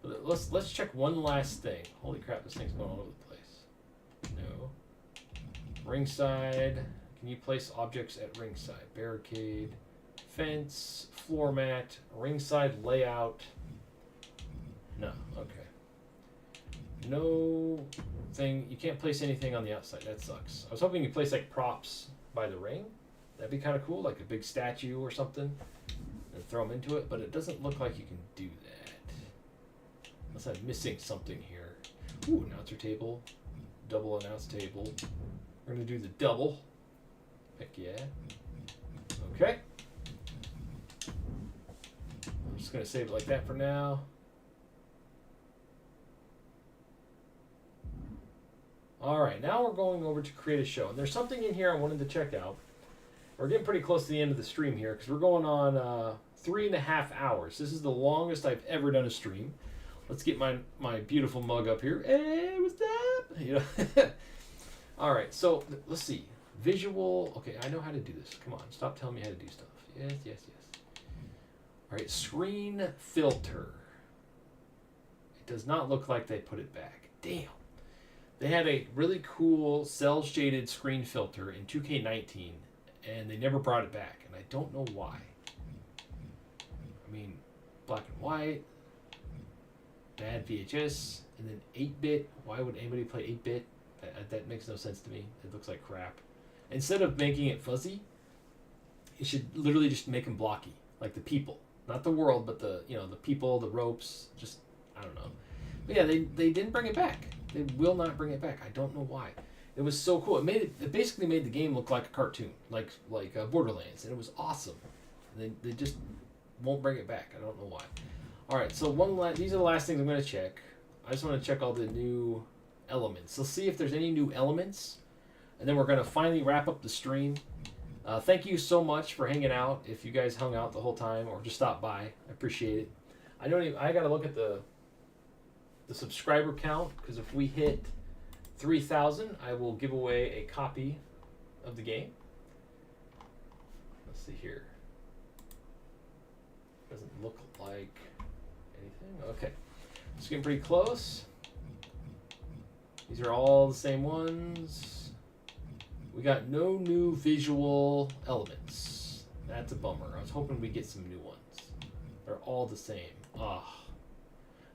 But let's check one last thing. Holy crap, this thing's going all over the place. No. Ringside. Can you place objects at ringside? Barricade. Fence. Floor mat. Ringside layout. No. Okay. No thing. You can't place anything on the outside. That sucks. I was hoping you could place like props by the ring. That'd be kind of cool. Like a big statue or something. And throw them into it. But it doesn't look like you can do that. Unless I'm missing something here. Ooh, announcer table. Double announce table. We're going to do the double. Heck yeah. Okay. I'm just going to save it like that for now. All right, now we're going over to create a show. And there's something in here I wanted to check out. We're getting pretty close to the end of the stream here because we're going on 3.5 hours. This is the longest I've ever done a stream. Let's get my beautiful mug up here. Hey, what's up? You know. All right, so let's see. Visual. Okay, I know how to do this. Come on, stop telling me how to do stuff. Yes, yes, yes. All right, screen filter. It does not look like they put it back. Damn. They had a really cool cel-shaded screen filter in 2K19, and they never brought it back, and I don't know why. I mean, black and white, bad VHS, and then 8-bit. Why would anybody play 8-bit? That makes no sense to me. It looks like crap. Instead of making it fuzzy, you should literally just make them blocky, like the people, not the world, but the people, the ropes. Just I don't know. But yeah, they didn't bring it back. They will not bring it back. I don't know why. It was so cool. It basically made the game look like a cartoon, like Borderlands, and it was awesome. And they just won't bring it back. I don't know why. All right, so these are the last things I'm going to check. I just want to check all the new elements. Let's see if there's any new elements, and then we're going to finally wrap up the stream. Thank you so much for hanging out. If you guys hung out the whole time or just stopped by, I appreciate it. I got to look at the subscriber count, because if we hit 3,000, I will give away a copy of the game. Let's see here. Doesn't look like anything. Okay, it's getting pretty close. These are all the same ones. We got no new visual elements. That's a bummer. I was hoping we'd get some new ones. They're all the same. Ah.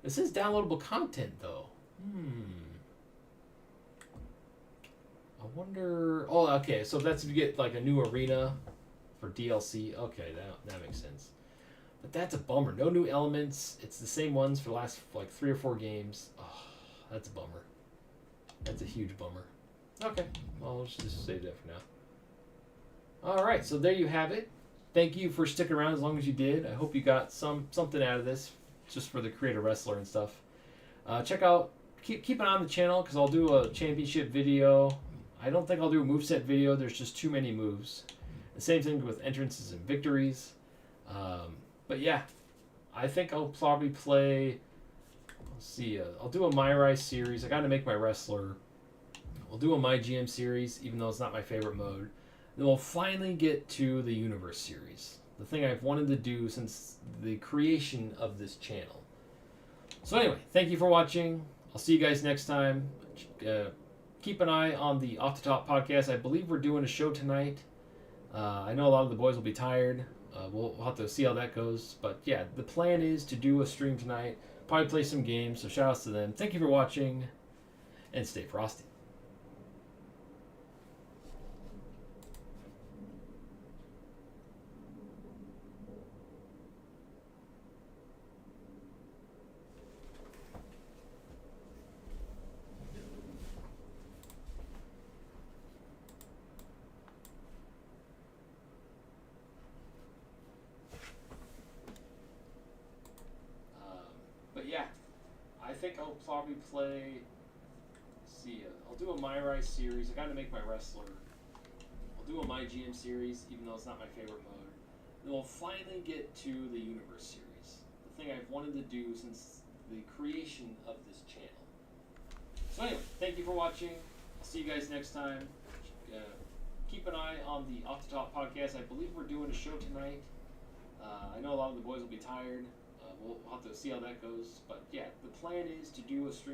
This is downloadable content, though. I wonder... Oh, okay. So that's if you get, like, a new arena for DLC. Okay, that makes sense. But that's a bummer. No new elements. It's the same ones for the last, like, 3 or 4 games. Oh, that's a bummer. That's a huge bummer. Okay. Well, let's just save that for now. All right. So there you have it. Thank you for sticking around as long as you did. I hope you got something out of this, just for the creator wrestler and stuff. Check out, keep an eye on the channel, because I'll do a championship video. I don't think I'll do a moveset video. There's just too many moves. The same thing with entrances and victories. But yeah, I think I'll probably play, let's see, I'll do a My Rise series. I got to make my wrestler. We'll do a My GM series, even though it's not my favorite mode. Then we'll finally get to the Universe series. The thing I've wanted to do since the creation of this channel. So anyway, thank you for watching. I'll see you guys next time. Keep an eye on the Off the Top podcast. I believe we're doing a show tonight. I know a lot of the boys will be tired. We'll have to see how that goes. But yeah, the plan is to do a stream tonight. Probably play some games, so shout outs to them. Thank you for watching, and stay frosty. But yeah, I think I'll probably play. Let's see, I'll do a My Rise series. I got to make my wrestler. I'll do a My GM series, even though it's not my favorite mode. Then we'll finally get to the Universe series. The thing I've wanted to do since the creation of this channel. So anyway, thank you for watching. I'll see you guys next time. Keep an eye on the Off the Top podcast. I believe we're doing a show tonight. I know a lot of the boys will be tired. We'll have to see how that goes. But yeah, the plan is to do a stream.